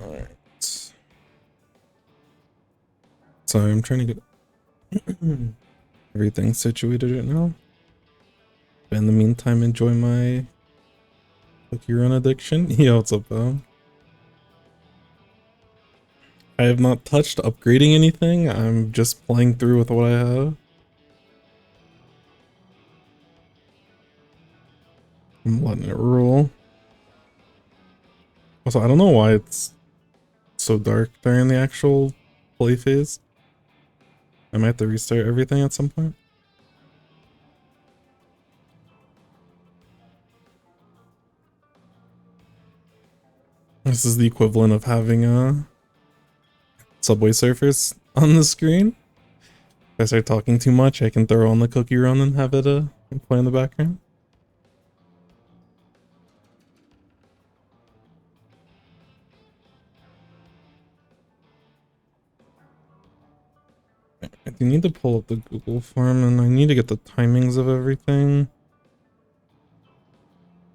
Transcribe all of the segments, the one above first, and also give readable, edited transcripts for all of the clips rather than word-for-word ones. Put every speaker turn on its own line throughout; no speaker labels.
Alright. Sorry, I'm trying to get everything situated right now. But in the meantime, enjoy my cookie run addiction. Yeah, what's up, though? I have not touched upgrading anything. I'm just playing through with what I have. I'm letting it roll. Also, I don't know why it's so dark during the actual play phase. I might have to restart everything at some point. This is the equivalent of having a Subway Surfers on the screen. If I start talking too much, I can throw on the cookie run and have it play in the background. I do need to pull up the Google form, and I need to get the timings of everything.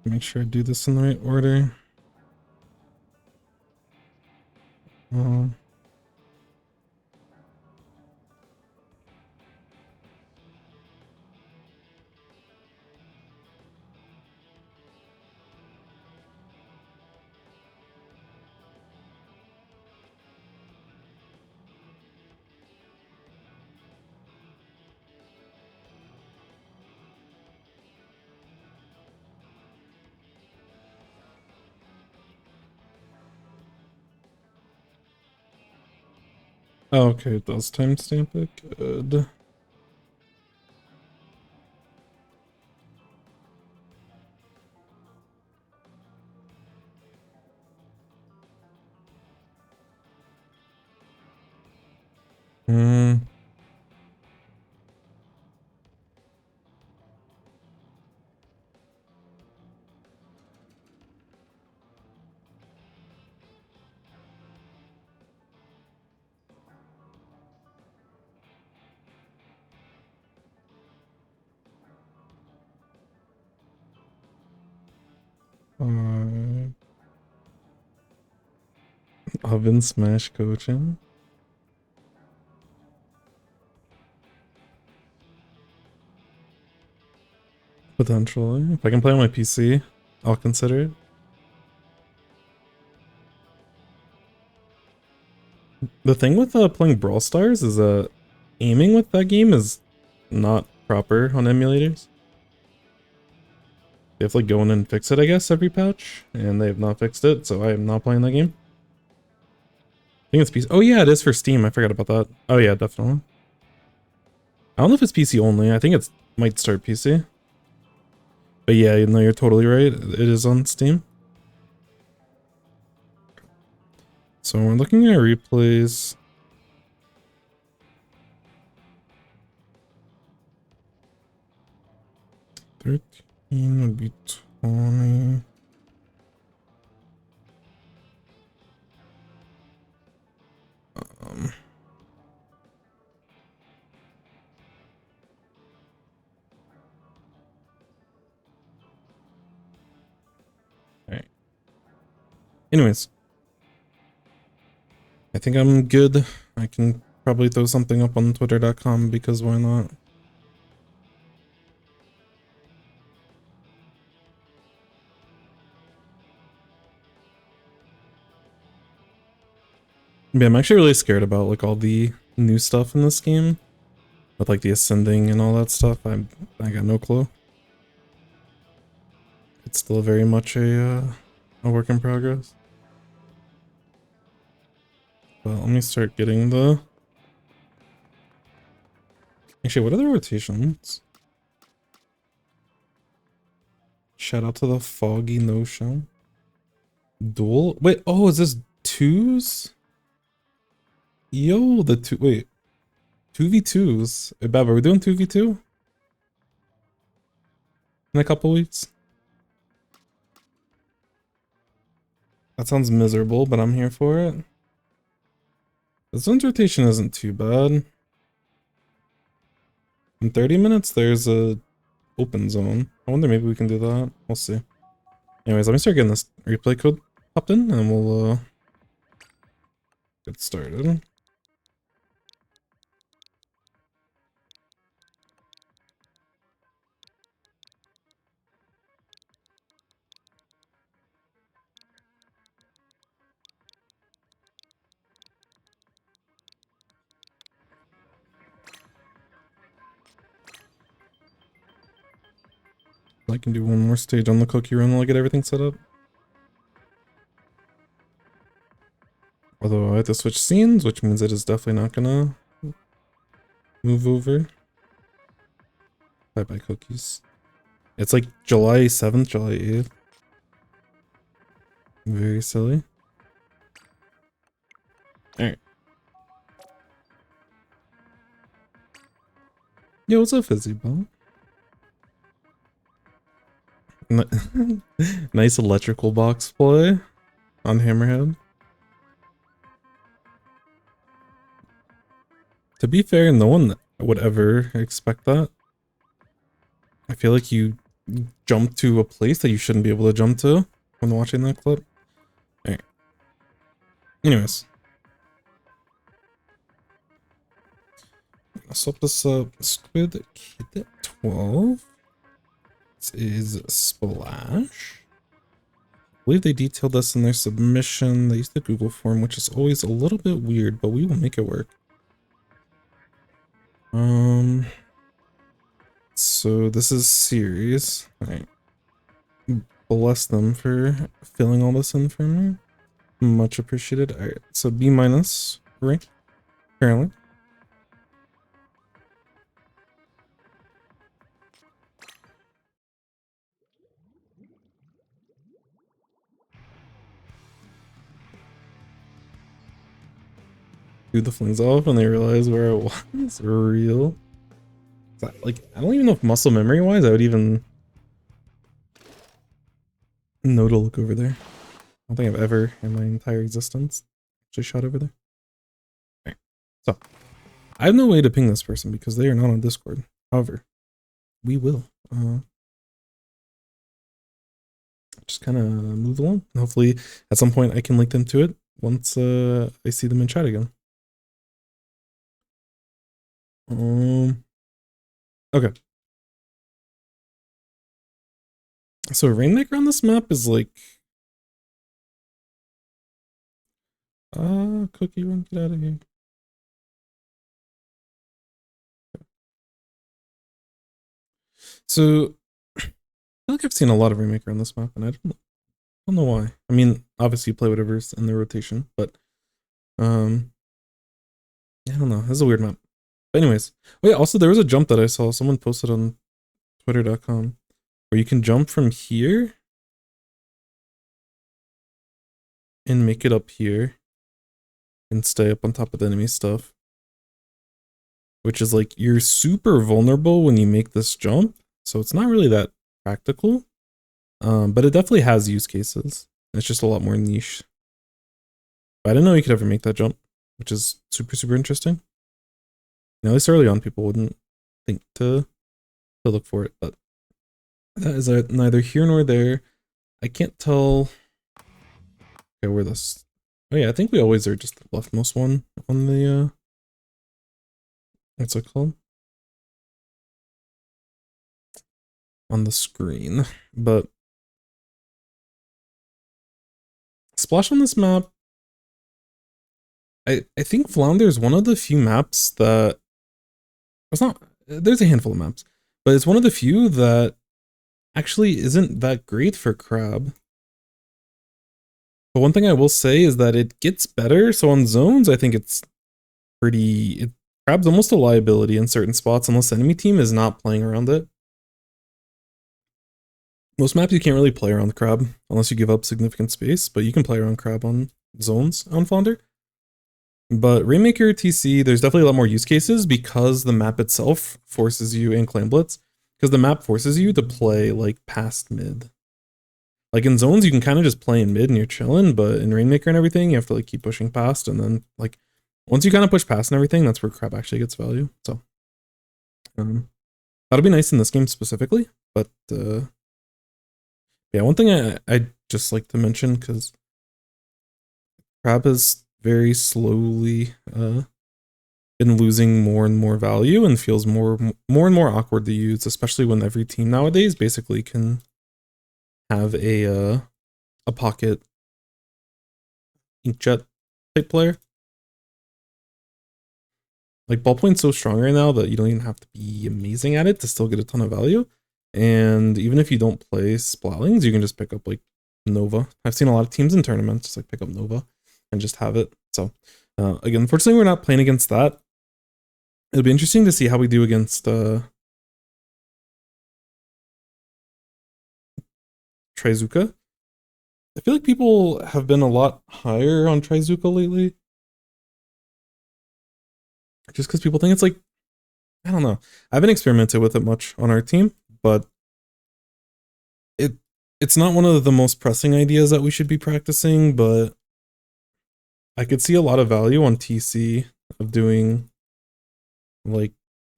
Make sure I do this in the right order. Oh, okay, it does timestamp it. Good. Oven smash coaching. Potentially. If I can play on my PC, I'll consider it. The thing with playing Brawl Stars is that aiming with that game is not proper on emulators. They have to like go in and fix it, I guess, every patch, and they have not fixed it, so I am not playing that game. I think it's PC. Oh yeah, it is for Steam. I forgot about that. Oh yeah, definitely. I don't know if it's PC only. I think it might start PC. But yeah, no, you're totally right. It is on Steam. So we're looking at replays. Would be 20. Alright. Anyways. I think I'm good. I can probably throw something up on twitter.com because why not? Yeah, I'm actually really scared about like all the new stuff in this game. With like the ascending and all that stuff. I got no clue. It's still very much a work in progress. But let me start getting the... Actually, what are the rotations? Shout out to the Foggy No-Show. Duel? Wait, oh, is this twos? Yo, the two... Wait. 2v2s? Hey, Bab, are we doing 2v2? In a couple weeks? That sounds miserable, but I'm here for it. This one's rotation isn't too bad. In 30 minutes, there's a open zone. I wonder maybe we can do that. We'll see. Anyways, let me start getting this replay code popped in, and we'll get started. I can do one more stage on the cookie run while I get everything set up. Although I have to switch scenes, which means it is definitely not gonna move over. Bye-bye cookies. It's like July 7th, July 8th. Very silly. Alright. Yo, what's up, Fizzy Ball? Nice electrical box play on Hammerhead. To be fair, no one would ever expect that. I feel like you jump to a place that you shouldn't be able to jump to when watching that clip. Alright. Anyways. I'll swap this up. squidkid12. This is Splash. I believe they detailed this in their submission. They used the Google form, which is always a little bit weird, but we will make it work. So this is series. Alright. Bless them for filling all this in for me. Much appreciated. Alright, so B minus, right? Apparently. Do the flings off when they realize where it was real. Like, I don't even know if muscle memory wise I would even know to look over there. I don't think I've ever in my entire existence actually shot over there. Okay. So I have no way to ping this person because they are not on Discord. However, we will just kind of move along. Hopefully at some point I can link them to it once I see them in chat again. Okay. So Rainmaker on this map is like cookie run, get out of here. So I feel like I've seen a lot of Rainmaker on this map, and I don't know why. I mean, obviously you play whatever's in the rotation, but yeah, I don't know. This is a weird map. But anyways, oh yeah, also there was a jump that I saw someone posted on twitter.com where you can jump from here and make it up here and stay up on top of the enemy stuff. Which is like, you're super vulnerable when you make this jump, so it's not really that practical. But it definitely has use cases. It's just a lot more niche. But I didn't know you could ever make that jump, which is super, super interesting. Now, at least early on, people wouldn't think to look for it, but that is neither here nor there. I can't tell. Okay, where this? Oh yeah, I think we always are just the leftmost one on the what's it called? On the screen, but Splash on this map. I think Flounder is one of the few maps that it's not. There's a handful of maps, but it's one of the few that actually isn't that great for crab. But one thing I will say is that it gets better. So on zones, I think it's pretty. Crab's almost a liability in certain spots unless the enemy team is not playing around it. Most maps you can't really play around the crab unless you give up significant space, but you can play around crab on zones on Flounder. But Rainmaker TC, there's definitely a lot more use cases because the map itself forces you, and Clan Blitz, because the map forces you to play like past mid. Like in zones, you can kind of just play in mid and you're chilling, but in Rainmaker and everything, you have to like keep pushing past, and then like once you kind of push past and everything, that's where crab actually gets value. So that'll be nice in this game specifically. But yeah, one thing I just like to mention, because crab has very slowly been losing more and more value and feels more and more awkward to use, especially when every team nowadays basically can have a pocket inkjet type player. Like ballpoint's so strong right now that you don't even have to be amazing at it to still get a ton of value. And even if you don't play Splatlings, you can just pick up like Nova. I've seen a lot of teams in tournaments just like pick up Nova and just have it. So again, unfortunately, we're not playing against that. It'll be interesting to see how we do against Trizuka. I feel like people have been a lot higher on Trizuka lately. Just because people think it's like, I don't know. I haven't experimented with it much on our team, but it's not one of the most pressing ideas that we should be practicing, but I could see a lot of value on TC of doing like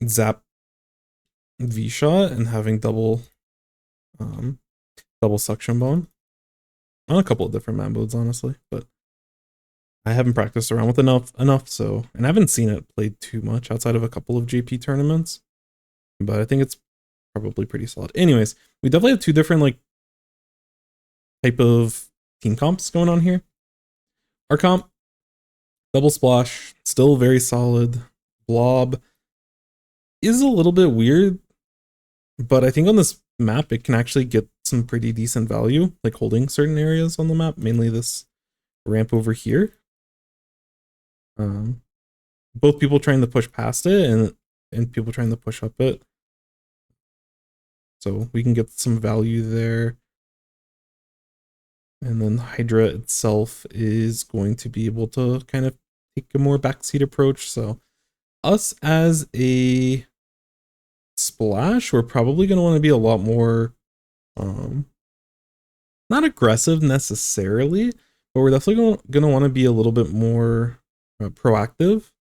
zap V-shot and having double suction bone on a couple of different map modes, honestly, but I haven't practiced around with enough so, and I haven't seen it played too much outside of a couple of JP tournaments, but I think it's probably pretty solid. Anyways, we definitely have two different like type of team comps going on here. Our comp, double splash, still very solid. Blob is a little bit weird, but I think on this map it can actually get some pretty decent value, like holding certain areas on the map, mainly this ramp over here. Both people trying to push past it and people trying to push up it. So we can get some value there. And then Hydra itself is going to be able to kind of take a more backseat approach. So us as a splash, we're probably going to want to be a lot more, not aggressive necessarily, but we're definitely going to want to be a little bit more proactive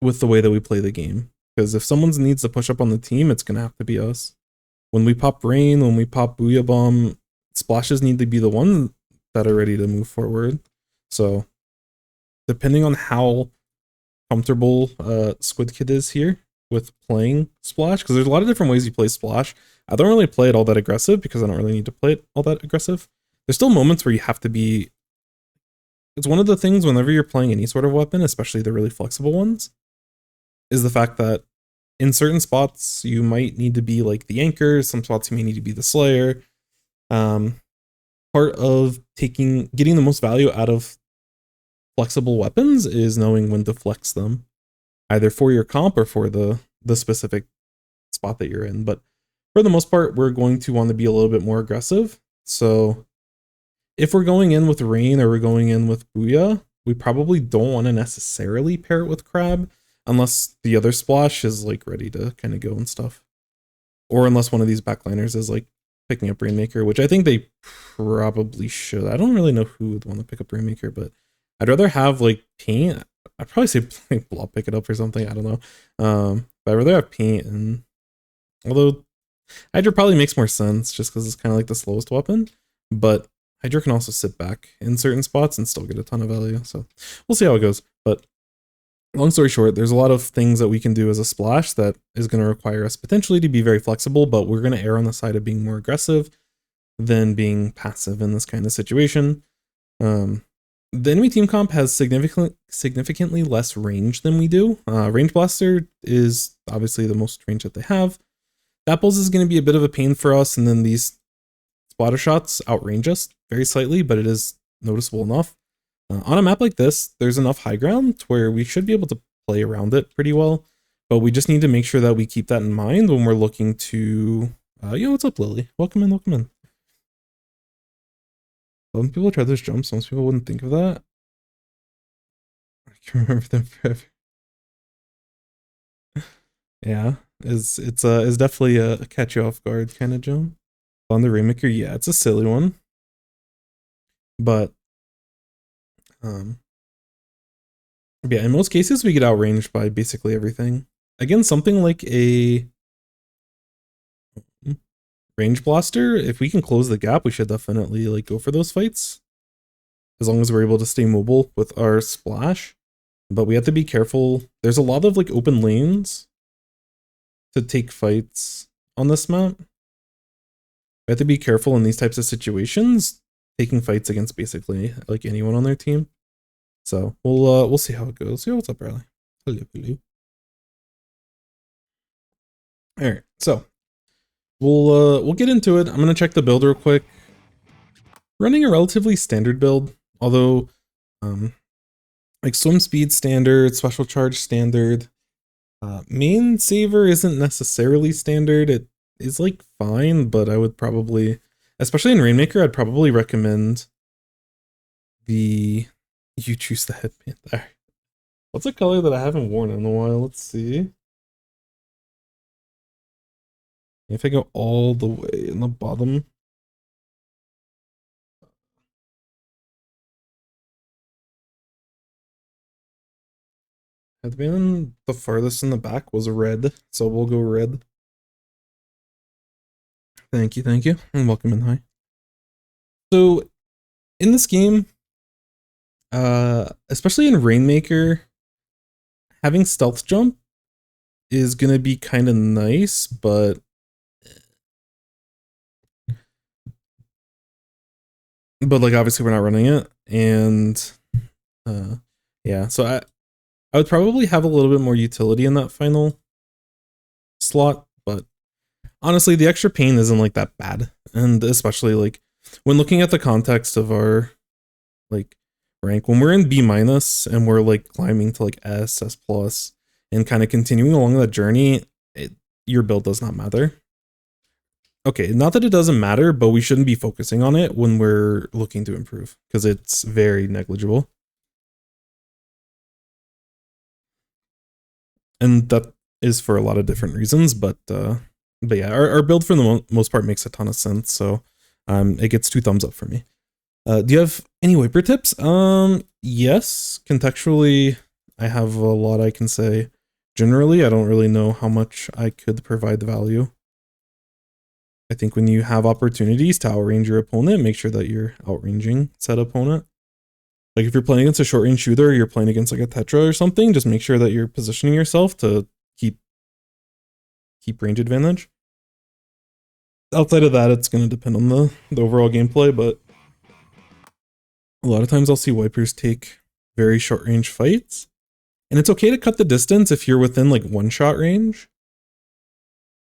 with the way that we play the game. Because if someone needs to push up on the team, it's going to have to be us. When we pop Rain, when we pop Booyah Bomb, splashes need to be the ones that are ready to move forward. So depending on how comfortable Squidkid is here with playing splash, because there's a lot of different ways you play splash. I don't really play it all that aggressive because I don't really need to play it all that aggressive. There's still moments where you have to be, it's one of the things whenever you're playing any sort of weapon, especially the really flexible ones, is the fact that in certain spots you might need to be like the anchor, some spots you may need to be the slayer. Part of getting the most value out of flexible weapons is knowing when to flex them, either for your comp or for the specific spot that you're in. But for the most part, we're going to want to be a little bit more aggressive. So if we're going in with Rain or we're going in with Booyah, we probably don't want to necessarily pair it with Crab unless the other splash is like ready to kind of go and stuff. Or unless one of these backliners is like picking up Rainmaker, which I think they probably should. I don't really know who would want to pick up Rainmaker, but I'd rather have like Paint. I'd probably say like Blob pick it up or something. I don't know. But I'd rather have Paint, and although Hydra probably makes more sense just because it's kind of like the slowest weapon, but Hydra can also sit back in certain spots and still get a ton of value. So we'll see how it goes. But long story short, there's a lot of things that we can do as a splash that is going to require us potentially to be very flexible, but we're going to err on the side of being more aggressive than being passive in this kind of situation. The enemy team comp has significantly less range than we do. Range Blaster is obviously the most range that they have. Dapples is going to be a bit of a pain for us, and then these splatter shots outrange us very slightly, but it is noticeable enough. On a map like this, there's enough high ground to where we should be able to play around it pretty well, but we just need to make sure that we keep that in mind when we're looking to... yo, what's up, Lily? Welcome in, welcome in. When people try those jumps, most people wouldn't think of that. I can remember them forever. Yeah, it's definitely a catch you off guard kind of jump. On the Rainmaker, yeah, it's a silly one. But yeah, in most cases we get outranged by basically everything. Again, something like a range blaster, if we can close the gap, we should definitely like go for those fights. as long as we're able to stay mobile with our splash. But we have to be careful. There's a lot of like open lanes to take fights on this map. We have to be careful in these types of situations, taking fights against basically like anyone on their team. So we'll see how it goes. Yo, what's up, Riley? Hello, hello. All right, so we'll get into it. I'm gonna check the build real quick. Running a relatively standard build, although like swim speed standard, special charge standard. Main saver isn't necessarily standard. It is like fine, but I would probably, especially in Rainmaker, I'd probably recommend you choose the headband there. What's a color that I haven't worn in a while? Let's see. If I go all the way in the bottom. Headband, the farthest in the back was red, so we'll go red. Thank you, and welcome in. Hi. So, in this game, especially in Rainmaker, having stealth jump is gonna be kind of nice, but like obviously we're not running it, and yeah. So I would probably have a little bit more utility in that final slot, but honestly, the extra pain isn't like that bad, and especially like when looking at the context of our like rank, when we're in B- and we're like climbing to like S plus, and kind of continuing along that journey, your build does not matter. Okay, not that it doesn't matter, but we shouldn't be focusing on it when we're looking to improve, because it's very negligible. And that is for a lot of different reasons, but yeah, our build for the most part makes a ton of sense, so it gets 2 thumbs up for me. Do you have any wiper tips? Yes, contextually, I have a lot I can say. Generally, I don't really know how much I could provide the value. I think when you have opportunities to outrange your opponent, make sure that you're outranging said opponent. Like if you're playing against a short range shooter, or you're playing against like a Tetra or something, just make sure that you're positioning yourself to keep range advantage. Outside of that, it's going to depend on the overall gameplay, but a lot of times I'll see wipers take very short range fights, and it's okay to cut the distance if you're within like 1-shot range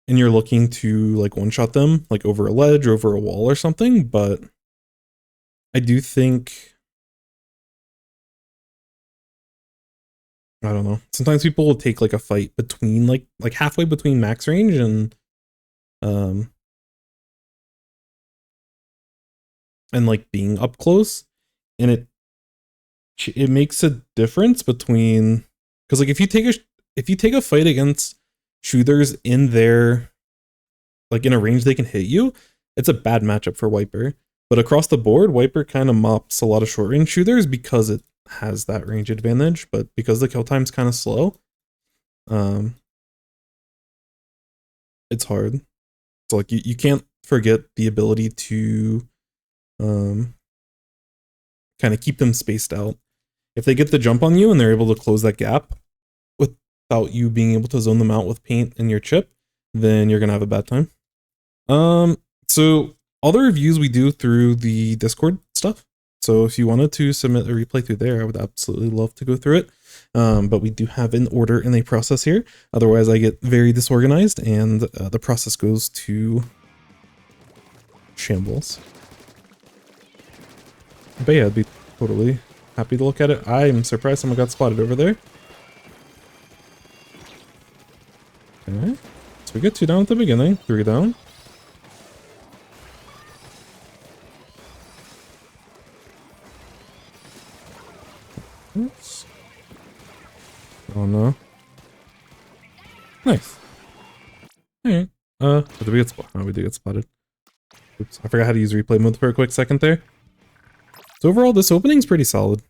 and you're looking to like 1-shot them like over a ledge or over a wall or something. But I do think, I don't know, sometimes people will take like a fight between like halfway between max range and like being up close, and it makes a difference between, because like if you take a fight against shooters in their like in a range they can hit you, it's a bad matchup for Wiper. But across the board, Wiper kind of mops a lot of short range shooters because it has that range advantage, but because the kill time's kind of slow, it's hard. So like you can't forget the ability to kind of keep them spaced out. If they get the jump on you and they're able to close that gap without you being able to zone them out with paint and your chip, then you're gonna have a bad time. So all the reviews we do through the Discord stuff. So if you wanted to submit a replay through there, I would absolutely love to go through it. But we do have an order and a process here. Otherwise, I get very disorganized and the process goes to shambles. But yeah, I'd be totally happy to look at it. I'm surprised someone got spotted over there. Okay. So we get 2 down at the beginning, 3 down. Oops. Oh no. Nice. Alright. Did we get spotted? Oh, we did get spotted. Oops, I forgot how to use replay mode for a quick second there. So overall, this opening's pretty solid.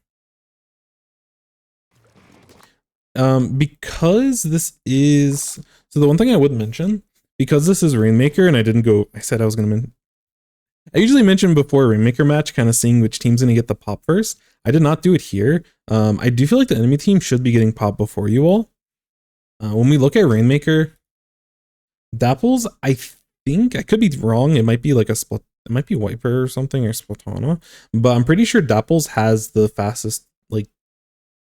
Because this is... So the one thing I would mention, because this is Rainmaker, and I said I was going to I usually mention before a Rainmaker match, kind of seeing which team's going to get the pop first. I did not do it here. I do feel like the enemy team should be getting pop before you all. When we look at Rainmaker, Dapples, I think, I could be wrong, it might be like a split, it might be Wiper or something, or Splatana, but I'm pretty sure Dapples has the fastest, like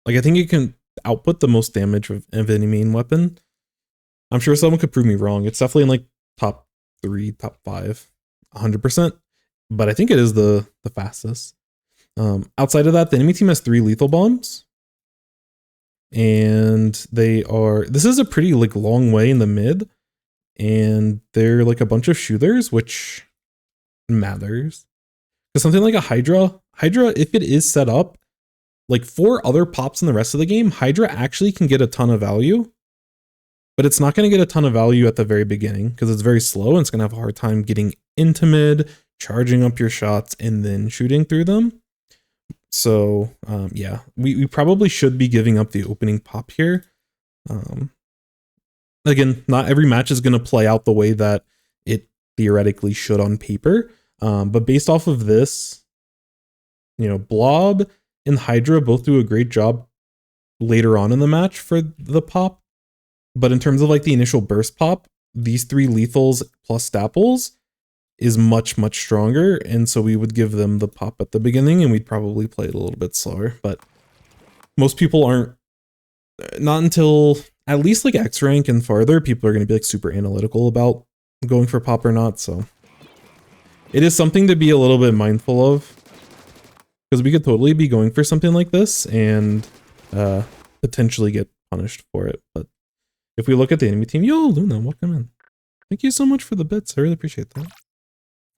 I think it can output the most damage of any main weapon. I'm sure someone could prove me wrong. It's definitely in like top 3, top 5, 100%, but I think it is the fastest. Outside of that, the enemy team has 3 lethal bombs, and this is a pretty like long way in the mid, and they're like a bunch of shooters, which matters. Because something like a Hydra, if it is set up, like 4 other pops in the rest of the game, Hydra actually can get a ton of value, but it's not going to get a ton of value at the very beginning because it's very slow and it's going to have a hard time getting into mid, charging up your shots, and then shooting through them. So yeah, we probably should be giving up the opening pop here. Again, not every match is going to play out the way that it theoretically should on paper, but based off of this, you know, Blob and Hydra both do a great job later on in the match for the pop. But in terms of like the initial burst pop, these 3 lethals plus Dapples is much, much stronger. And so we would give them the pop at the beginning and we'd probably play it a little bit slower. But most people aren't, not until at least like X rank and farther, people are going to be like super analytical about going for pop or not. So it is something to be a little bit mindful of, because we could totally be going for something like this and potentially get punished for it. But if we look at the enemy team, yo, Luna, welcome in. Thank you so much for the bits. I really appreciate that.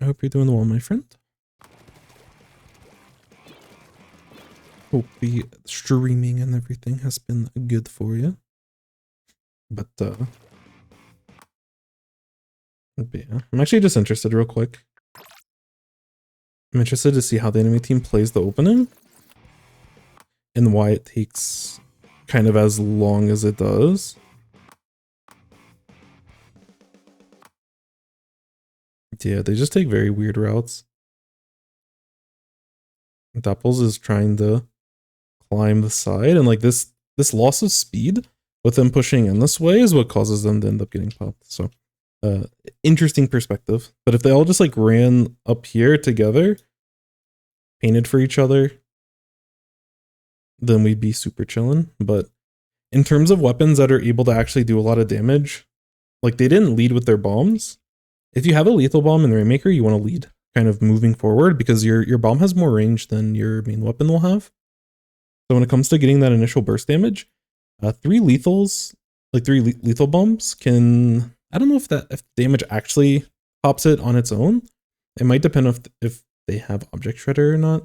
I hope you're doing well, my friend. Hope the streaming and everything has been good for you. But yeah, I'm actually just interested real quick. I'm interested to see how the enemy team plays the opening and why it takes kind of as long as it does. Yeah, they just take very weird routes. Dapples is trying to climb the side, and like this loss of speed with them pushing in this way is what causes them to end up getting popped. So interesting perspective. But if they all just like ran up here together, painted for each other, then we'd be super chillin'. But in terms of weapons that are able to actually do a lot of damage, like they didn't lead with their bombs. If you have a lethal bomb in the Rainmaker, you want to lead kind of moving forward because your bomb has more range than your main weapon will have. So when it comes to getting that initial burst damage, 3 lethals, like 3 lethal bombs can, I don't know if damage actually pops it on its own. It might depend if they have object shredder or not,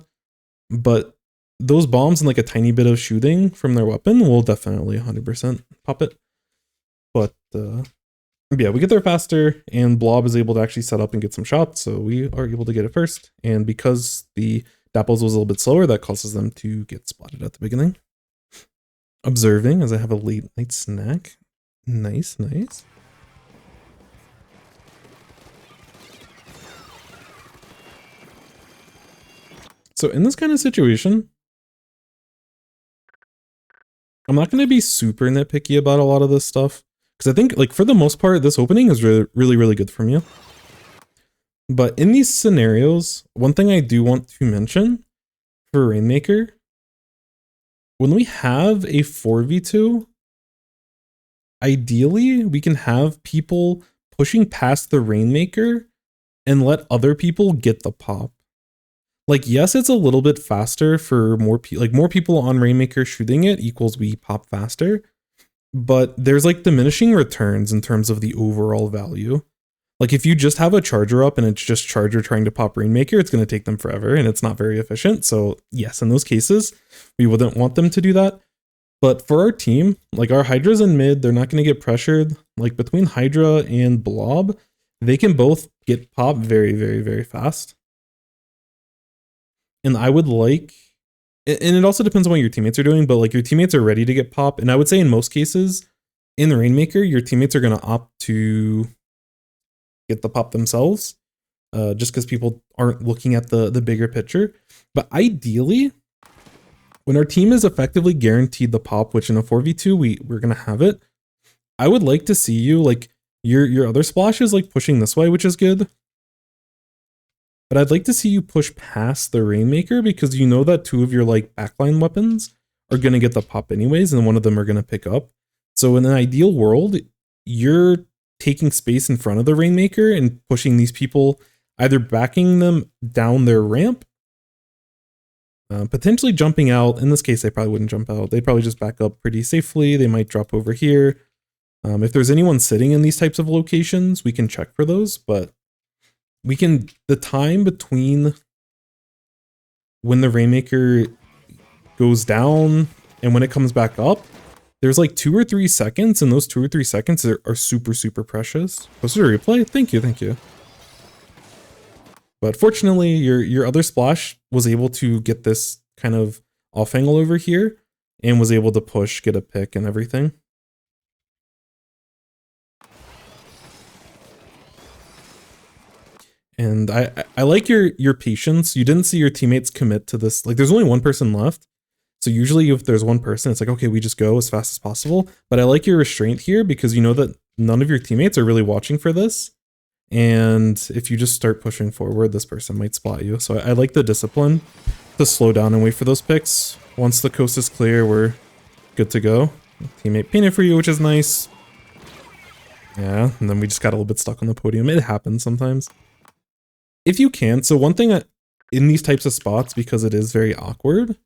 but those bombs and like a tiny bit of shooting from their weapon will definitely 100% pop it. But yeah, we get there faster and Blob is able to actually set up and get some shots, so we are able to get it first. And because the Dapples was a little bit slower, that causes them to get spotted at the beginning. Observing as I have a late night snack. Nice, nice. So in this kind of situation, I'm not going to be super nitpicky about a lot of this stuff, because I think, like, for the most part, this opening is really, really good from you. But in these scenarios, one thing I do want to mention for Rainmaker, when we have a 4v2, ideally, we can have people pushing past the Rainmaker and let other people get the pop. Like, yes, it's a little bit faster for more people on Rainmaker shooting it equals we pop faster, but there's like diminishing returns in terms of the overall value. Like if you just have a charger up and it's just charger trying to pop Rainmaker, it's going to take them forever and it's not very efficient. So yes, in those cases, we wouldn't want them to do that. But for our team, like our Hydra's in mid, they're not going to get pressured. Like between Hydra and Blob, they can both get pop very, very, very fast. And I would like, and it also depends on what your teammates are doing, but like your teammates are ready to get pop. And I would say in most cases, in the Rainmaker, your teammates are going to opt to get the pop themselves. just because people aren't looking at the bigger picture. But ideally, when our team is effectively guaranteed the pop, which in a 4v2 we're gonna have it, I would like to see you like your other splash is like pushing this way, which is good. But I'd like to see you push past the Rainmaker because you know that two of your like backline weapons are gonna get the pop anyways, and one of them are gonna pick up. So in an ideal world, you're taking space in front of the Rainmaker and pushing these people, either backing them down their ramp, potentially jumping out. In this case, they probably wouldn't jump out. They'd probably just back up pretty safely. They might drop over here. If there's anyone sitting in these types of locations, we can check for those, but we can, the time between when the Rainmaker goes down and when it comes back up, there's like 2 or 3 seconds, and those 2 or 3 seconds are super, super precious. Post a replay? Thank you, thank you. But fortunately, your other splash was able to get this kind of off angle over here and was able to push, get a pick and everything. And I like your patience. You didn't see your teammates commit to this. Like, there's only one person left. So usually if there's one person, it's like, okay, we just go as fast as possible. But I like your restraint here because you know that none of your teammates are really watching for this. And if you just start pushing forward, this person might spot you. So I like the discipline to slow down and wait for those picks. Once the coast is clear, we're good to go. Teammate painted for you, which is nice. Yeah, and then we just got a little bit stuck on the podium. It happens sometimes. If you can, so one thing in these types of spots, because it is very awkward,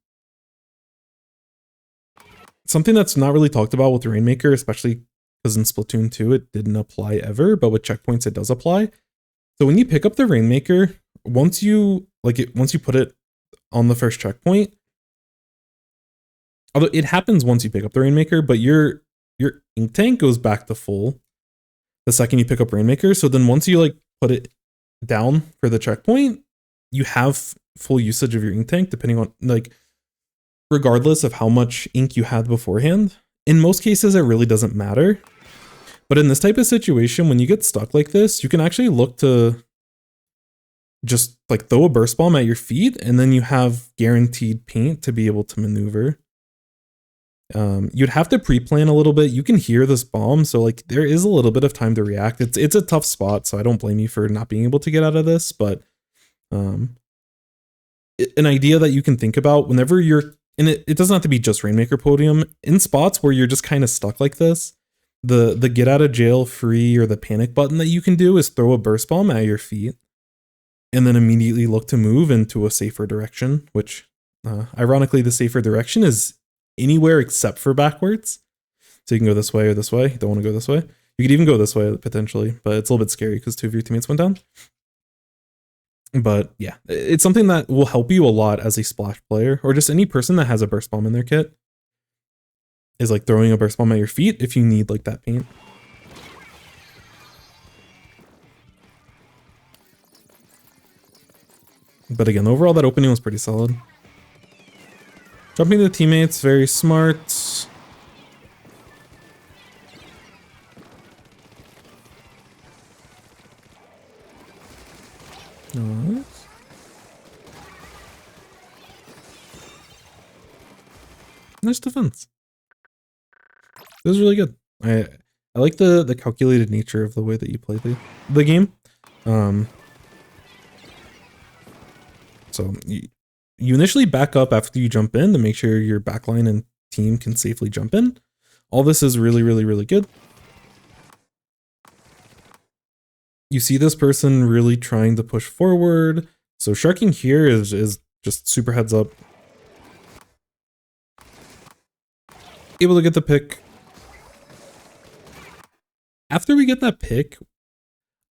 something that's not really talked about with Rainmaker, especially because in Splatoon 2 it didn't apply ever, but with checkpoints it does apply. So when you pick up the Rainmaker, once you put it on the first checkpoint, although it happens once you pick up the Rainmaker, but your ink tank goes back to full the second you pick up Rainmaker. So then once you like put it down for the checkpoint, you have full usage of your ink tank, depending on like, regardless of how much ink you had beforehand. In most cases, it really doesn't matter. But in this type of situation, when you get stuck like this, you can actually look to just like throw a burst bomb at your feet, and then you have guaranteed paint to be able to maneuver. You'd have to pre-plan a little bit. You can hear this bomb, so like there is a little bit of time to react. It's a tough spot, so I don't blame you for not being able to get out of this, but an idea that you can think about whenever you're, and it doesn't have to be just Rainmaker podium, in spots where you're just kind of stuck like this, the get out of jail free or the panic button that you can do is throw a burst bomb at your feet and then immediately look to move into a safer direction, which ironically the safer direction is anywhere except for backwards. So you can go this way or this way. You don't want to go this way. You could even go this way potentially, but it's a little bit scary because 2 of your teammates went down. But yeah, it's something that will help you a lot as a splash player, or just any person that has a burst bomb in their kit, is like throwing a burst bomb at your feet if you need like that paint. But again, overall that opening was pretty solid. Jumping to teammates, very smart. Nice. Nice defense. This is really good. I like the calculated nature of the way that you play the game. So you initially back up after you jump in to make sure your backline and team can safely jump in. All this is really, really, really good. You see this person really trying to push forward. So sharking here is just super heads up. Able to get the pick. After we get that pick,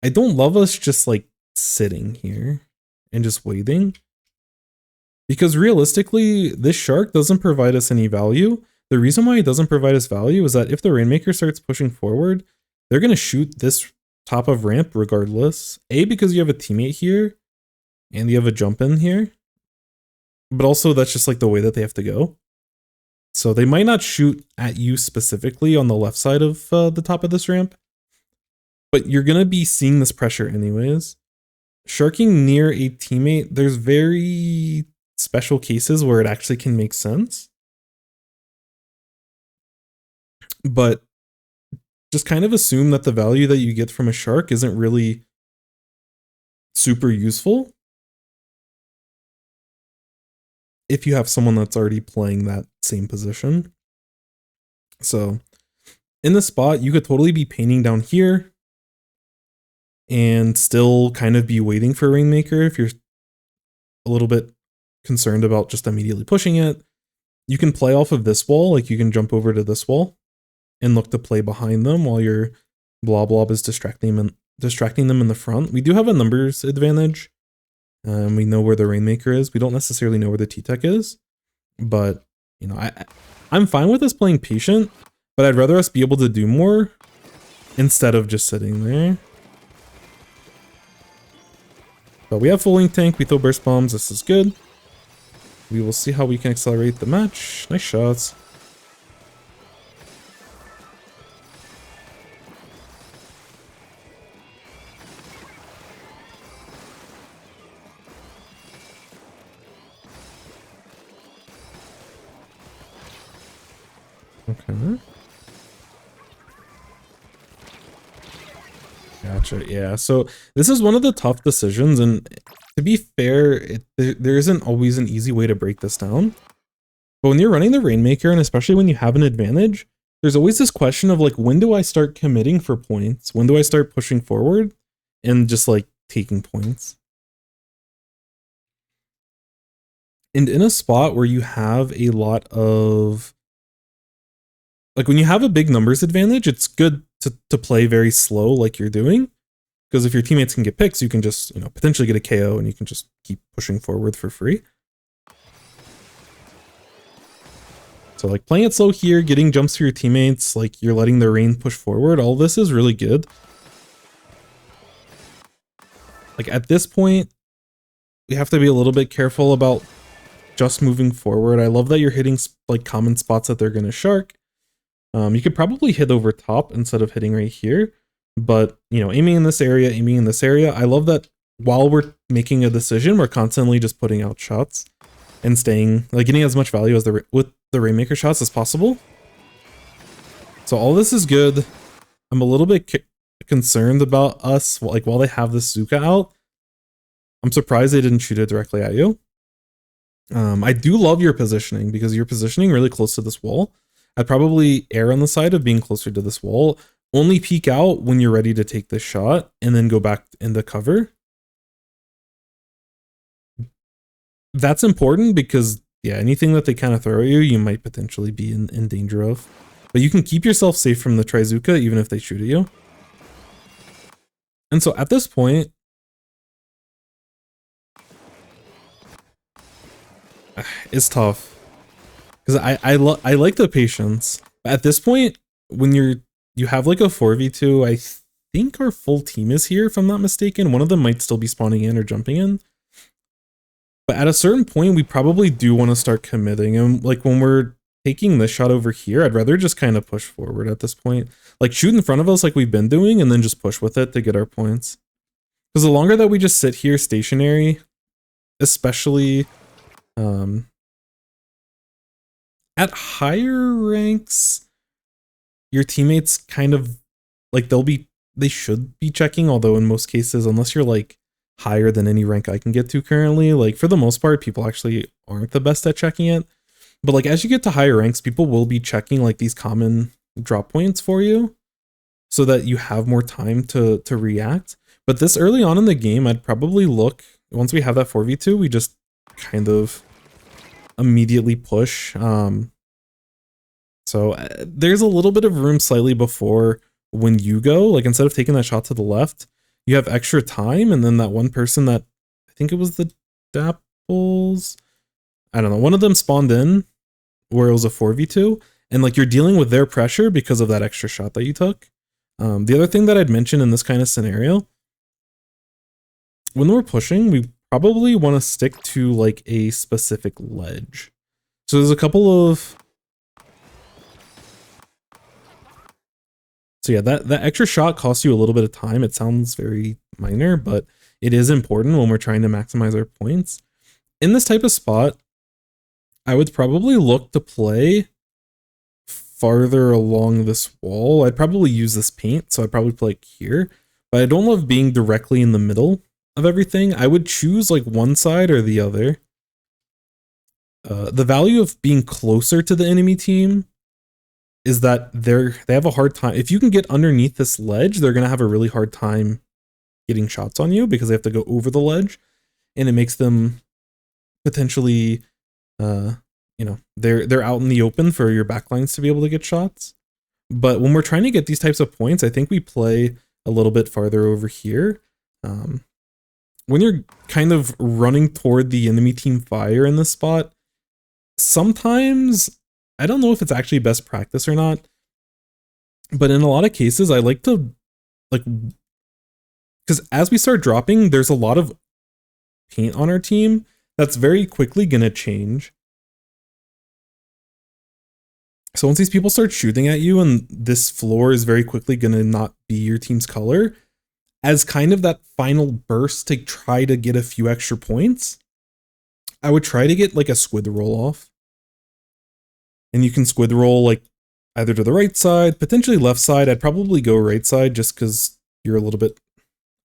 I don't love us just like sitting here and just waiting. Because realistically, this shark doesn't provide us any value. The reason why it doesn't provide us value is that if the Rainmaker starts pushing forward, they're going to shoot this top of ramp regardless. A, because you have a teammate here, and you have a jump in here. But also, that's just like the way that they have to go. So they might not shoot at you specifically on the left side of the top of this ramp. But you're going to be seeing this pressure anyways. sharking near a teammate, there's very special cases where it actually can make sense. But just kind of assume that the value that you get from a shark isn't really super useful if you have someone that's already playing that same position. So in the spot, you could totally be painting down here and still kind of be waiting for Rainmaker if you're a little bit concerned about just immediately pushing it. You can play off of this wall, like you can jump over to this wall and look to play behind them while your Blob is distracting them in the front. We do have a numbers advantage. We know where the Rainmaker is. We don't necessarily know where the T-Tech is, but you know, I'm fine with us playing patient, but I'd rather us be able to do more instead of just sitting there. But we have full link tank, we throw burst bombs, this is good. We will see how we can accelerate the match. Nice shots. Okay. Gotcha, yeah. So this is one of the tough decisions, and to be fair, there isn't always an easy way to break this down. But when you're running the Rainmaker, and especially when you have an advantage, there's always this question of like, when do I start committing for points? When do I start pushing forward and just like taking points? And in a spot where you have a lot of, like when you have a big numbers advantage, it's good to play very slow like you're doing. Because if your teammates can get picks, you can just, you know, potentially get a KO and you can just keep pushing forward for free. So like playing it slow here, getting jumps for your teammates, like you're letting the rain push forward, all this is really good. Like at this point, we have to be a little bit careful about just moving forward. I love that you're hitting like common spots that they're going to shark. You could probably hit over top instead of hitting right here, but you know, aiming in this area, I love that while we're making a decision, we're constantly just putting out shots and staying, like getting as much value as with the Rainmaker shots as possible. So all this is good. I'm a little bit concerned about us, like while they have this Zuka out, I'm surprised they didn't shoot it directly at you. I do love your positioning because you're positioning really close to this wall. I'd probably err on the side of being closer to this wall. Only peek out when you're ready to take this shot and then go back into cover. That's important because, yeah, anything that they kind of throw at you, you might potentially be in danger of. But you can keep yourself safe from the Trizuka even if they shoot at you. And so at this point, it's tough. Because I like the patience. At this point, when you have like a 4v2, I think our full team is here, if I'm not mistaken. One of them might still be spawning in or jumping in. But at a certain point, we probably do want to start committing. And like when we're taking this shot over here, I'd rather just kind of push forward at this point. Like shoot in front of us like we've been doing and then just push with it to get our points. Because the longer that we just sit here stationary, especially at higher ranks, your teammates kind of like they should be checking, although in most cases, unless you're like higher than any rank I can get to currently, like for the most part, people actually aren't the best at checking it. But like as you get to higher ranks, people will be checking like these common drop points for you so that you have more time to react. But this early on in the game, I'd probably look, once we have that 4v2, we just kind of immediately push. So there's a little bit of room slightly before when you go, like instead of taking that shot to the left, you have extra time, and then that one person that, I think it was the Dapples, I don't know, one of them spawned in where it was a 4v2, and like you're dealing with their pressure because of that extra shot that you took. The other thing that I'd mention in this kind of scenario, when we're pushing, we probably want to stick to like a specific ledge. So there's a couple of, so yeah, that extra shot costs you a little bit of time. It sounds very minor, but it is important when we're trying to maximize our points. In this type of spot, I would probably look to play farther along this wall. I'd probably use this paint, so I'd probably play like here. But I don't love being directly in the middle of everything. I would choose like one side or the other. The value of being closer to the enemy team is that they have a hard time. If you can get underneath this ledge, they're gonna have a really hard time getting shots on you because they have to go over the ledge, and it makes them potentially, you know, they're out in the open for your backlines to be able to get shots. But when we're trying to get these types of points, I think we play a little bit farther over here. When you're kind of running toward the enemy team fire in this spot, sometimes, I don't know if it's actually best practice or not, but in a lot of cases, I like to, like, because as we start dropping, there's a lot of paint on our team that's very quickly gonna change. So once these people start shooting at you and this floor is very quickly gonna not be your team's color, as kind of that final burst to try to get a few extra points, I would try to get like a squid roll off. And you can squid roll like either to the right side, potentially left side. I'd probably go right side just because you're a little bit,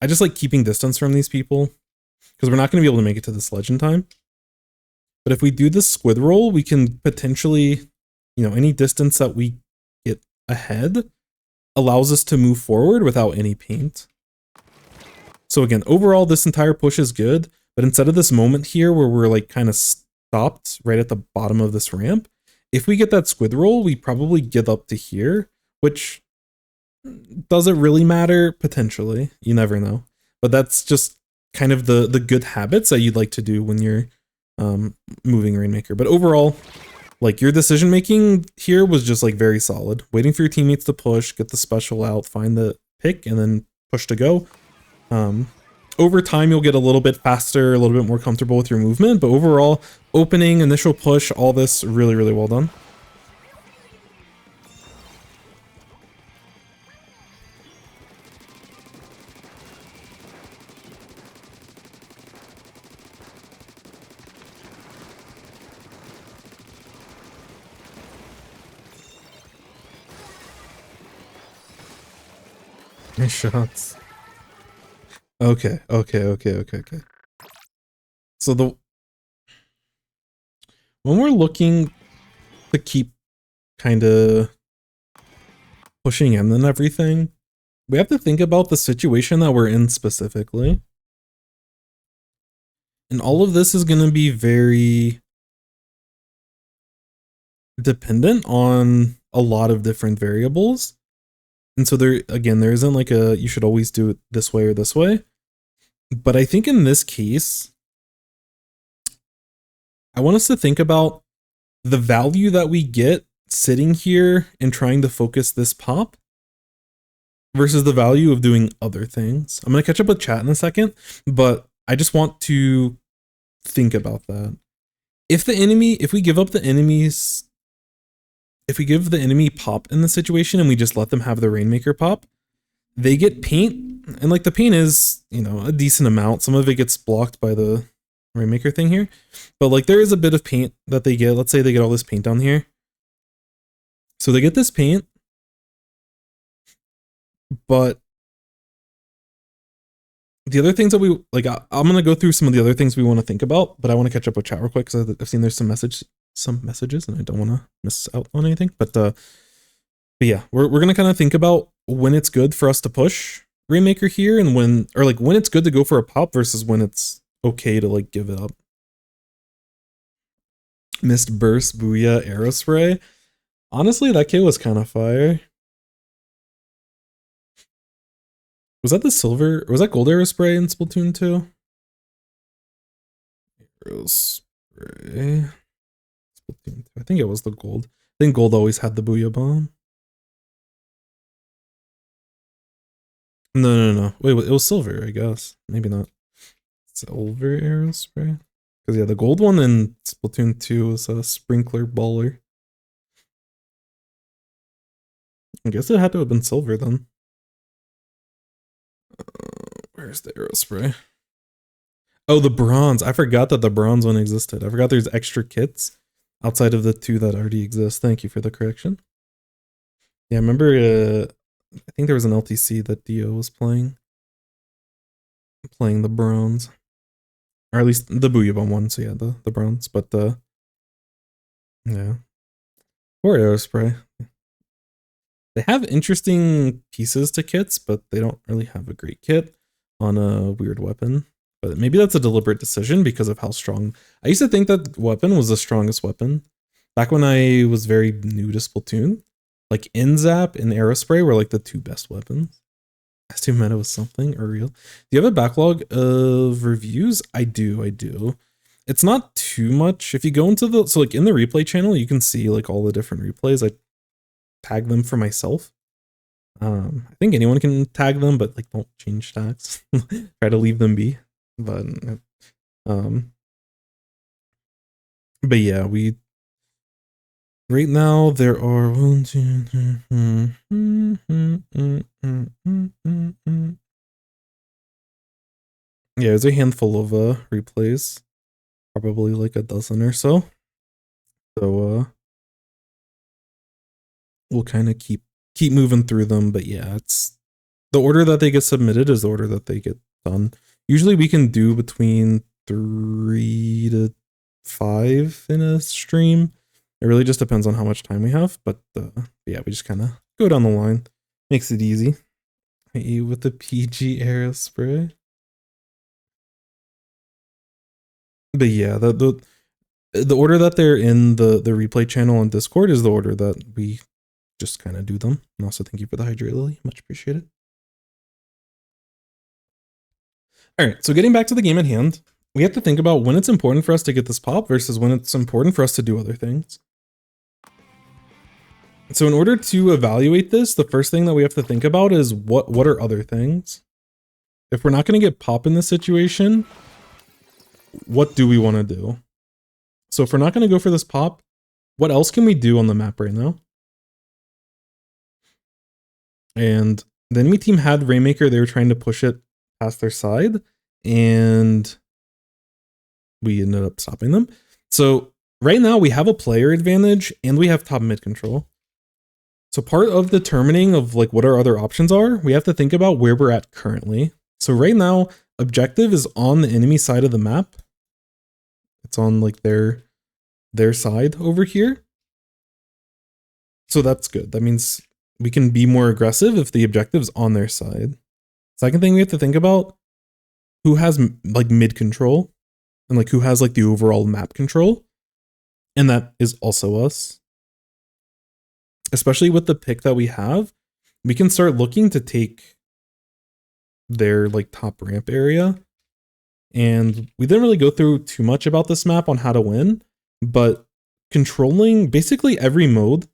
I just like keeping distance from these people because we're not going to be able to make it to this ledge in time. But if we do this squid roll, we can potentially, you know, any distance that we get ahead allows us to move forward without any paint. So again, overall, this entire push is good, but instead of this moment here where we're like kind of stopped right at the bottom of this ramp, if we get that squid roll, we probably get up to here, which doesn't really matter, potentially. You never know. But that's just kind of the good habits that you'd like to do when you're moving Rainmaker. But overall, like your decision making here was just like very solid. Waiting for your teammates to push, get the special out, find the pick, and then push to go. Over time, you'll get a little bit faster, a little bit more comfortable with your movement, but overall, opening, initial push, all this really, really well done. Nice shots. Okay. So when we're looking to keep kind of pushing in and everything, we have to think about the situation that we're in specifically. And all of this is going to be very dependent on a lot of different variables. And so there isn't like a, you should always do it this way or this way. But I think in this case, I want us to think about the value that we get sitting here and trying to focus this pop versus the value of doing other things. I'm going to catch up with chat in a second, but I just want to think about that. If we give the enemy pop in the situation and we just let them have the Rainmaker pop, they get paint, and like the paint is, you know, a decent amount. Some of it gets blocked by the Rainmaker thing here, but like there is a bit of paint that they get. Let's say they get all this paint down here. So they get this paint, but the other things that we like, I'm going to go through some of the other things we want to think about, but I want to catch up with chat real quick because I've seen there's some messages and I don't want to miss out on anything. But yeah, we're going to kind of think about when it's good for us to push Rainmaker here and when it's good to go for a pop versus when it's okay to like give it up. Missed burst, booyah, arrow spray. Honestly, that kit was kind of fire. Was that the silver, or was that gold arrow spray in Splatoon 2? Arrow spray. Splatoon 2. I think it was the gold. I think gold always had the booyah bomb. No. Wait, it was silver, I guess. Maybe not. Silver arrow spray? Because yeah, the gold one in Splatoon 2 was a sprinkler baller. I guess it had to have been silver then. Where's the arrow spray? Oh, the bronze. I forgot that the bronze one existed. I forgot there's extra kits outside of the 2 that already exist. Thank you for the correction. Yeah, I remember, I think there was an LTC that Dio was playing the bronze. Or at least the Booyah one, so yeah, the bronze. But, yeah. Or Aerospray. They have interesting pieces to kits, but they don't really have a great kit on a weird weapon. But maybe that's a deliberate decision because of how strong. I used to think that weapon was the strongest weapon. Back when I was very new to Splatoon, like Inzap and Aerospray were like the 2 best weapons. S2 meta was something, or real. Do you have a backlog of reviews? I do. It's not too much. If you go into the, so like in the replay channel, you can see like all the different replays. I tag them for myself. I think anyone can tag them, but like don't change tags. Try to leave them be. But yeah, right now there are 1, 2, 3, yeah, there's a handful of replays, probably like a dozen or so. So we'll kind of keep moving through them, but yeah, it's the order that they get submitted is the order that they get done. Usually we can do between 3 to 5 in a stream. It really just depends on how much time we have, but yeah, we just kind of go down the line. Makes it easy. With the PG Aerospray. But yeah, the order that they're in the replay channel on Discord is the order that we just kind of do them. And also thank you for the Hydrate Lily. Much appreciated. All right, so getting back to the game at hand, we have to think about when it's important for us to get this pop versus when it's important for us to do other things. So in order to evaluate this, the first thing that we have to think about is what are other things? If we're not going to get pop in this situation, what do we want to do? So if we're not going to go for this pop, what else can we do on the map right now? And the enemy team had Rainmaker. They were trying to push it past their side, and we ended up stopping them. So right now we have a player advantage and we have top mid control. So part of determining of like what our other options are, we have to think about where we're at currently. So right now, objective is on the enemy side of the map. It's on like their side over here. So that's good. That means we can be more aggressive if the objective's on their side. Second thing we have to think about, who has like mid control and like who has like the overall map control. And that is also us. Especially with the pick that we have, we can start looking to take their like top ramp area. And we didn't really go through too much about this map on how to win, but controlling basically every mode,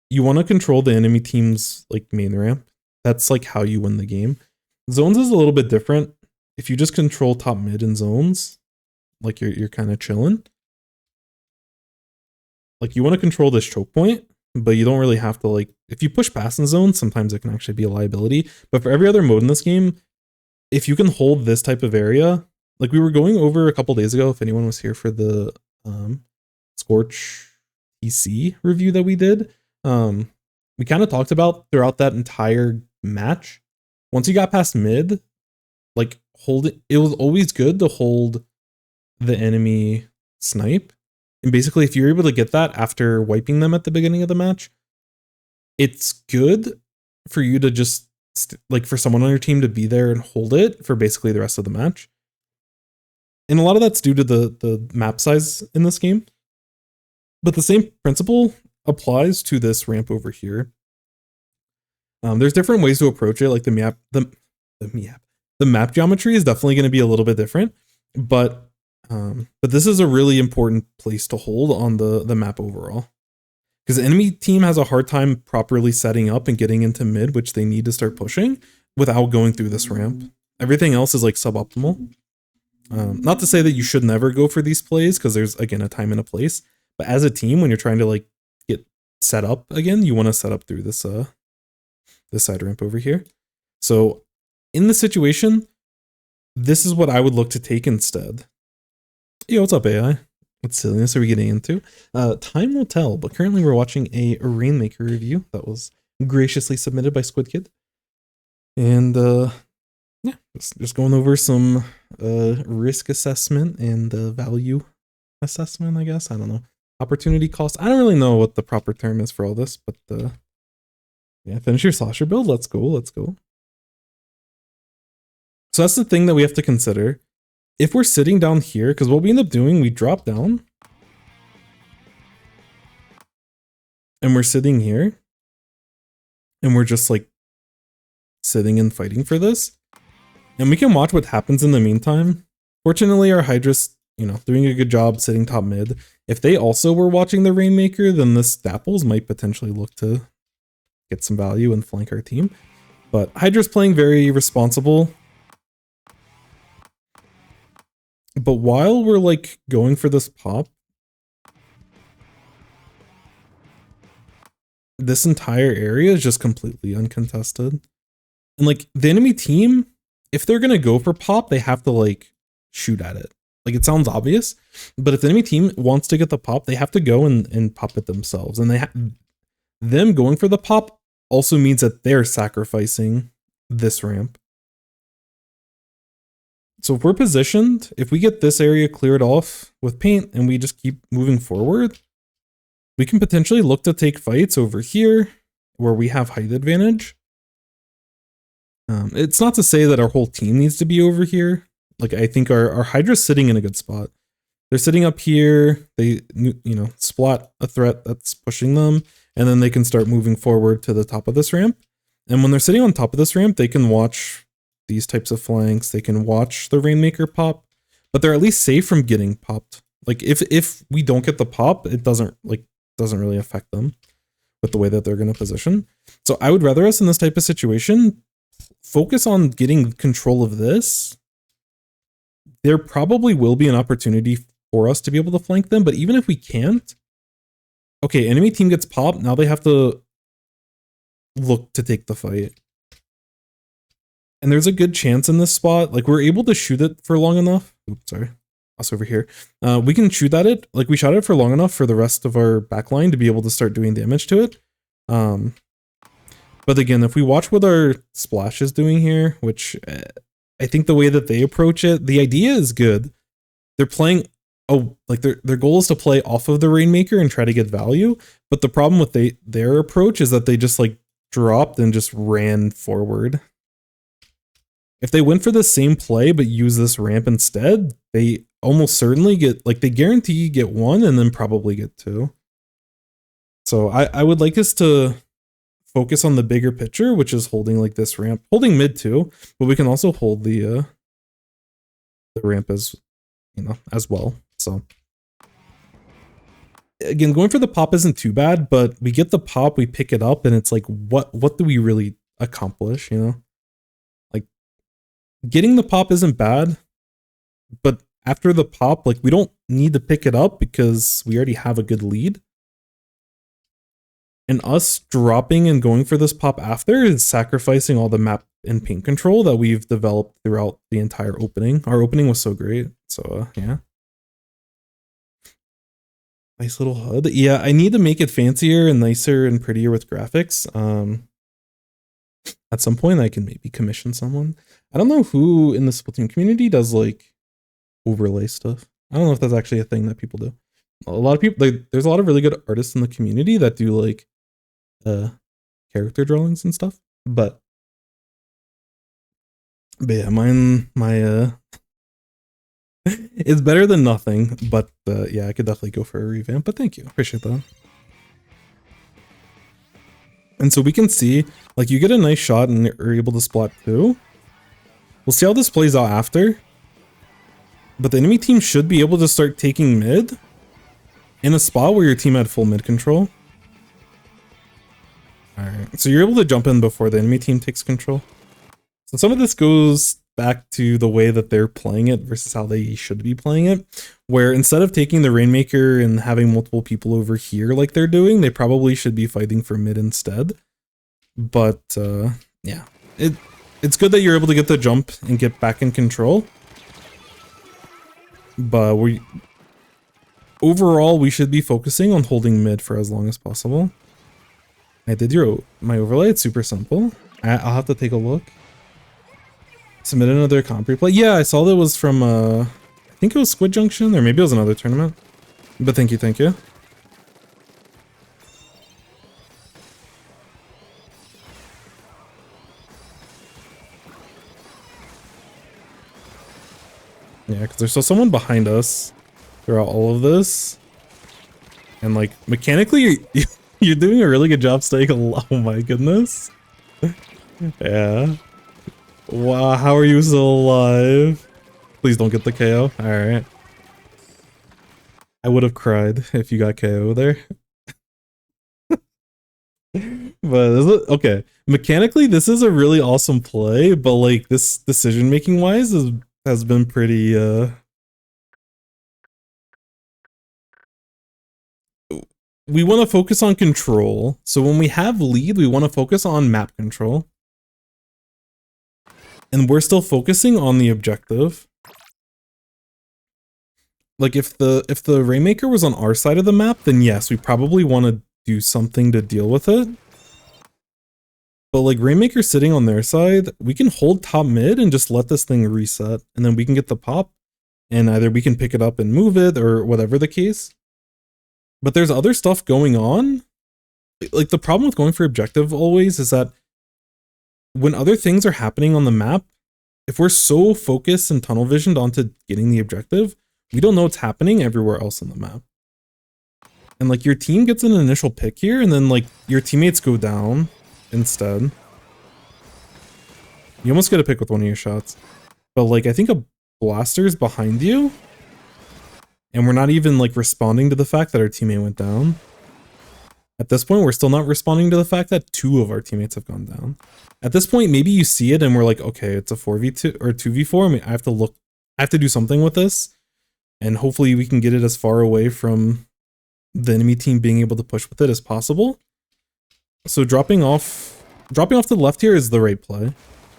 you want to control the enemy team's like main ramp. That's like how you win the game. Zones is a little bit different. If you just control top mid in zones, like you're kind of chilling. Like you want to control this choke point, but you don't really have to like, if you push past in zones, sometimes it can actually be a liability. But for every other mode in this game, if you can hold this type of area, like we were going over a couple days ago, if anyone was here for the Scorch TC review that we did, we kind of talked about throughout that entire match. Once you got past mid, like hold it was always good to hold the enemy snipe. And basically, if you're able to get that after wiping them at the beginning of the match, it's good for you to just like for someone on your team to be there and hold it for basically the rest of the match. And a lot of that's due to the map size in this game. But the same principle applies to this ramp over here. There's different ways to approach it, like the map geometry is definitely going to be a little bit different, but this is a really important place to hold on the map overall. Because the enemy team has a hard time properly setting up and getting into mid, which they need to start pushing without going through this ramp. Everything else is like suboptimal. Not to say that you should never go for these plays, because there's again a time and a place. But as a team, when you're trying to like get set up again, you want to set up through this this side ramp over here. So in this situation, this is what I would look to take instead. Yo, what's up, AI? What silliness are we getting into? Time will tell, but currently we're watching a Rainmaker review that was graciously submitted by squidkid. And yeah, just going over some risk assessment and value assessment, I guess. I don't know. Opportunity cost. I don't really know what the proper term is for all this, but yeah, finish your slasher build. Let's go. Let's go. So that's the thing that we have to consider. If we're sitting down here, because what we end up doing, we drop down. And we're sitting here. And we're just like sitting and fighting for this. And we can watch what happens in the meantime. Fortunately, our Hydra's, you know, doing a good job sitting top mid. If they also were watching the Rainmaker, then the Dapples might potentially look to get some value and flank our team. But Hydra's playing very responsible. But while we're like going for this pop, this entire area is just completely uncontested. And like the enemy team, if they're gonna go for pop, they have to like shoot at it. Like it sounds obvious, but if the enemy team wants to get the pop, they have to go and pop it themselves. And them going for the pop also means that they're sacrificing this ramp. So if we're positioned, if we get this area cleared off with paint and we just keep moving forward, we can potentially look to take fights over here where we have height advantage. It's not to say that our whole team needs to be over here. Like I think our Hydra's sitting in a good spot. They're sitting up here. They, you know, splat a threat that's pushing them, and then they can start moving forward to the top of this ramp. And when they're sitting on top of this ramp, they can watch these types of flanks. They can watch the Rainmaker pop, but they're at least safe from getting popped. Like if we don't get the pop, it doesn't really affect them with the way that they're going to position. So I would rather us in this type of situation focus on getting control of this. There probably will be an opportunity for us to be able to flank them, but even if we can't, okay, enemy team gets popped. Now they have to look to take the fight. And there's a good chance in this spot, like we're able to shoot it for long enough. Oops, sorry, us over here. We can shoot at it, like we shot it for long enough for the rest of our backline to be able to start doing damage to it. But again, if we watch what our splash is doing here, which I think the way that they approach it, the idea is good. They're playing, like their goal is to play off of the Rainmaker and try to get value. But the problem with their approach is that they just like dropped and just ran forward. If they went for the same play but use this ramp instead, they almost certainly get, like they guarantee get one and then probably get two. So I would like us to focus on the bigger picture, which is holding like this ramp, holding mid too, but we can also hold the ramp as, you know, as well. So again, going for the pop isn't too bad, but we get the pop, we pick it up, and it's like, what do we really accomplish, you know? Like getting the pop isn't bad, but after the pop, like we don't need to pick it up because we already have a good lead. And us dropping and going for this pop after is sacrificing all the map and paint control that we've developed throughout the entire opening. Our opening was so great. So yeah. Nice little HUD. Yeah, I need to make it fancier and nicer and prettier with graphics. At some point I can maybe commission someone. I don't know who in the Splatoon community does like overlay stuff. I don't know if that's actually a thing that people do. A lot of people, like, there's a lot of really good artists in the community that do like character drawings and stuff, but yeah, my it's better than nothing, but yeah, I could definitely go for a revamp, but thank you, appreciate that. And so we can see, like, you get a nice shot and are able to splat too. We'll see how this plays out after, but the enemy team should be able to start taking mid in a spot where your team had full mid control. Alright, so you're able to jump in before the enemy team takes control. So some of this goes back to the way that they're playing it versus how they should be playing it, where instead of taking the Rainmaker and having multiple people over here like they're doing, they probably should be fighting for mid instead. But yeah, it's good that you're able to get the jump and get back in control. But overall, we should be focusing on holding mid for as long as possible. I did my overlay. It's super simple. I'll have to take a look. Submit another comp replay. Yeah, I saw that was from, I think it was Squid Junction, or maybe it was another tournament. But thank you, thank you. Yeah, because there's still someone behind us throughout all of this. And like, mechanically, you're doing a really good job staying alive. Oh my goodness. Yeah. Wow, how are you still alive? Please don't get the KO. Alright. I would have cried if you got KO there. But okay, mechanically this is a really awesome play, but like this decision making wise has been pretty we want to focus on control. So when we have lead, we want to focus on map control. And we're still focusing on the objective. Like if the Rainmaker was on our side of the map, then yes, we probably want to do something to deal with it. But like Rainmaker sitting on their side, we can hold top mid and just let this thing reset, and then we can get the pop, and either we can pick it up and move it or whatever the case. But there's other stuff going on. Like the problem with going for objective always is that when other things are happening on the map, if we're so focused and tunnel visioned onto getting the objective, we don't know what's happening everywhere else on the map. And like your team gets an initial pick here, and then like your teammates go down instead. You almost get a pick with one of your shots. But like I think a blaster's behind you, and we're not even like responding to the fact that our teammate went down. At this point, we're still not responding to the fact that 2 of our teammates have gone down. At this point, maybe you see it and we're like, okay, it's a 4v2 or 2v4. I mean, I have to do something with this. And hopefully we can get it as far away from the enemy team being able to push with it as possible. So dropping off to the left here is the right play.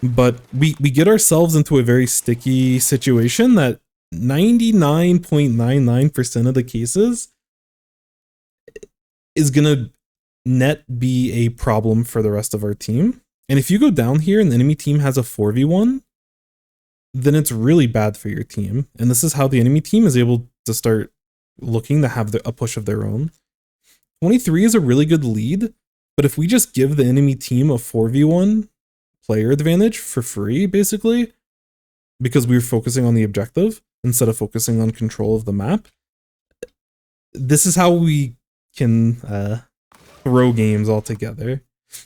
But we get ourselves into a very sticky situation that 99.99% of the cases is gonna net be a problem for the rest of our team. And if you go down here and the enemy team has a 4v1, then it's really bad for your team. And this is how the enemy team is able to start looking to have a push of their own. 23 is a really good lead, but if we just give the enemy team a 4v1 player advantage for free, basically, because we were focusing on the objective instead of focusing on control of the map, this is how we can throw games altogether.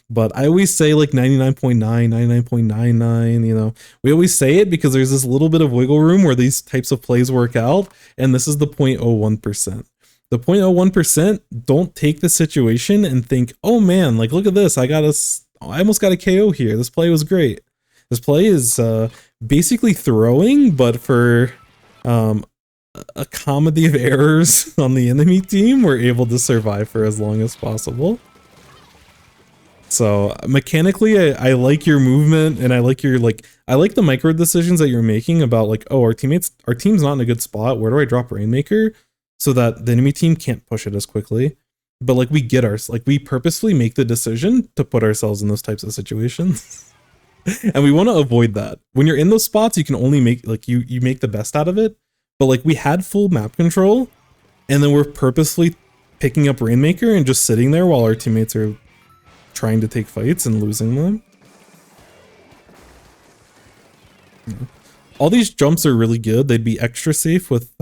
But I always say like 99.9, 99.99, you know, we always say it because there's this little bit of wiggle room where these types of plays work out, and this is the 0.01%. The 0.01% don't take the situation and think, oh man, like look at this, I almost got a KO here, this play was great. This play is basically throwing, but for a comedy of errors on the enemy team, we're able to survive for as long as possible. So mechanically, I like your movement, and I like the micro decisions that you're making about like, oh, our team's not in a good spot. Where do I drop Rainmaker so that the enemy team can't push it as quickly? But like we purposefully make the decision to put ourselves in those types of situations. And we want to avoid that. When you're in those spots, you can only make like you make the best out of it. But like we had full map control, and then we're purposely picking up Rainmaker and just sitting there while our teammates are trying to take fights and losing them. Yeah. All these jumps are really good. They'd be extra safe with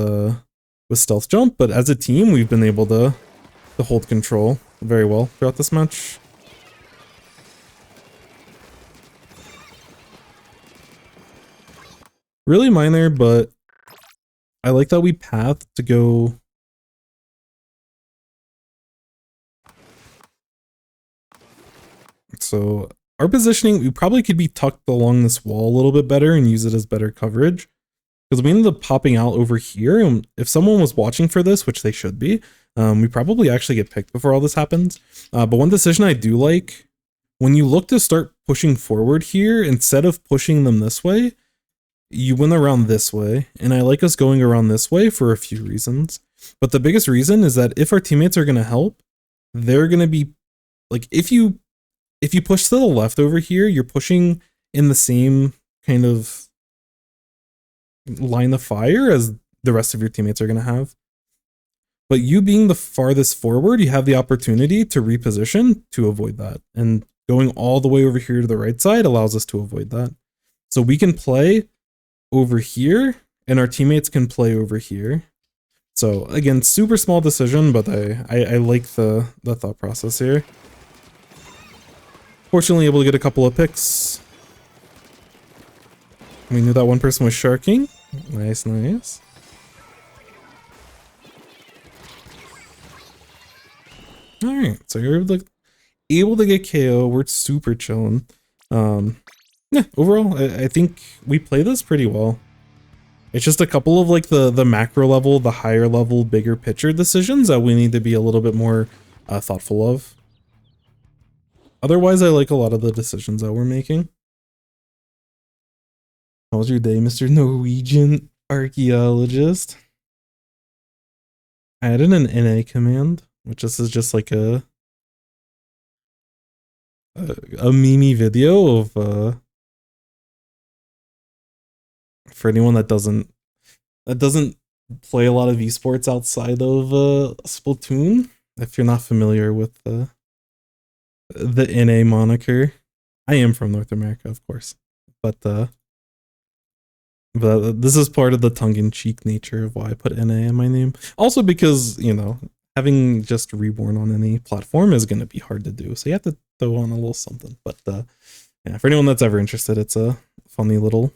stealth jump, but as a team, we've been able to hold control very well throughout this match. Really minor, but I like that we path to go. So our positioning, we probably could be tucked along this wall a little bit better and use it as better coverage. Because we ended up popping out over here, and if someone was watching for this, which they should be, we probably actually get picked before all this happens. But one decision I do like when you look to start pushing forward here, instead of pushing them this way, you went around this way, and I like us going around this way for a few reasons. But the biggest reason is that if our teammates are going to help, they're going to be, like, if you push to the left over here, you're pushing in the same kind of line of fire as the rest of your teammates are going to have. But you being the farthest forward, you have the opportunity to reposition to avoid that. And going all the way over here to the right side allows us to avoid that. So we can play over here, and our teammates can play over here. So again, super small decision, but I like the thought process here. Fortunately, able to get a couple of picks. We knew that one person was sharking. Nice, nice. Alright, so you're able to get KO. We're super chilling. Yeah, overall, I think we play this pretty well. It's just a couple of like the macro level, the higher level, bigger picture decisions that we need to be a little bit more thoughtful of. Otherwise, I like a lot of the decisions that we're making. How was your day, Mr. Norwegian Archaeologist? I added an NA command, which is just like a meme video of for anyone that doesn't play a lot of esports outside of Splatoon. If you're not familiar with the NA moniker, I am from North America, of course, but this is part of the tongue-in-cheek nature of why I put NA in my name. Also because, you know, having just Reborn on any platform is going to be hard to do, so you have to throw on a little something. But yeah, for anyone that's ever interested, it's a funny little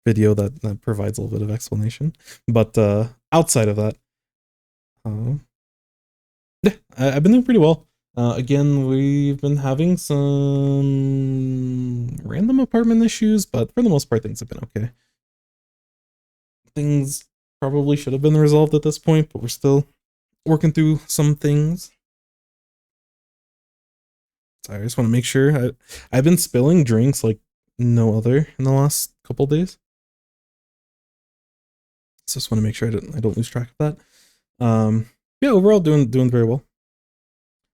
video that provides a little bit of explanation. But outside of that, yeah, I've been doing pretty well. Again, we've been having some random apartment issues, but for the most part, things have been okay. Things probably should have been resolved at this point, but we're still working through some things. Sorry, I just want to make sure. I've been spilling drinks like no other in the last couple days. So just want to make sure I don't lose track of that. Yeah, overall doing very well.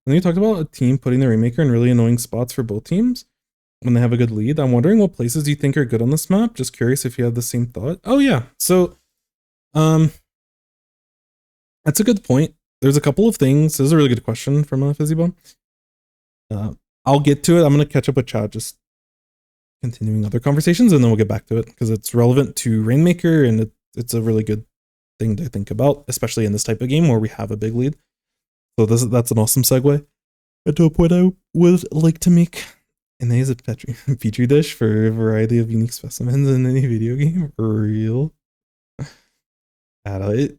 And then you talked about a team putting their Rainmaker in really annoying spots for both teams when they have a good lead. I'm wondering what places you think are good on this map. Just curious if you have the same thought. Oh yeah, so that's a good point. There's a couple of things. This is a really good question from Fizzybomb. I'll get to it. I'm gonna catch up with Chad, just continuing other conversations, and then we'll get back to it because it's relevant to Rainmaker, and it's a really good thing to think about, especially in this type of game where we have a big lead. So that's an awesome segue into a point I would like to make. And they is a petri dish for a variety of unique specimens in any video game. Real. As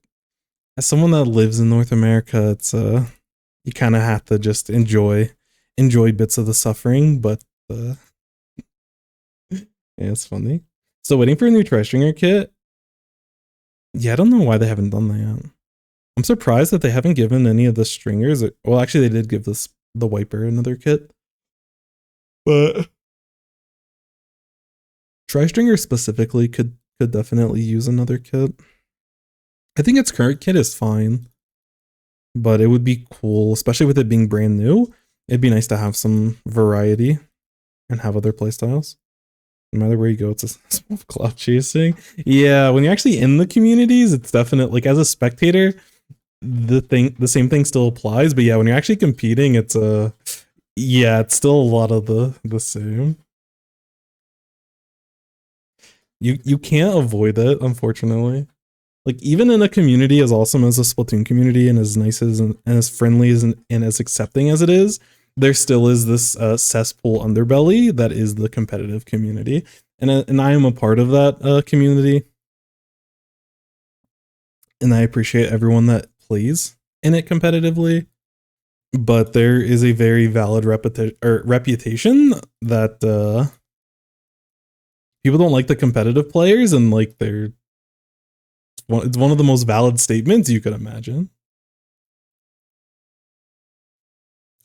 someone that lives in North America, it's you kind of have to just enjoy bits of the suffering, but yeah, it's funny. So waiting for a new tri-stringer kit. Yeah, I don't know why they haven't done that yet. I'm surprised that they haven't given any of the stringers. Well, actually, they did give the wiper another kit, but tri-stringer specifically could definitely use another kit. I think its current kit is fine, but it would be cool, especially with it being brand new. It'd be nice to have some variety and have other playstyles. No matter where you go, it's a small cloud chasing. Yeah, when you're actually in the communities, it's definitely, like, as a spectator, the same thing still applies. But yeah, when you're actually competing, it's yeah, it's still a lot of the same. You can't avoid it, unfortunately. Like, even in a community as awesome as the Splatoon community and as nice as and as friendly as and as accepting as it is, there still is this cesspool underbelly that is the competitive community, and I am a part of that community, and I appreciate everyone that plays in it competitively. But there is a very valid reputation that people don't like the competitive players, and like it's one of the most valid statements you could imagine.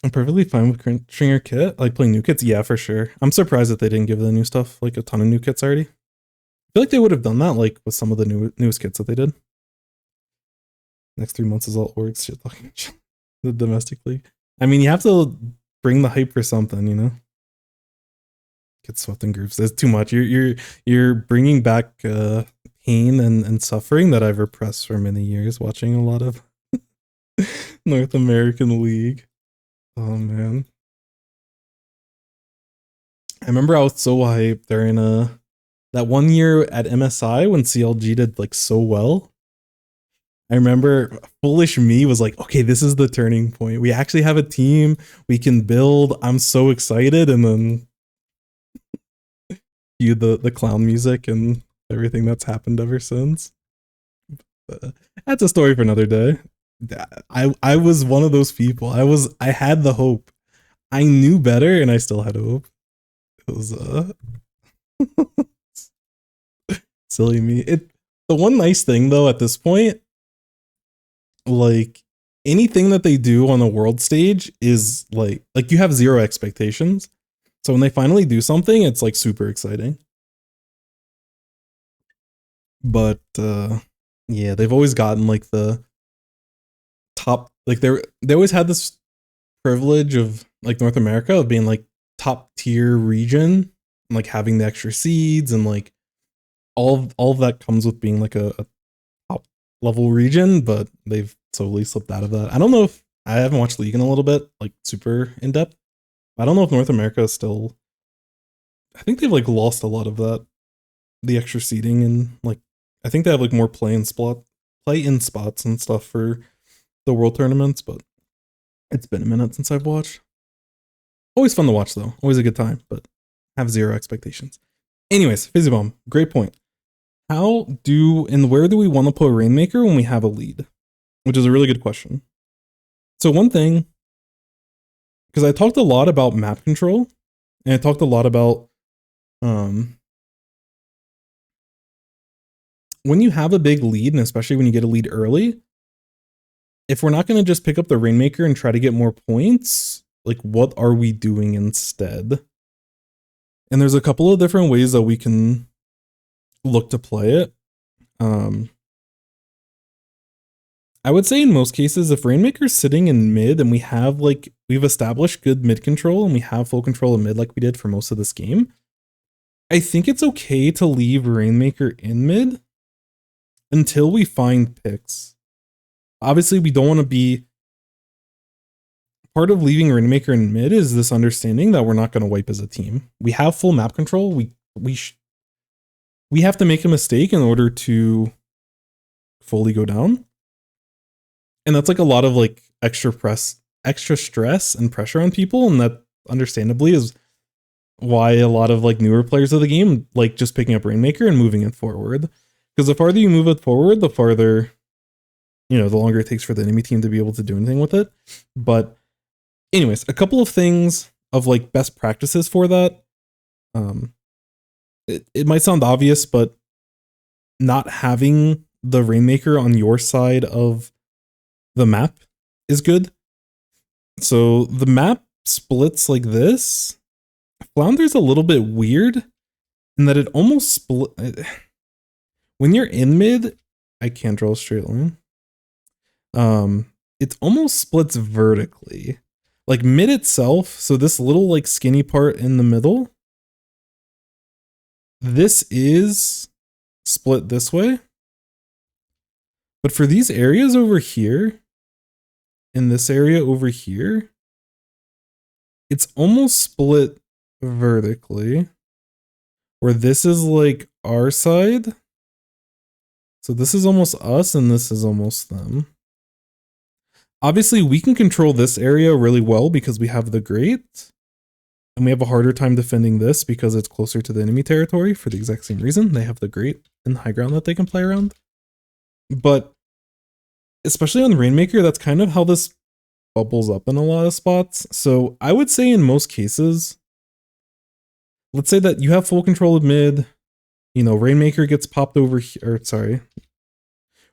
I'm perfectly fine with crunching your kit. Like playing new kits, yeah, for sure. I'm surprised that they didn't give the new stuff like a ton of new kits already. I feel like they would have done that like with some of the newest kits that they did. Next 3 months is all orgs shit talking the domestic league. I mean, you have to bring the hype for something, you know. Get swept in groups. That's too much. You're bringing back pain and suffering that I've repressed for many years watching a lot of North American League. Oh man. I remember I was so hyped during that 1 year at MSI when CLG did like so well. I remember foolish me was like, okay, this is the turning point. We actually have a team. We can build. I'm so excited. And then the clown music and everything that's happened ever since. That's a story for another day. I was one of those people. I had the hope. I knew better and I still had hope. It was silly me. The one nice thing though at this point, like anything that they do on the world stage is like you have zero expectations. So when they finally do something, it's like super exciting. But yeah, they've always gotten like the top, like they always had this privilege of like North America of being like top tier region and like having the extra seeds and like all of that comes with being like a top level region, but they've totally slipped out of that. I don't know if I haven't watched League in a little bit, like super in depth. I don't know if North America is still, I think they've like lost a lot of that, the extra seeding, and like I think they have like more play in spots and stuff for the world tournaments, but it's been a minute since I've watched. Always fun to watch though, always a good time, but have zero expectations. Anyways, Fizzy Bomb, great point. How do and where do we want to put Rainmaker when we have a lead? Which is a really good question. So one thing, because I talked a lot about map control, and I talked a lot about when you have a big lead, and especially when you get a lead early, if we're not going to just pick up the Rainmaker and try to get more points, like what are we doing instead? And there's a couple of different ways that we can look to play it. I would say in most cases, if Rainmaker's sitting in mid and we've established good mid control and we have full control of mid like we did for most of this game, I think it's okay to leave Rainmaker in mid until we find picks. Obviously, we don't want to be, part of leaving Rainmaker in mid is this understanding that we're not going to wipe as a team. We have full map control. We have to make a mistake in order to fully go down. And that's like a lot of like extra stress and pressure on people. And that understandably is why a lot of like newer players of the game like just picking up Rainmaker and moving it forward. Because the farther you move it forward, the farther, you know, the longer it takes for the enemy team to be able to do anything with it. But anyways, a couple of things of like best practices for that. It might sound obvious, but not having the Rainmaker on your side of the map is good. So the map splits like this. Flounder's a little bit weird in that it almost split. When you're in mid, I can't draw a straight line. It almost splits vertically. Like mid itself, so this little like skinny part in the middle, this is split this way. But for these areas over here, in this area over here, it's almost split vertically, where this is like our side. So this is almost us and this is almost them. Obviously, we can control this area really well because we have the Great, and we have a harder time defending this because it's closer to the enemy territory for the exact same reason. They have the Great and high ground that they can play around. But especially on Rainmaker, that's kind of how this bubbles up in a lot of spots. So I would say in most cases, let's say that you have full control of mid, you know, Rainmaker gets popped over here,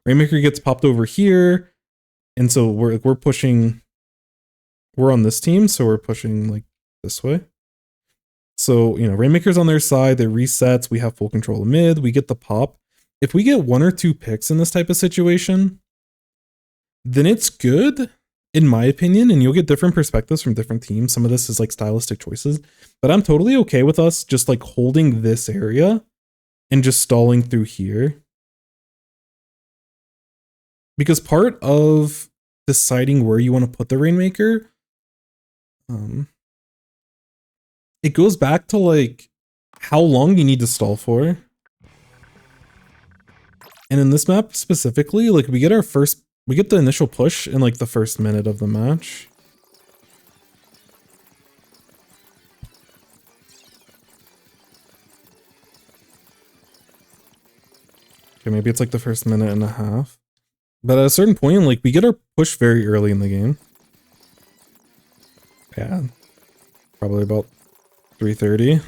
Rainmaker gets popped over here, and so we're pushing we're on this team, so we're pushing like this way. So, you know, Rainmaker's on their side, they resets, we have full control of mid, we get the pop. If we get 1 or 2 picks in this type of situation, then it's good, in my opinion, and you'll get different perspectives from different teams. Some of this is like stylistic choices, but I'm totally okay with us just like holding this area and just stalling through here. Because part of deciding where you want to put the Rainmaker, it goes back to like how long you need to stall for. And in this map specifically, like we get the initial push in like the first minute of the match. Okay, maybe it's like the first minute and a half. But at a certain point, like we get our push very early in the game. Yeah, probably about 3:30.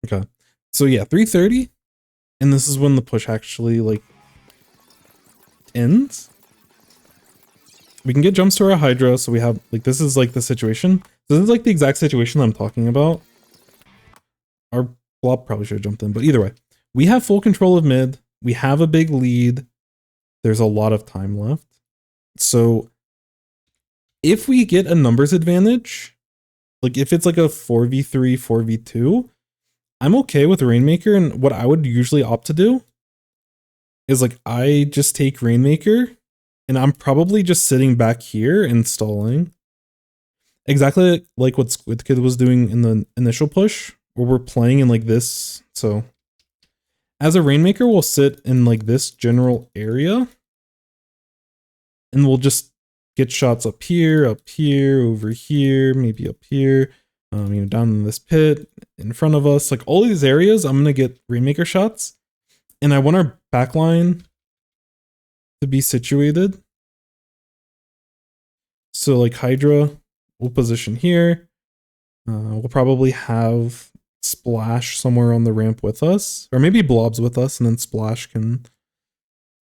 Okay, so yeah, 3:30, and this is when the push actually like ends. We can get jumps to our Hydra, so we have like this is like the situation. This is like the exact situation I'm talking about. Our Blob probably should have jumped in, but either way, we have full control of mid. We have a big lead. There's a lot of time left. So if we get a numbers advantage, like if it's like a 4v3, 4v2, I'm okay with Rainmaker. And what I would usually opt to do is like, I just take Rainmaker and I'm probably just sitting back here and stalling. Exactly like what squidkid was doing in the initial push, where we're playing in like this. So as a Rainmaker, we'll sit in like this general area and we'll just get shots up here, over here, maybe up here, you know, down in this pit, in front of us. Like all these areas, I'm gonna get Rainmaker shots. And I want our backline to be situated. So like Hydra, we'll position here. We'll probably have Splash somewhere on the ramp with us, or maybe Blob's with us, and then Splash can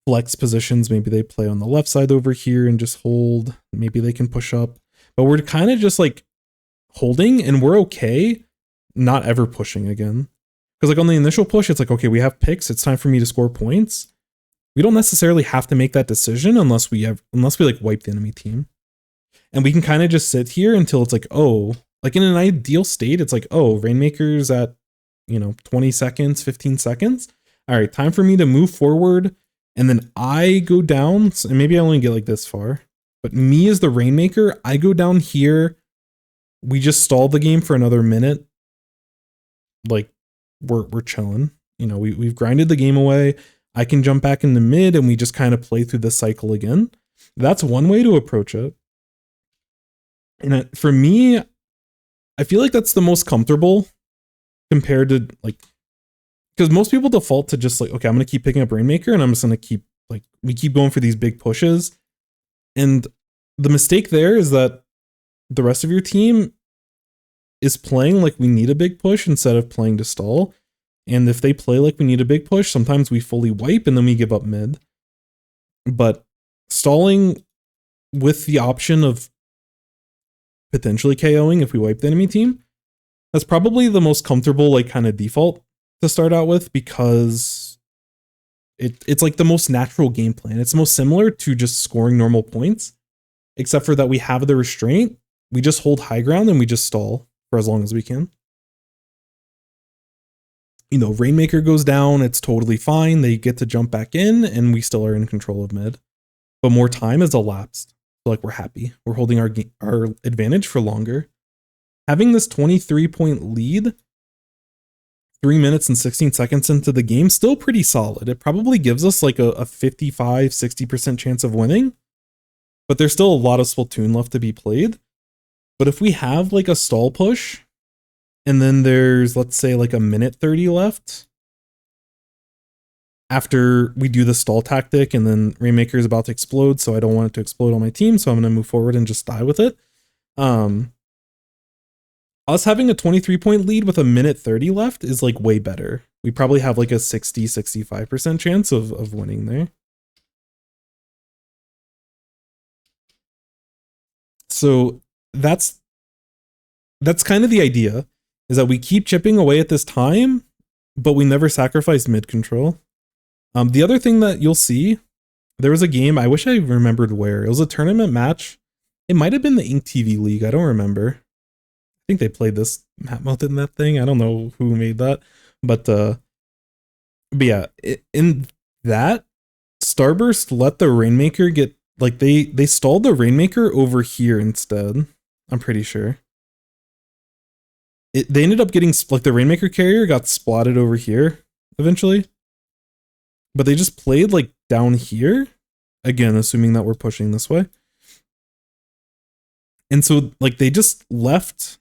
flex positions. Maybe they play on the left side over here and just hold. Maybe they can push up, but we're kind of just like holding, and we're okay not ever pushing again. Because like on the initial push, it's like, okay, we have picks. It's time for me to score points. We don't necessarily have to make that decision unless we like wipe the enemy team. And we can kind of just sit here until it's like, oh, like in an ideal state, it's like, oh, Rainmaker's at, you know, 20 seconds, 15 seconds. All right, time for me to move forward. And then I go down, and maybe I only get like this far, but me as the Rainmaker, I go down here. We just stall the game for another minute. Like we're chilling. You know, we've grinded the game away. I can jump back into mid and we just kind of play through the cycle again. That's one way to approach it. And for me, I feel like that's the most comfortable compared to like, because most people default to just like, okay, I'm going to keep picking up Rainmaker and I'm just going to keep like, we keep going for these big pushes. And the mistake there is that the rest of your team is playing like we need a big push instead of playing to stall. And if they play like we need a big push, sometimes we fully wipe and then we give up mid. But stalling with the option of potentially KOing if we wipe the enemy team, that's probably the most comfortable like kind of default to start out with, because it's like the most natural game plan. It's most similar to just scoring normal points, except for that we have the restraint. We just hold high ground and we just stall for as long as we can. You know, Rainmaker goes down, it's totally fine. They get to jump back in and we still are in control of mid. But more time has elapsed. So like we're happy. We're holding our advantage for longer. Having this 23-point lead 3 minutes and 16 seconds into the game, still pretty solid. It probably gives us like a 55-60% chance of winning. But there's still a lot of Splatoon left to be played. But if we have like a stall push, and then there's, let's say, like a minute 30 left after we do the stall tactic, and then Rainmaker is about to explode, so I don't want it to explode on my team, so I'm going to move forward and just die with it. Us having a 23-point lead with a minute 30 left is like way better. We probably have like a 60-65% chance of winning there. So that's kind of the idea, is that we keep chipping away at this time, but we never sacrifice mid control. The other thing that you'll see, there was a game, I wish I remembered where. It was a tournament match. It might have been the Ink TV League. I don't remember. I think they played this map mode in that thing. I don't know who made that. But yeah, in that, Starburst let the Rainmaker get, like, they stalled the Rainmaker over here instead. I'm pretty sure. They ended up getting, like, the Rainmaker carrier got splatted over here eventually. But they just played, like, down here. Again, assuming that we're pushing this way. And so, like, they just left.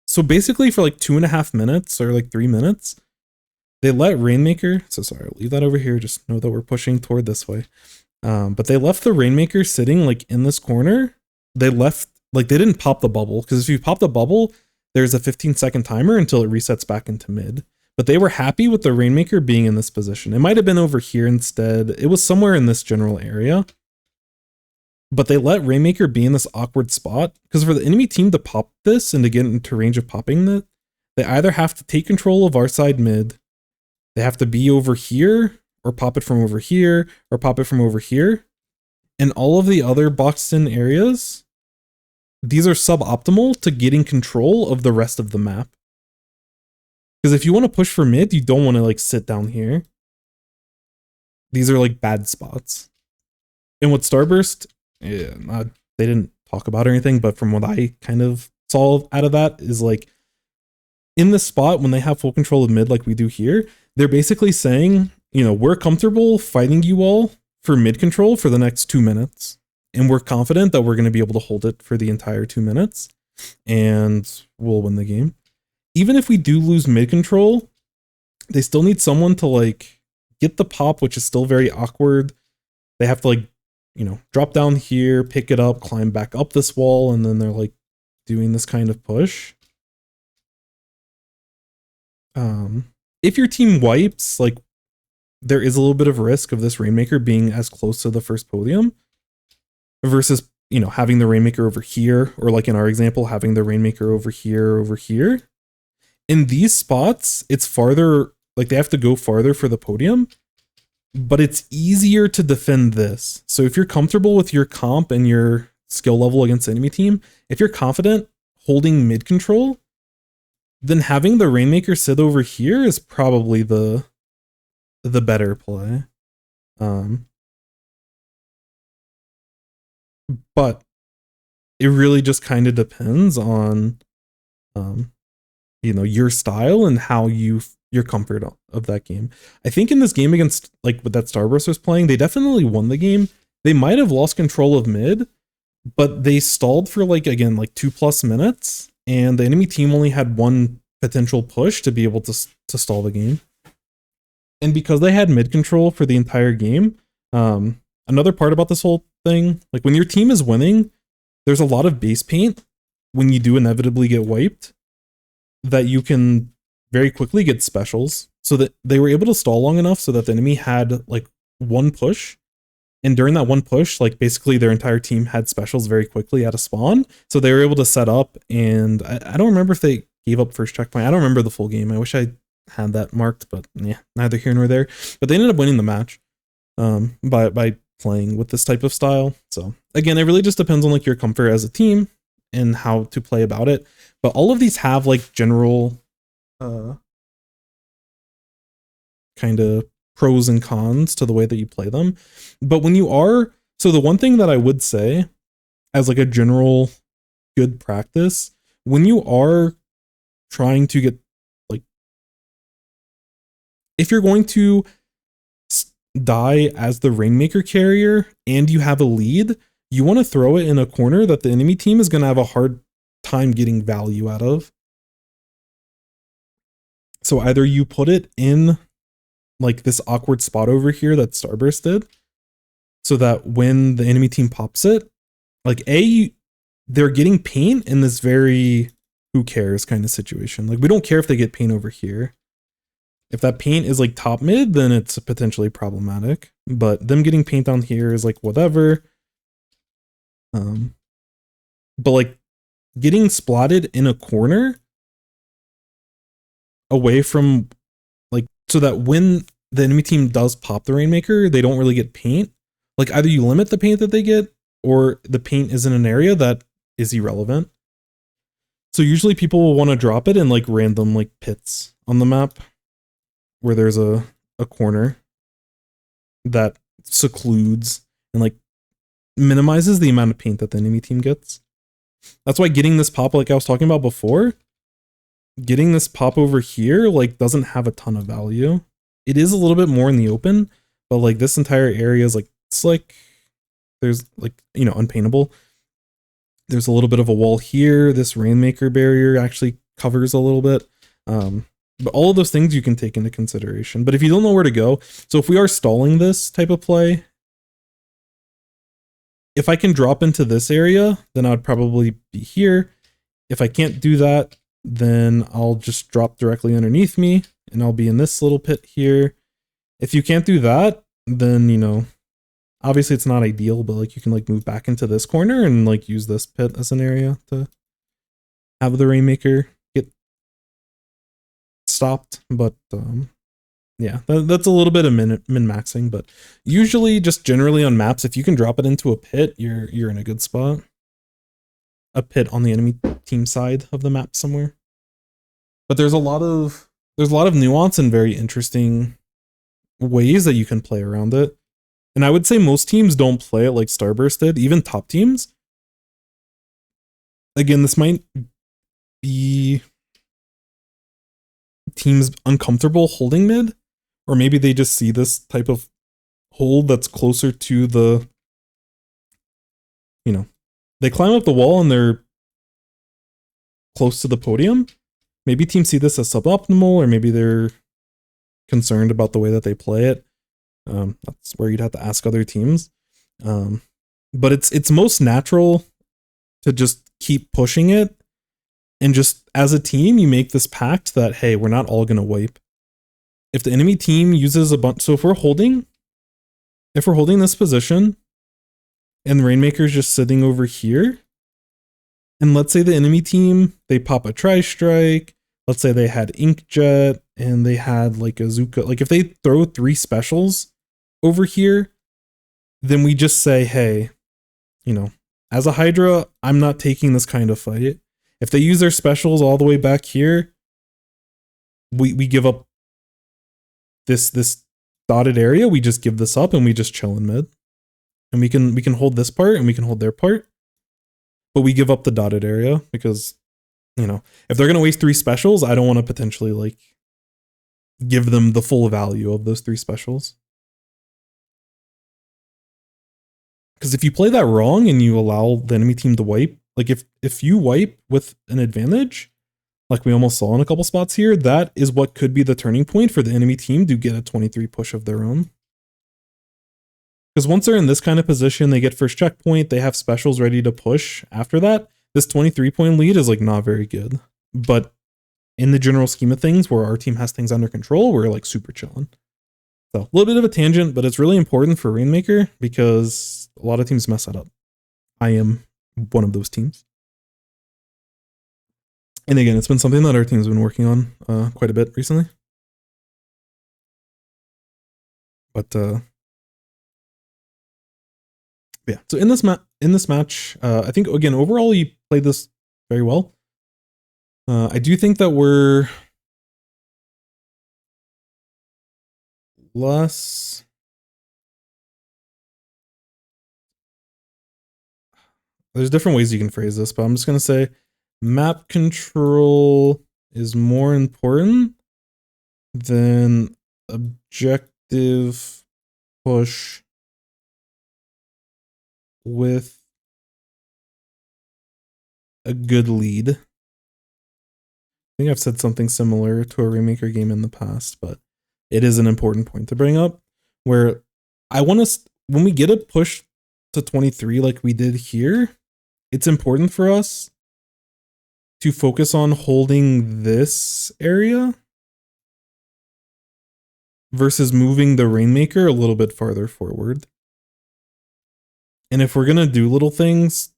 So basically for, like, 2.5 minutes or, like, 3 minutes, they let Rainmaker, so sorry, I'll leave that over here. Just know that we're pushing toward this way. But they left the Rainmaker sitting, like, in this corner. They left, like, they didn't pop the bubble. Because if you pop the bubble, there's a 15-second timer until it resets back into mid. But they were happy with the Rainmaker being in this position. It might have been over here instead. It was somewhere in this general area. But they let Rainmaker be in this awkward spot. Because for the enemy team to pop this and to get into range of popping it, they either have to take control of our side mid, they have to be over here, or pop it from over here, or pop it from over here. And all of the other boxed in areas, these are suboptimal to getting control of the rest of the map. Because if you want to push for mid, you don't want to, like, sit down here. These are, like, bad spots. And with Starburst, yeah, they didn't talk about or anything, but from what I kind of saw out of that is, like, in this spot, when they have full control of mid like we do here, they're basically saying, you know, we're comfortable fighting you all for mid control for the next 2 minutes. And we're confident that we're going to be able to hold it for the entire 2 minutes. And we'll win the game. Even if we do lose mid control, they still need someone to, like, get the pop, which is still very awkward. They have to, like, you know, drop down here, pick it up, climb back up this wall, and then they're, like, doing this kind of push. If your team wipes, like, there is a little bit of risk of this Rainmaker being as close to the first podium versus, you know, having the Rainmaker over here, or, like, in our example, having the Rainmaker over here. In these spots, it's farther, like, they have to go farther for the podium, but it's easier to defend this. So if you're comfortable with your comp and your skill level against the enemy team, if you're confident holding mid control, then having the Rainmaker sit over here is probably the better play. But it really just kind of depends on, you know, your style and how your comfort of that game. I think in this game against, like, what that Starburst was playing, they definitely won the game. They might have lost control of mid, but they stalled for, like, again, like 2+ minutes. And the enemy team only had one potential push to be able to stall the game. And because they had mid control for the entire game, another part about this whole thing, like, when your team is winning, there's a lot of base paint when you do inevitably get wiped that you can very quickly get specials. So that they were able to stall long enough so that the enemy had, like, one push. And during that one push, like, basically their entire team had specials very quickly at a spawn. So they were able to set up, and I don't remember if they gave up first checkpoint. I don't remember the full game. I wish I had that marked, but yeah, neither here nor there. But they ended up winning the match by playing with this type of style. So again, it really just depends on, like, your comfort as a team and how to play about it. But all of these have, like, general kind of pros and cons to the way that you play them. But when you are, so the one thing that I would say as, like, a general good practice, when you are trying to get, like, if you're going to die as the Rainmaker carrier and you have a lead, you want to throw it in a corner that the enemy team is going to have a hard time getting value out of. So either you put it in, like, this awkward spot over here that Starburst did, so that when the enemy team pops it, like, they're getting paint in this very who cares kind of situation. Like, we don't care if they get paint over here. If that paint is, like, top mid, then it's potentially problematic. But them getting paint on here is, like, whatever. But like getting splatted in a corner away from like, so that when the enemy team does pop the Rainmaker, they don't really get paint. Like either you limit the paint that they get or the paint is in an area that is irrelevant. So usually people will want to drop it in like random like pits on the map where there's a corner that secludes and like minimizes the amount of paint that the enemy team gets. That's why getting this pop, like I was talking about before, getting this pop over here like doesn't have a ton of value. It is a little bit more in the open, but like this entire area is like, it's like there's like, you know, unpaintable. There's a little bit of a wall here. This Rainmaker barrier actually covers a little bit. But all of those things you can take into consideration. But if you don't know where to go, so if we are stalling this type of play, if I can drop into this area, then I would probably be here. If I can't do that, then I'll just drop directly underneath me and I'll be in this little pit here. If you can't do that, then, you know, obviously it's not ideal, but like you can like move back into this corner and like use this pit as an area to have the Rainmaker get stopped. But yeah, that's a little bit of min-maxing, but usually just generally on maps, if you can drop it into a pit, you're in a good spot. A pit on the enemy team side of the map somewhere. But there's a lot of nuance and very interesting ways that you can play around it. And I would say most teams don't play it like Starburst did, even top teams. Again, this might be teams uncomfortable holding mid, or maybe they just see this type of hold that's closer to the, you know, they climb up the wall and they're close to the podium. Maybe teams see this as suboptimal, or maybe they're concerned about the way that they play it. That's where you'd have to ask other teams. But it's most natural to just keep pushing it. And just as a team, you make this pact that, hey, we're not all going to wipe. If the enemy team uses a bunch, so if we're holding this position and the Rainmaker's just sitting over here, and let's say the enemy team, they pop a Tri-Strike, let's say they had Inkjet and they had like a Zuka, like if they throw 3 specials over here, then we just say, hey, you know, as a Hydra, I'm not taking this kind of fight. If they use their specials all the way back here, we give up this dotted area. We just give this up and we just chill in mid. And we can hold this part and we can hold their part. But we give up the dotted area because, you know, if they're going to waste 3 specials, I don't want to potentially like give them the full value of those 3 specials. Because if you play that wrong and you allow the enemy team to wipe, like if you wipe with an advantage, like we almost saw in a couple spots here, that is what could be the turning point for the enemy team to get a 23 push of their own. Because once they're in this kind of position, they get first checkpoint, they have specials ready to push after that. This 23-point lead is like not very good. But in the general scheme of things, where our team has things under control, we're like super chilling. So a little bit of a tangent, but it's really important for Rainmaker because a lot of teams mess that up. I am one of those teams. And again, it's been something that our team's been working on quite a bit recently. But yeah, so in this match, I think again overall he played this very well. I do think that we're less. There's different ways you can phrase this, but I'm just gonna say map control is more important than objective push with a good lead. I think I've said something similar to a Rainmaker game in the past, but it is an important point to bring up where I want to, when we get a push to 23 like we did here, it's important for us to focus on holding this area versus moving the Rainmaker a little bit farther forward. And if we're going to do little things,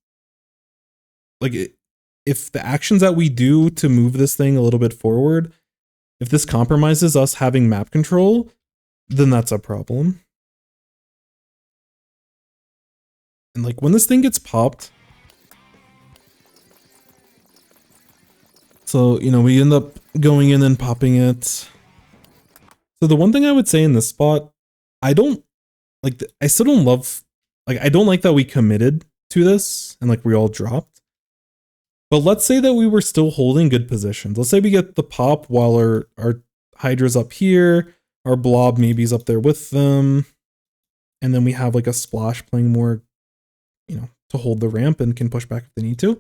like if the actions that we do to move this thing a little bit forward, if this compromises us having map control, then that's a problem. And like when this thing gets popped, so, you know, we end up going in and popping it. So the one thing I would say in this spot, I don't like, I still don't love, like, I don't like that we committed to this and like we all dropped. But let's say that we were still holding good positions. Let's say we get the pop while our Hydra's up here, our blob maybe's up there with them. And then we have like a splash playing more, you know, to hold the ramp and can push back if they need to.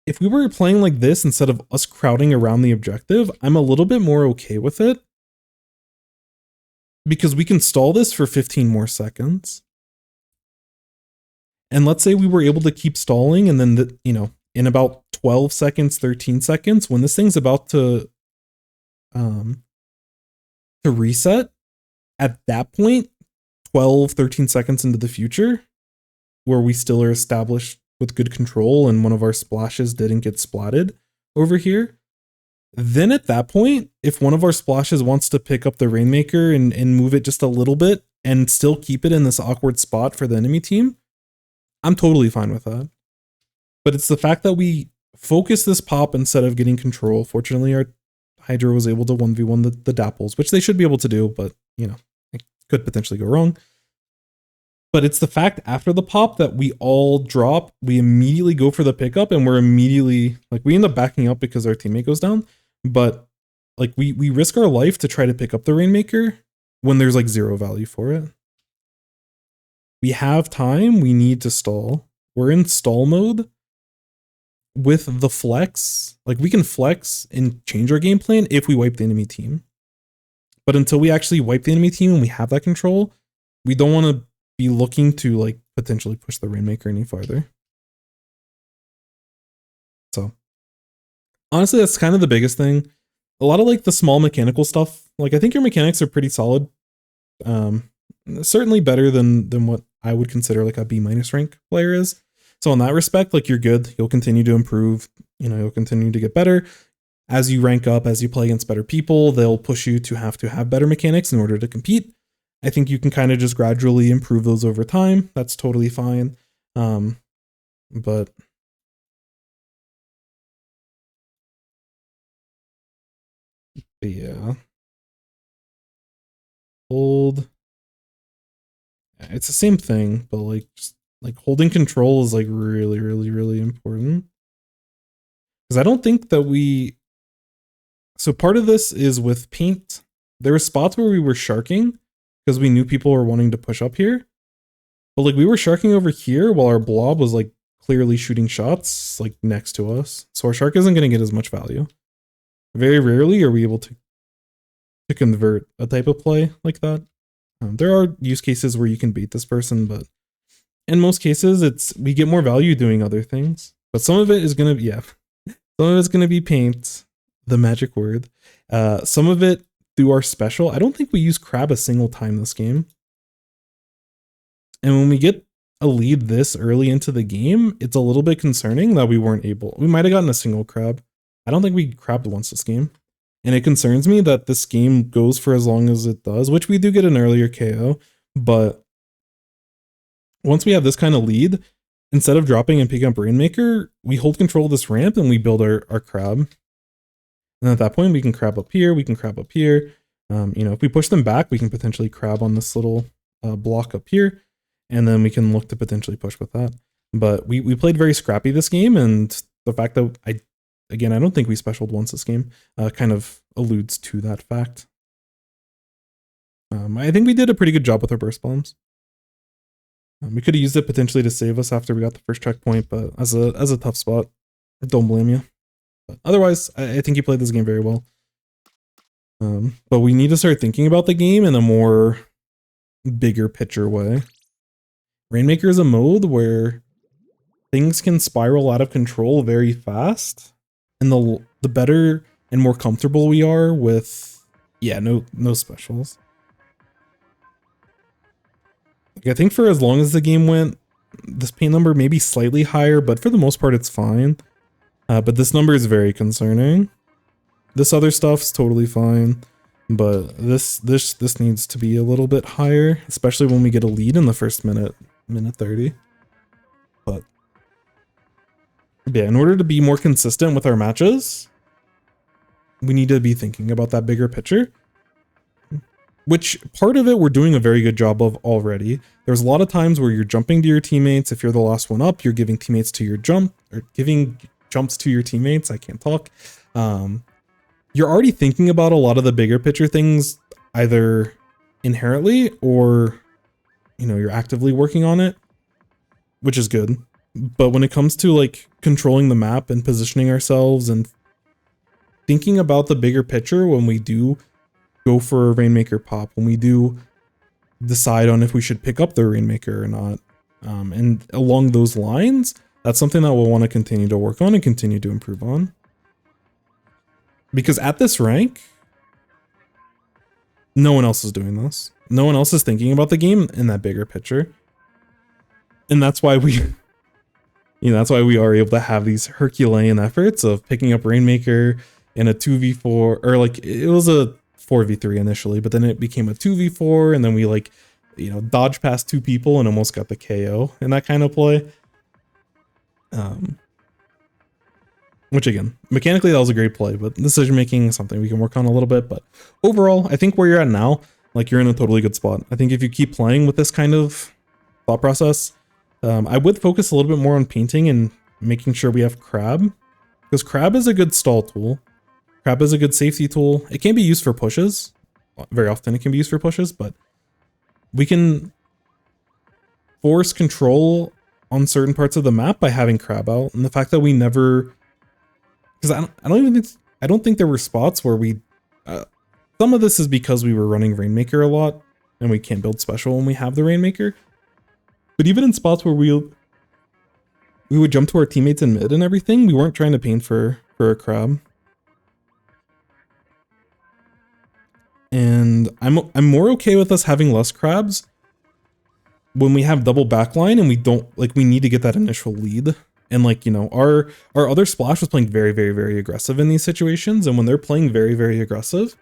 If we were playing like this instead of us crowding around the objective, I'm a little bit more okay with it. Because we can stall this for 15 more seconds. And let's say we were able to keep stalling and then, you know, in about 12 seconds, 13 seconds, when this thing's about to reset, at that point, 12, 13 seconds into the future, where we still are established with good control and one of our splashes didn't get splatted over here, then at that point, if one of our splashes wants to pick up the Rainmaker and move it just a little bit and still keep it in this awkward spot for the enemy team, I'm totally fine with that. But it's the fact that we focus this pop instead of getting control. Fortunately, our Hydra was able to 1v1 the Dapples, which they should be able to do, but, you know, it could potentially go wrong. But it's the fact after the pop that we all drop, we immediately go for the pickup, and we're immediately, like, we end up backing up because our teammate goes down, but, like, we risk our life to try to pick up the Rainmaker when there's, like, zero value for it. We have time, we need to stall. We're in stall mode. With the flex, like we can flex and change our game plan if we wipe the enemy team. But until we actually wipe the enemy team and we have that control, we don't want to be looking to like potentially push the Rainmaker any farther. So honestly, that's kind of the biggest thing. A lot of like the small mechanical stuff, like I think your mechanics are pretty solid. Certainly better than what I would consider like a B- rank player is. So in that respect, like you're good. You'll continue to improve. You know, you'll continue to get better. As you rank up, as you play against better people, they'll push you to have better mechanics in order to compete. I think you can kind of just gradually improve those over time. That's totally fine. But yeah. Hold. It's the same thing, but like just like holding control is like really, really, really important. Because I don't think that we... So part of this is with paint. There were spots where we were sharking because we knew people were wanting to push up here. But like we were sharking over here while our blob was like clearly shooting shots like next to us. So our shark isn't going to get as much value. Very rarely are we able to convert a type of play like that. There are use cases where you can bait this person, but in most cases, we get more value doing other things. But some of it is going to be, some of it's going to be paint, the magic word. Some of it through our special. I don't think we use crab a single time this game. And when we get a lead this early into the game, it's a little bit concerning that we weren't able. We might have gotten a single crab. I don't think we crabbed once this game. And it concerns me that this game goes for as long as it does, which we do get an earlier KO. But once we have this kind of lead, instead of dropping and picking up Rainmaker, we hold control of this ramp and we build our crab. And at that point, we can crab up here, we can crab up here. You know, if we push them back, we can potentially crab on this little block up here. And then we can look to potentially push with that. But we played very scrappy this game, and the fact that I don't think we specialed once this game kind of alludes to that fact. I think we did a pretty good job with our burst bombs. We could have used it potentially to save us after we got the first checkpoint, but as a tough spot, don't blame you. But otherwise, I think you played this game very well. But we need to start thinking about the game in a more bigger picture way. Rainmaker is a mode where things can spiral out of control very fast, and the better and more comfortable we are with, no specials. Like I think for as long as the game went, this paint number may be slightly higher, but for the most part it's fine. But this number is very concerning. This other stuff's totally fine, but this needs to be a little bit higher, especially when we get a lead in the first minute 30. But yeah, in order to be more consistent with our matches, we need to be thinking about that bigger picture. Which part of it we're doing a very good job of already. There's a lot of times where you're jumping to your teammates. If you're the last one up, you're giving teammates to your jump, or giving jumps to your teammates. I can't talk. You're already thinking about a lot of the bigger picture things, either inherently or, you know, you're actively working on it, which is good. But when it comes to like controlling the map and positioning ourselves and thinking about the bigger picture when we do go for a Rainmaker pop, when we do decide on if we should pick up the Rainmaker or not, and along those lines, that's something that we'll want to continue to work on and continue to improve on. Because at this rank, no one else is doing this. No one else is thinking about the game in that bigger picture. And that's why we, you know, that's why we are able to have these Herculean efforts of picking up Rainmaker in a 2v4, or like it was a 4v3 initially, but then it became a 2v4, and then we like, you know, dodged past 2 people and almost got the KO in that kind of play. Which again, mechanically that was a great play, but decision making is something we can work on a little bit. But overall, I think where you're at now, like you're in a totally good spot. I think if you keep playing with this kind of thought process, I would focus a little bit more on painting and making sure we have crab, because crab is a good stall tool. Crab is a good safety tool. It can be used for pushes. Very often it can be used for pushes, but we can force control on certain parts of the map by having crab out. And the fact that we never, because I don't think there were spots where we, some of this is because we were running Rainmaker a lot and we can't build special when we have the Rainmaker. But even in spots where we would jump to our teammates in mid and everything, we weren't trying to paint for a crab. And I'm more okay with us having less crabs when we have double backline and we don't, like, we need to get that initial lead. And like, you know, our other splash was playing very, very, very aggressive in these situations. And when they're playing very, very aggressive,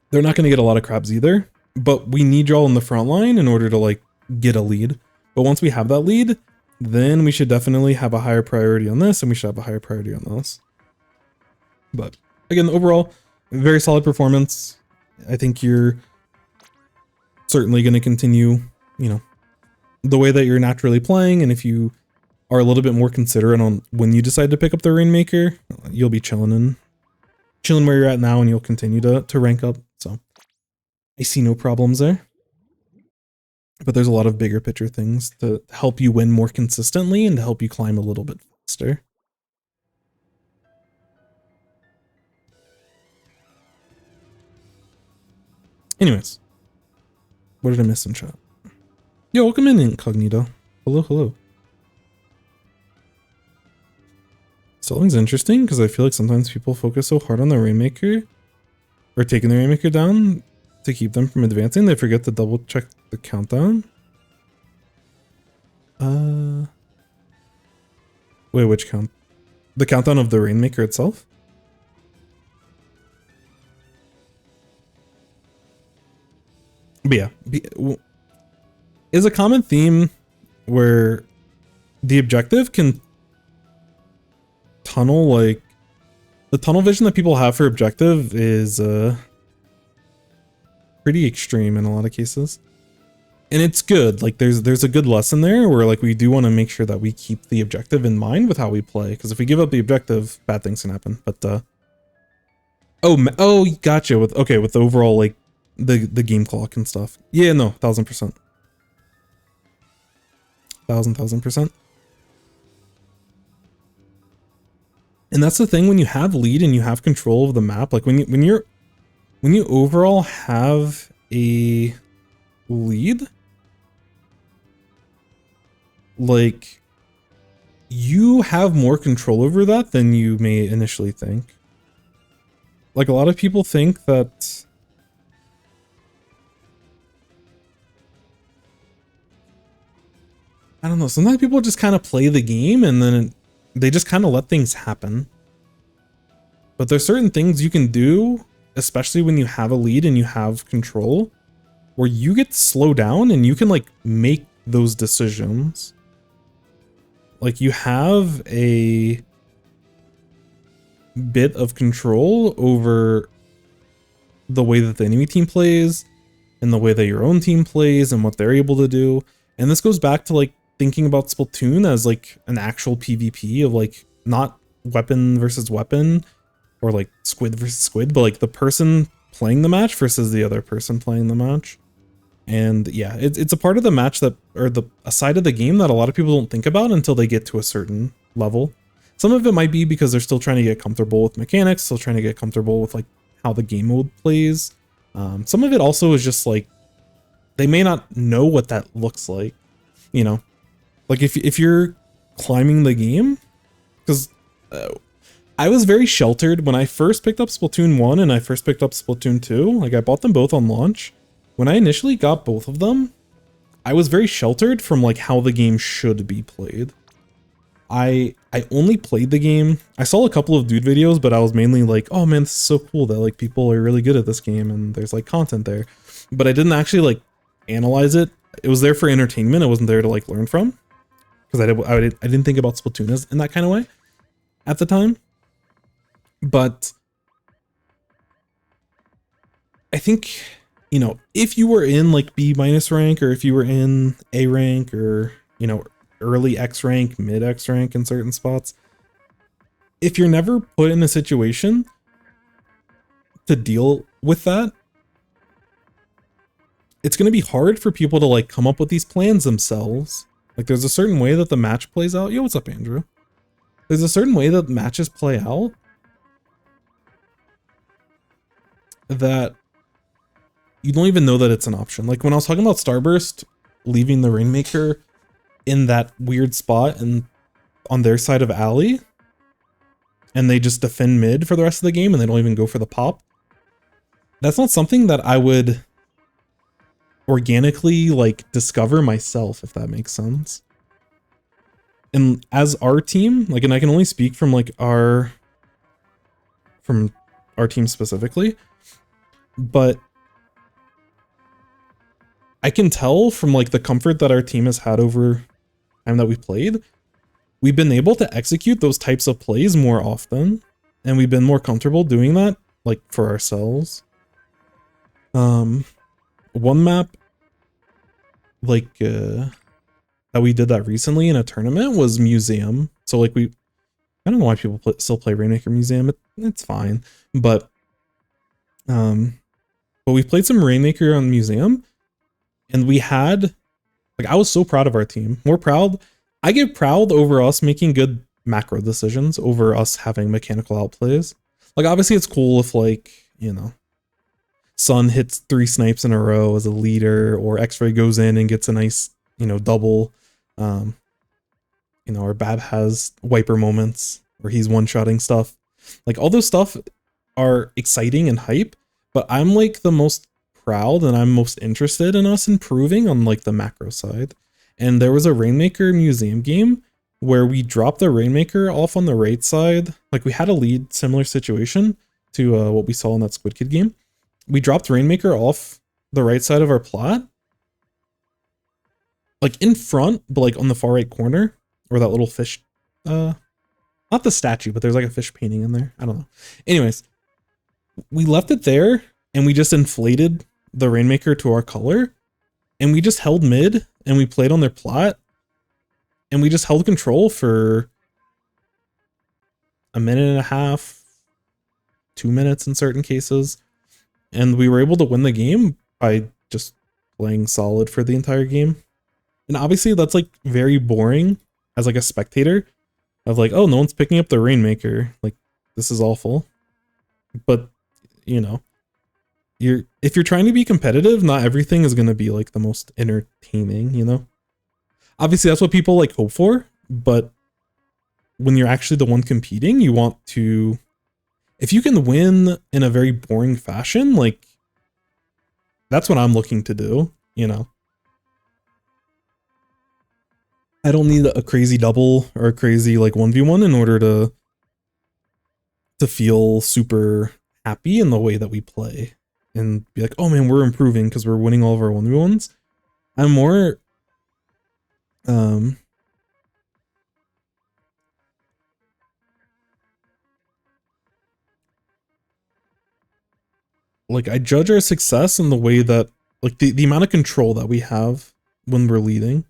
they're not going to get a lot of crabs either. But we need y'all in the front line in order to like get a lead. But once we have that lead, then we should definitely have a higher priority on this, and we should have a higher priority on this. But again, overall, very solid performance. I think you're certainly going to continue, you know, the way that you're naturally playing. And if you are a little bit more considerate on when you decide to pick up the Rainmaker, you'll be chilling where you're at now, and you'll continue to rank up. So I see no problems there. But there's a lot of bigger picture things to help you win more consistently and to help you climb a little bit faster. Anyways, what did I miss in chat? Yo, welcome in, Incognito. Hello, hello. Stalling's interesting because I feel like sometimes people focus so hard on the Rainmaker or taking the Rainmaker down to keep them from advancing, they forget to double check the countdown. Wait, which count? The countdown of the Rainmaker itself? But yeah, is a common theme where the objective can tunnel, like the tunnel vision that people have for objective is pretty extreme in a lot of cases. And it's good, like there's a good lesson there where like we do want to make sure that we keep the objective in mind with how we play, because if we give up the objective, bad things can happen. But oh, gotcha, with the overall like the game clock and stuff. Yeah, no, 1000%. 1000%. And that's the thing when you have lead and you have control of the map, like when you overall have a lead, like you have more control over that than you may initially think. Like a lot of people think that I don't know, sometimes people just kind of play the game and then they just kind of let things happen. But there's certain things you can do, especially when you have a lead and you have control, where you get to slow down and you can like make those decisions. Like you have a bit of control over the way that the enemy team plays and the way that your own team plays and what they're able to do. And this goes back to like thinking about Splatoon as like an actual PvP of like not weapon versus weapon or like squid versus squid, but like the person playing the match versus the other person playing the match. And yeah, it's a part of the match that, or a side of the game that a lot of people don't think about until they get to a certain level. Some of it might be because they're still trying to get comfortable with mechanics, still trying to get comfortable with like how the game mode plays. Some of it also is just like, they may not know what that looks like, you know? Like if you're climbing the game, because I was very sheltered when I first picked up Splatoon 1 and I first picked up Splatoon 2. Like I bought them both on launch. When I initially got both of them, I was very sheltered from like how the game should be played. I only played the game. I saw a couple of dude videos, but I was mainly like, oh man, this is so cool that like people are really good at this game and there's like content there. But I didn't actually like analyze it. It was there for entertainment. It wasn't there to like learn from, because I didn't think about Splatoon as in that kind of way at the time. But I think, you know, if you were in like B- rank, or if you were in A rank, or, you know, early X rank, mid X rank in certain spots, if you're never put in a situation to deal with that, it's going to be hard for people to like come up with these plans themselves. Like there's a certain way that the match plays out. Yo, what's up, Andrew? There's a certain way that matches play out that you don't even know that it's an option. Like when I was talking about Starburst leaving the Rainmaker in that weird spot and on their side of alley, and they just defend mid for the rest of the game and they don't even go for the pop. That's not something that I would organically like discover myself, if that makes sense. And as our team, like, and I can only speak from like our team specifically, but I can tell from like the comfort that our team has had over time that we played, we've been able to execute those types of plays more often, and we've been more comfortable doing that like for ourselves. One map like that we did that recently in a tournament was Museum. So like I don't know why people still play Rainmaker Museum. It's fine, but we played some Rainmaker on Museum, and we had like, I was so proud of our team. More proud. I get proud over us making good macro decisions over us having mechanical outplays. Like obviously it's cool if like, you know, Sun hits 3 snipes in a row as a leader, or X-Ray goes in and gets a nice, you know, double. You know, or Bab has wiper moments where he's one-shotting stuff. Like all those stuff are exciting and hype, but I'm like the most proud and I'm most interested in us improving on like the macro side. And there was a Rainmaker Museum game where we dropped the Rainmaker off on the right side. Like we had a lead, similar situation to what we saw in that Squid Kid game. We dropped Rainmaker off the right side of our plot, like in front, but like on the far right corner, or that little fish, not the statue, but there's like a fish painting in there. I don't know. Anyways, we left it there and we just inflated the Rainmaker to our color, and we just held mid and we played on their plot, and we just held control for a minute and a half, 2 minutes in certain cases. And we were able to win the game by just playing solid for the entire game. And obviously that's like very boring as like a spectator of like, oh, no one's picking up the Rainmaker. Like this is awful. But you know, if you're trying to be competitive, not everything is going to be like the most entertaining, you know? Obviously that's what people like hope for, but when you're actually the one competing, you want to, if you can win in a very boring fashion, like that's what I'm looking to do, you know? I don't need a crazy double or a crazy like 1v1 in order to feel super happy in the way that we play and be like, oh man, we're improving because we're winning all of our 1v1s. I'm more like I judge our success in the way that like the amount of control that we have when we're leading.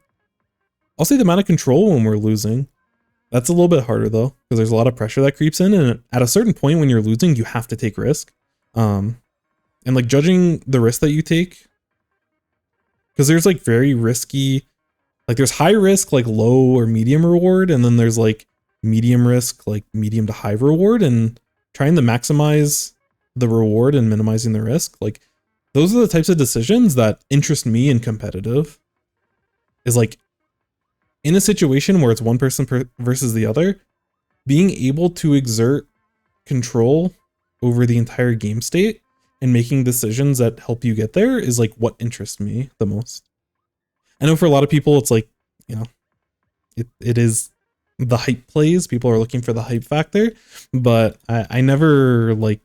I'll say the amount of control when we're losing. That's a little bit harder though, because there's a lot of pressure that creeps in, and at a certain point when you're losing, you have to take risk. And like judging the risk that you take, because there's like very risky, like there's high risk, like low or medium reward, and then there's like medium risk, like medium to high reward, and trying to maximize the reward and minimizing the risk. Like those are the types of decisions that interest me in competitive. Is like in a situation where it's one person versus the other, being able to exert control over the entire game state and making decisions that help you get there is like what interests me the most. I know for a lot of people, it's like, you know, it is the hype plays. People are looking for the hype factor, but I never like,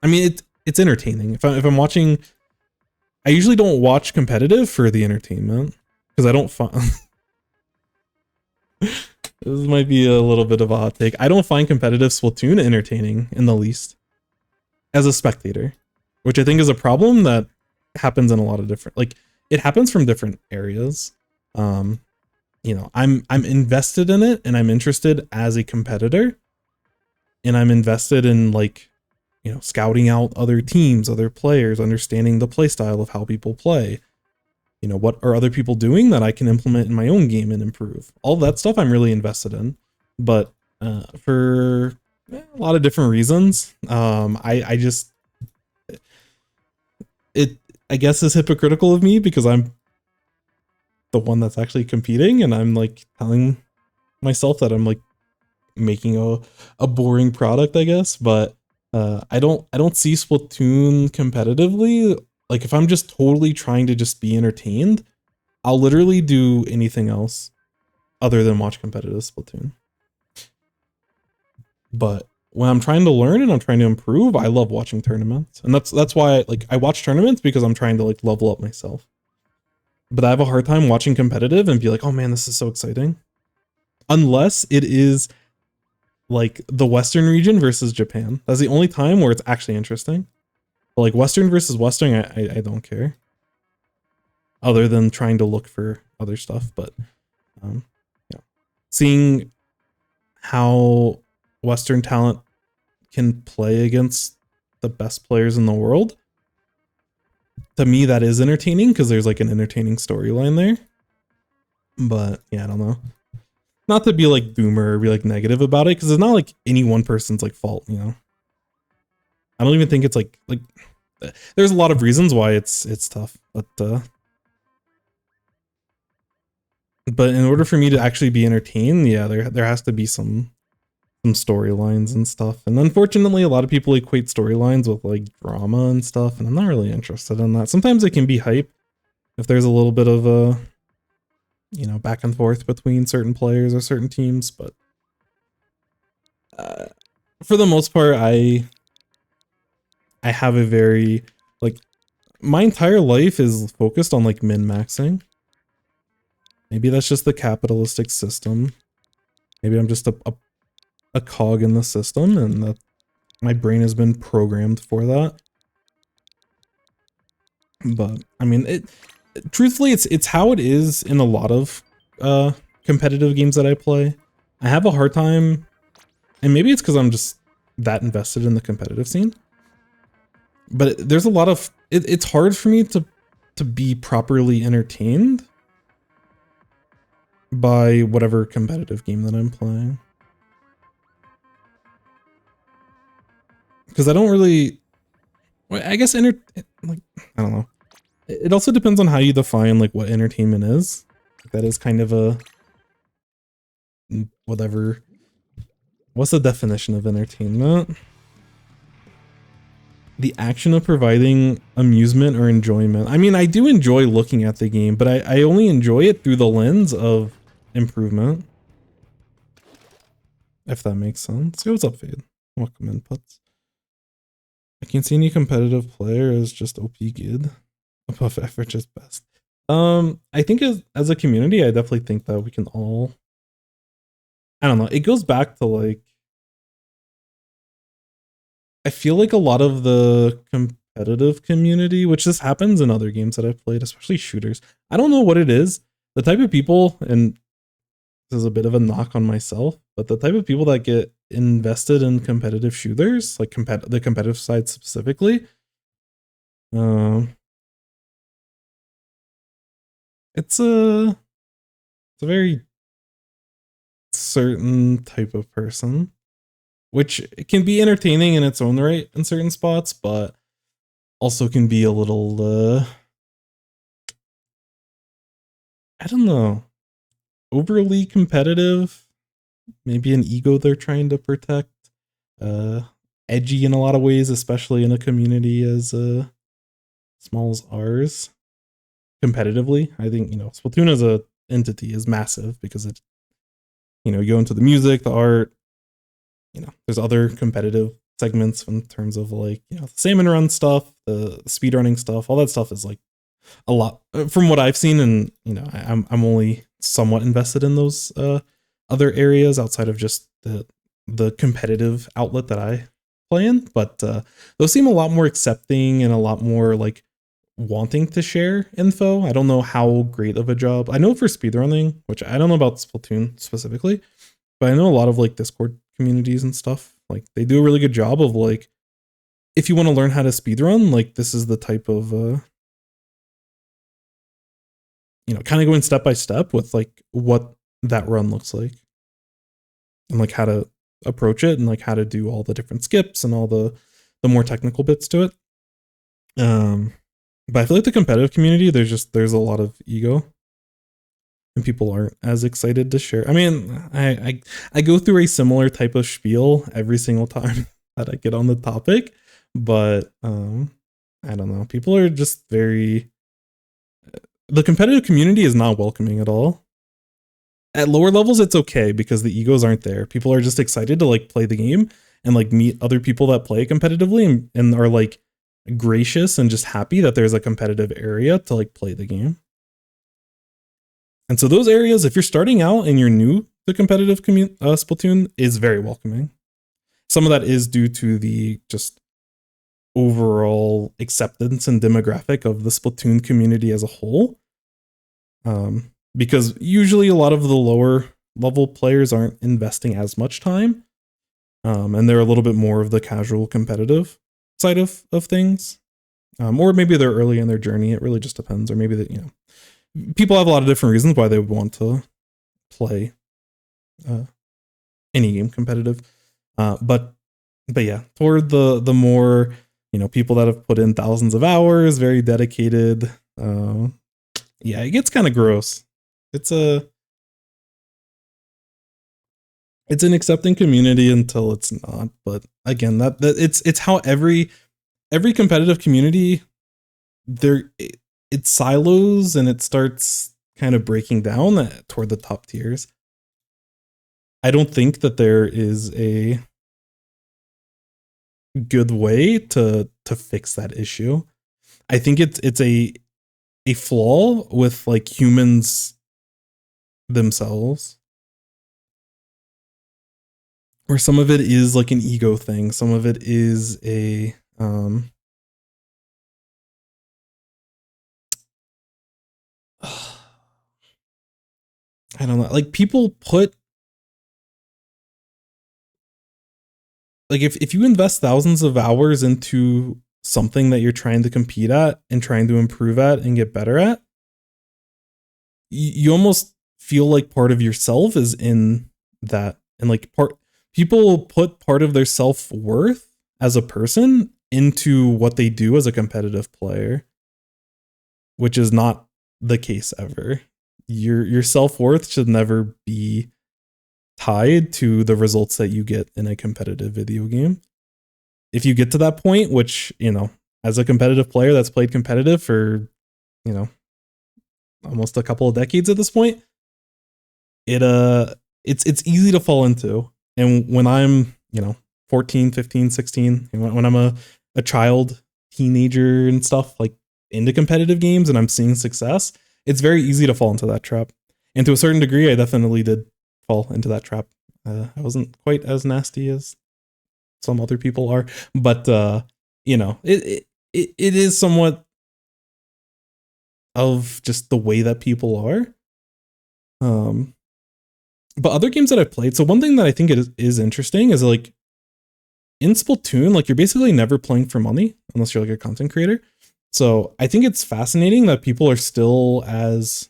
I mean, it's entertaining. If I'm watching, I usually don't watch competitive for the entertainment because I don't find, this might be a little bit of a hot take. I don't find competitive Splatoon entertaining in the least as a spectator, which I think is a problem that happens in a lot of different, like it happens from different areas. You know, I'm invested in it and I'm interested as a competitor, and I'm invested in like, you know, scouting out other teams, other players, understanding the play style of how people play. You know, what are other people doing that I can implement in my own game and improve? All that stuff I'm really invested in, but for a lot of different reasons, I just, I guess is hypocritical of me because I'm the one that's actually competing, and I'm like telling myself that I'm like making a boring product, I guess. But I don't see Splatoon competitively. Like if I'm just totally trying to just be entertained, I'll literally do anything else other than watch competitive Splatoon. But when I'm trying to learn and I'm trying to improve, I love watching tournaments. And that's why I watch tournaments, because I'm trying to like level up myself. But I have a hard time watching competitive and be like, oh man, this is so exciting. Unless it is like the Western region versus Japan. That's the only time where it's actually interesting. But like Western versus Western, I don't care. Other than trying to look for other stuff. But yeah, seeing how Western talent can play against the best players in the world, to me that is entertaining because there's like an entertaining storyline there. But yeah, I don't know. Not to be like boomer or be like negative about it, because it's not like any one person's like fault, you know. I don't even think it's like there's a lot of reasons why it's tough, but in order for me to actually be entertained, yeah, there has to be some storylines and stuff. And unfortunately, a lot of people equate storylines with like drama and stuff, and I'm not really interested in that. Sometimes it can be hype if there's a little bit of a, you know, back and forth between certain players or certain teams, but for the most part, I have a very, like, my entire life is focused on like min-maxing. Maybe that's just the capitalistic system. Maybe I'm just a cog in the system, and that my brain has been programmed for that. But I mean, truthfully, it's how it is in a lot of competitive games that I play. I have a hard time, and maybe it's because I'm just that invested in the competitive scene. But there's a lot of it's hard for me to be properly entertained by whatever competitive game that I'm playing. Because I don't really, I guess, like, I don't know. It also depends on how you define like what entertainment is. That is kind of a, whatever. What's the definition of entertainment? The action of providing amusement or enjoyment. I mean, I do enjoy looking at the game, but I only enjoy it through the lens of improvement. If that makes sense. Yo, what's up, Fade? Welcome inputs. I can't see any competitive player as just OP good. Above average is best. I think as a community, I definitely think that we can all, I don't know, it goes back to like, I feel like a lot of the competitive community, which this happens in other games that I've played, especially shooters. I don't know what it is. The type of people, and this is a bit of a knock on myself, but the type of people that get invested in competitive shooters, like the competitive side specifically, it's a very certain type of person, which can be entertaining in its own right in certain spots, but also can be a little, I don't know, overly competitive. Maybe an ego they're trying to protect. Edgy in a lot of ways, especially in a community as small as ours. Competitively, I think, Splatoon as a entity is massive because it, you go into the music, the art, there's other competitive segments in terms of like, the salmon run stuff, the speed running stuff, all that stuff is like a lot from what I've seen, and I'm only somewhat invested in those other areas outside of just the competitive outlet that I play in, but those seem a lot more accepting and a lot more like wanting to share info. I don't know how great of a job. I know for speedrunning, which I don't know about Splatoon specifically, but I know a lot of like Discord communities and stuff, like they do a really good job of like, if you want to learn how to speedrun, like this is the type of kind of going step by step with like what that run looks like and like how to approach it and like how to do all the different skips and all the more technical bits to it. But I feel like the competitive community, there's a lot of ego and people aren't as excited to share. I mean, I go through a similar type of spiel every single time that I get on the topic, but I don't know. People are just very, the competitive community is not welcoming at all. At lower levels, it's okay because the egos aren't there. People are just excited to like play the game and like meet other people that play competitively and are like gracious and just happy that there's a competitive area to like play the game. And so those areas, if you're starting out and you're new to competitive Splatoon, is very welcoming. Some of that is due to the just overall acceptance and demographic of the Splatoon community as a whole. Because usually a lot of the lower level players aren't investing as much time. And they're a little bit more of the casual competitive side of things. Or maybe they're early in their journey. It really just depends. Or maybe that, people have a lot of different reasons why they would want to play any game competitive. But yeah, toward the more, people that have put in thousands of hours, very dedicated. Yeah, it gets kind of gross. It's an accepting community until it's not. But again, that it's how every competitive community it silos and it starts kind of breaking down toward the top tiers. I don't think that there is a good way to fix that issue. I think it's a flaw with like humans themselves, where some of it is like an ego thing, some of it is a I don't know, like people put like if you invest thousands of hours into something that you're trying to compete at and trying to improve at and get better at, you almost feel like part of yourself is in that, and like people put part of their self-worth as a person into what they do as a competitive player, which is not the case ever. Your self-worth should never be tied to the results that you get in a competitive video game. If you get to that point, which, as a competitive player that's played competitive for, almost a couple of decades at this point, it's easy to fall into. And when I'm, 14, 15, 16, when I'm a child, teenager and stuff, like into competitive games and I'm seeing success, it's very easy to fall into that trap. And to a certain degree, I definitely did fall into that trap. I wasn't quite as nasty as some other people are, but it is somewhat of just the way that people are. But other games that I've played, so one thing that I think is interesting is like in Splatoon, like you're basically never playing for money unless you're like a content creator. So I think it's fascinating that people are still as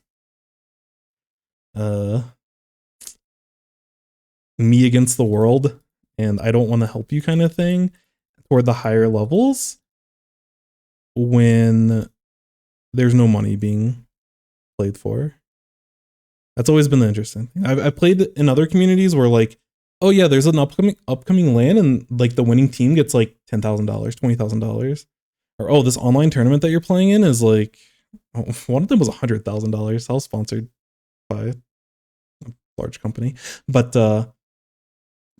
me against the world and I don't want to help you kind of thing toward the higher levels when there's no money being played for. That's always been the interesting thing. I've played in other communities where like, oh yeah, there's an upcoming LAN and like the winning team gets like $10,000, $20,000, or oh, this online tournament that you're playing in is like, one of them was $100,000. I was sponsored by a large company, but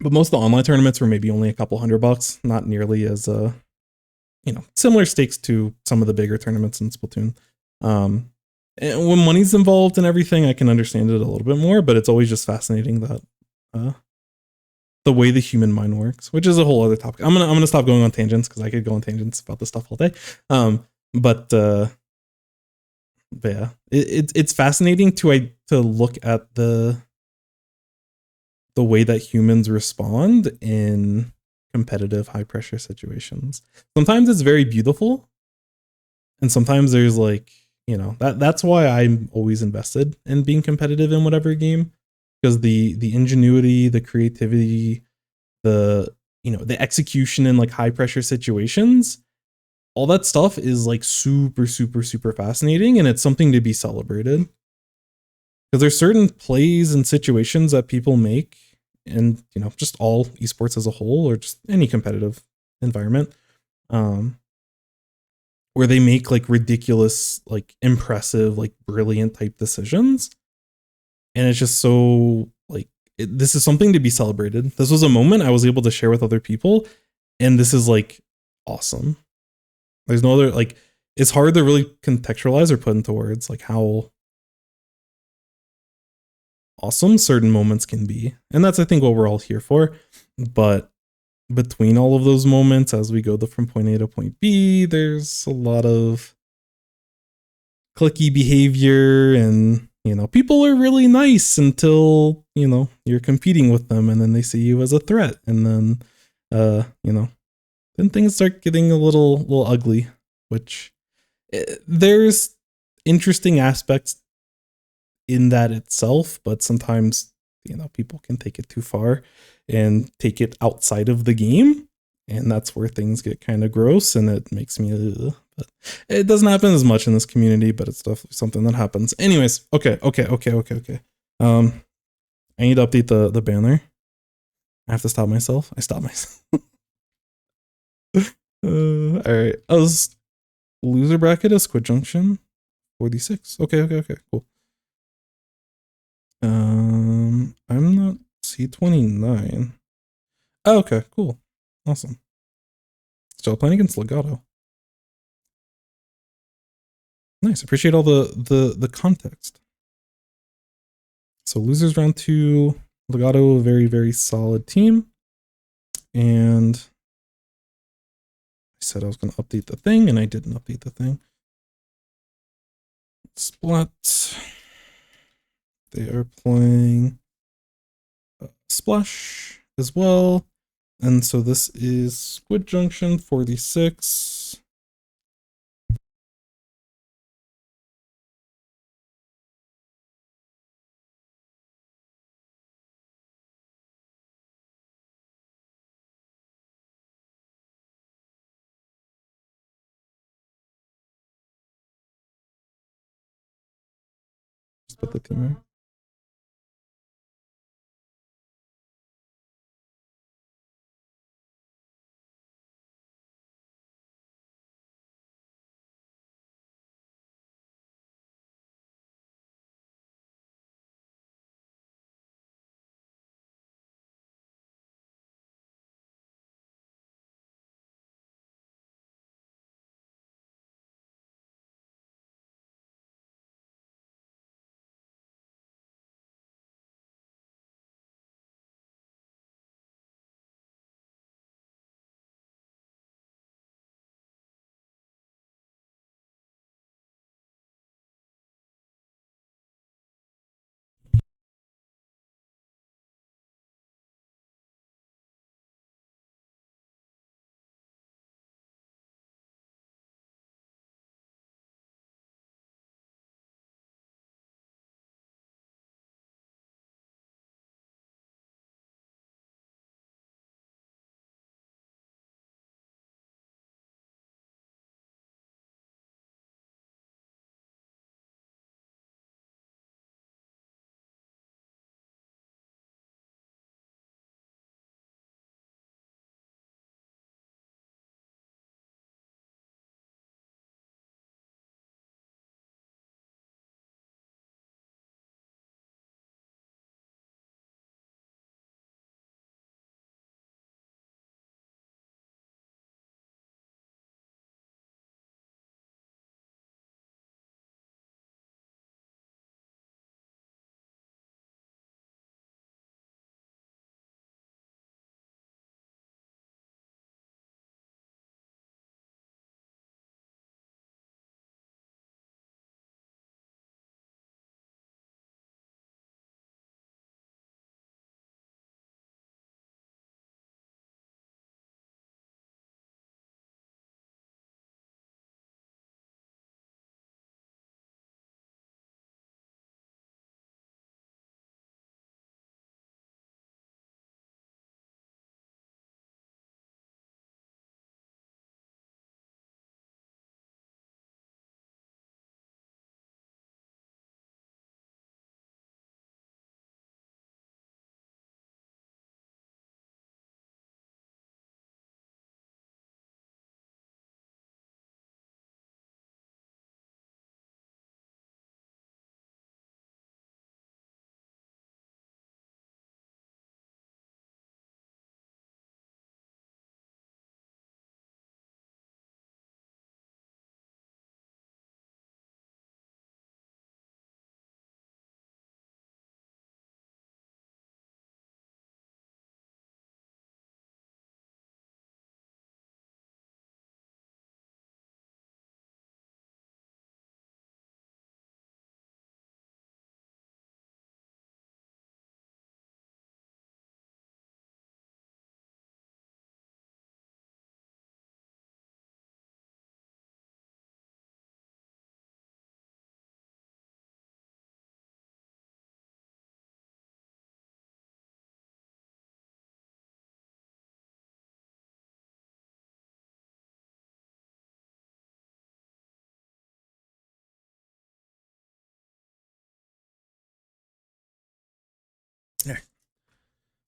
most of the online tournaments were maybe only a couple $100, not nearly as similar stakes to some of the bigger tournaments in Splatoon. And when money's involved and everything, I can understand it a little bit more, but it's always just fascinating that the way the human mind works, which is a whole other topic. I'm gonna stop going on tangents because I could go on tangents about this stuff all day. But yeah, it's fascinating to look at the way that humans respond in competitive high pressure situations. Sometimes it's very beautiful, and sometimes there's like, that's why I'm always invested in being competitive in whatever game, because the ingenuity, the creativity, the execution in like high pressure situations, all that stuff is like super super super fascinating, and it's something to be celebrated. Because there's certain plays and situations that people make, and just all esports as a whole, or just any competitive environment, where they make like ridiculous, like impressive, like brilliant type decisions. And it's just so like, this is something to be celebrated. This was a moment I was able to share with other people. And this is like awesome. There's no other, like, it's hard to really contextualize or put into words like how awesome certain moments can be. And that's, I think, what we're all here for. But between all of those moments, as we go from point A to point B, there's a lot of clicky behavior, and people are really nice until you're competing with them, and then they see you as a threat, and then then things start getting a little ugly, which there's interesting aspects in that itself, but sometimes people can take it too far and take it outside of the game, and that's where things get kind of gross, and it makes me but it doesn't happen as much in this community, but it's definitely something that happens. Anyways, okay. I need to update the banner. I have to stop myself. I stopped myself. All right. Loser bracket is Squid Junction 46. Okay, cool. I'm not C29. Oh, okay, cool. Awesome. Still playing against Legato. Nice. Appreciate all the context. So losers round 2, Legato, a very, very solid team. And I said I was going to update the thing, and I didn't update the thing. Splat. They are playing Splash as well. And so this is Squid Junction 46. Just put the team here.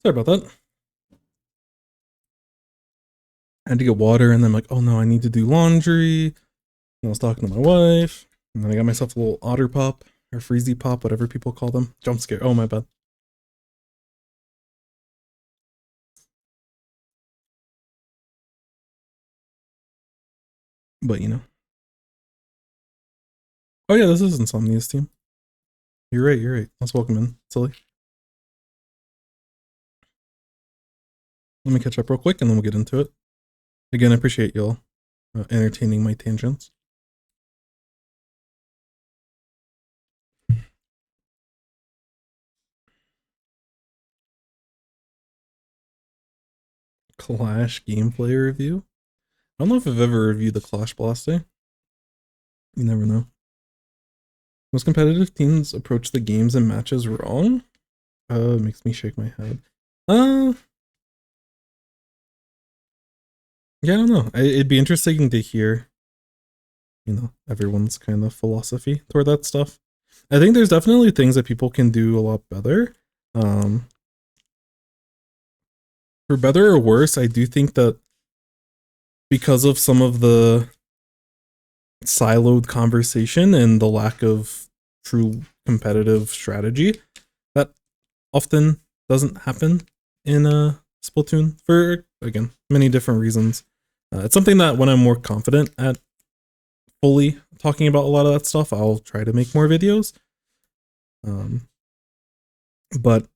Sorry about that. I had to get water, and then I'm like, oh no, I need to do laundry. And I was talking to my wife, and then I got myself a little otter pop, or freezy pop, whatever people call them. Jump scare. Oh, my bad. But, you know. Oh yeah, this is Insomnia's team. You're right, you're right. Let's welcome in, Silly. Let me catch up real quick, and then we'll get into it. Again, I appreciate y'all entertaining my tangents. Clash gameplay review. I don't know if I've ever reviewed the Clash Blast Day. You never know. Most competitive teams approach the games and matches wrong. Makes me shake my head. Yeah, I don't know. It'd be interesting to hear, you know, everyone's kind of philosophy toward that stuff. I think there's definitely things that people can do a lot better. For better or worse, I do think that because of some of the siloed conversation and the lack of true competitive strategy, that often doesn't happen in Splatoon for, again, many different reasons. It's something that when I'm more confident at fully talking about a lot of that stuff, I'll try to make more videos. But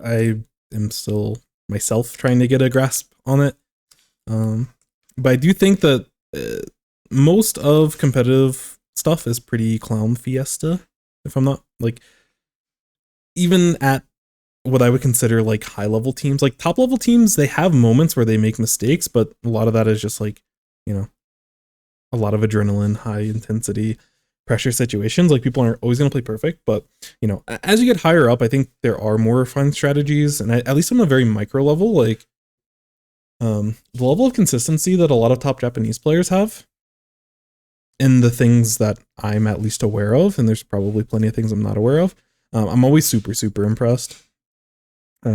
I am still myself trying to get a grasp on it. But I do think that most of competitive stuff is pretty clown fiesta, if I'm not, like, even at what I would consider like high level teams, like top level teams, they have moments where they make mistakes, but a lot of that is just like, you know, a lot of adrenaline, high intensity pressure situations. Like people aren't always going to play perfect, but you know, as you get higher up, I think there are more refined strategies, and at least on a very micro level, like the level of consistency that a lot of top Japanese players have, and the things that I'm at least aware of, and there's probably plenty of things I'm not aware of, I'm always super impressed.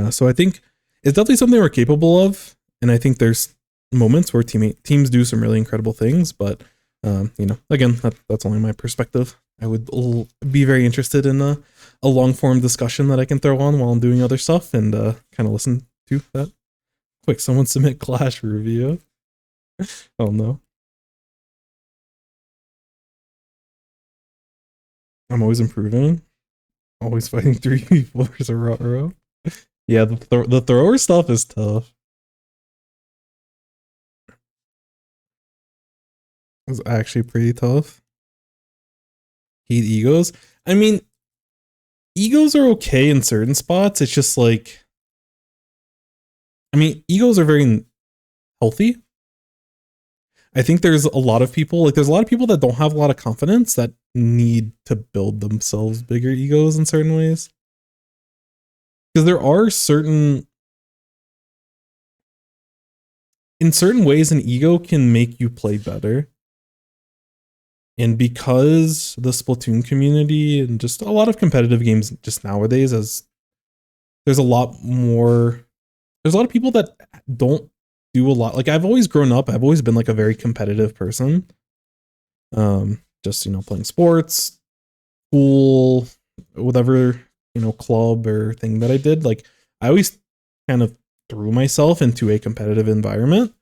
So I think it's definitely something we're capable of, and I think there's moments where teams do some really incredible things, but you know, again, that's only my perspective. I would be very interested in a long form discussion that I can throw on while I'm doing other stuff and kind of listen to that. Quick, someone submit Clash review. Oh no. I'm always improving. Always fighting 3v4s a row. Yeah, the thrower stuff is tough. It's actually pretty tough. Hate egos. I mean, egos are okay in certain spots. It's just like, I mean, egos are very healthy. I think there's a lot of people, like there's a lot of people that don't have a lot of confidence that need to build themselves bigger egos in certain ways. Because there are certain ways an ego can make you play better. And because the Splatoon community and just a lot of competitive games just nowadays, as there's a lot of people that don't do a lot. Like I've always grown up, I've always been like a very competitive person. Just, you know, playing sports, school, whatever, you know, club or thing that I did. Like I always kind of threw myself into a competitive environment.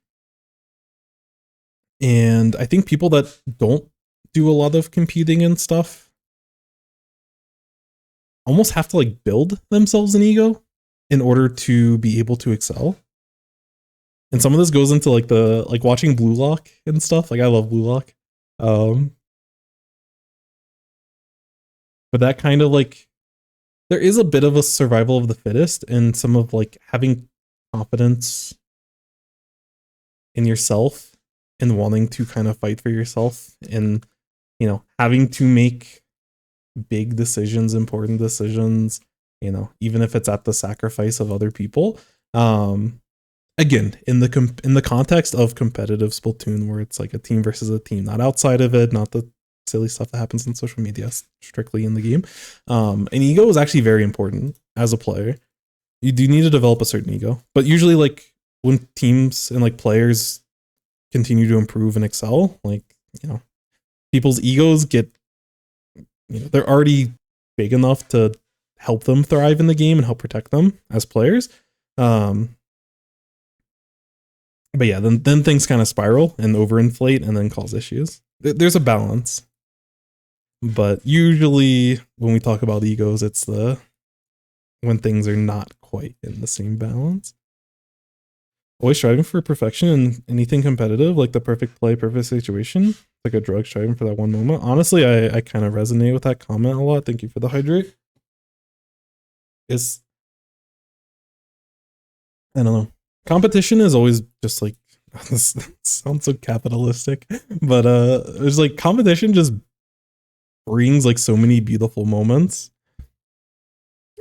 And I think people that don't do a lot of competing and stuff almost have to like build themselves an ego in order to be able to excel. And some of this goes into like the watching Blue Lock and stuff. Like I love Blue Lock. But that kind of like, there is a bit of a survival of the fittest and some of like having confidence in yourself and wanting to kind of fight for yourself and, you know, having to make big decisions, important decisions, you know, even if it's at the sacrifice of other people. Again, in the context of competitive Splatoon, where it's like a team versus a team, not outside of it, not the silly stuff that happens on social media, strictly in the game. An ego is actually very important as a player. You do need to develop a certain ego, but usually like when teams and like players continue to improve and excel, like, you know, people's egos get, you know, they're already big enough to help them thrive in the game and help protect them as players. But yeah, then things kind of spiral and overinflate and then cause issues. There's a balance. But usually when we talk about egos, it's when things are not quite in the same balance. Always striving for perfection in anything competitive, like the perfect play, perfect situation. Like a drug striving for that one moment. Honestly, I kind of resonate with that comment a lot. Thank you for the hydrate. I don't know. Competition is always just like, this sounds so capitalistic, but there's like competition just brings like so many beautiful moments.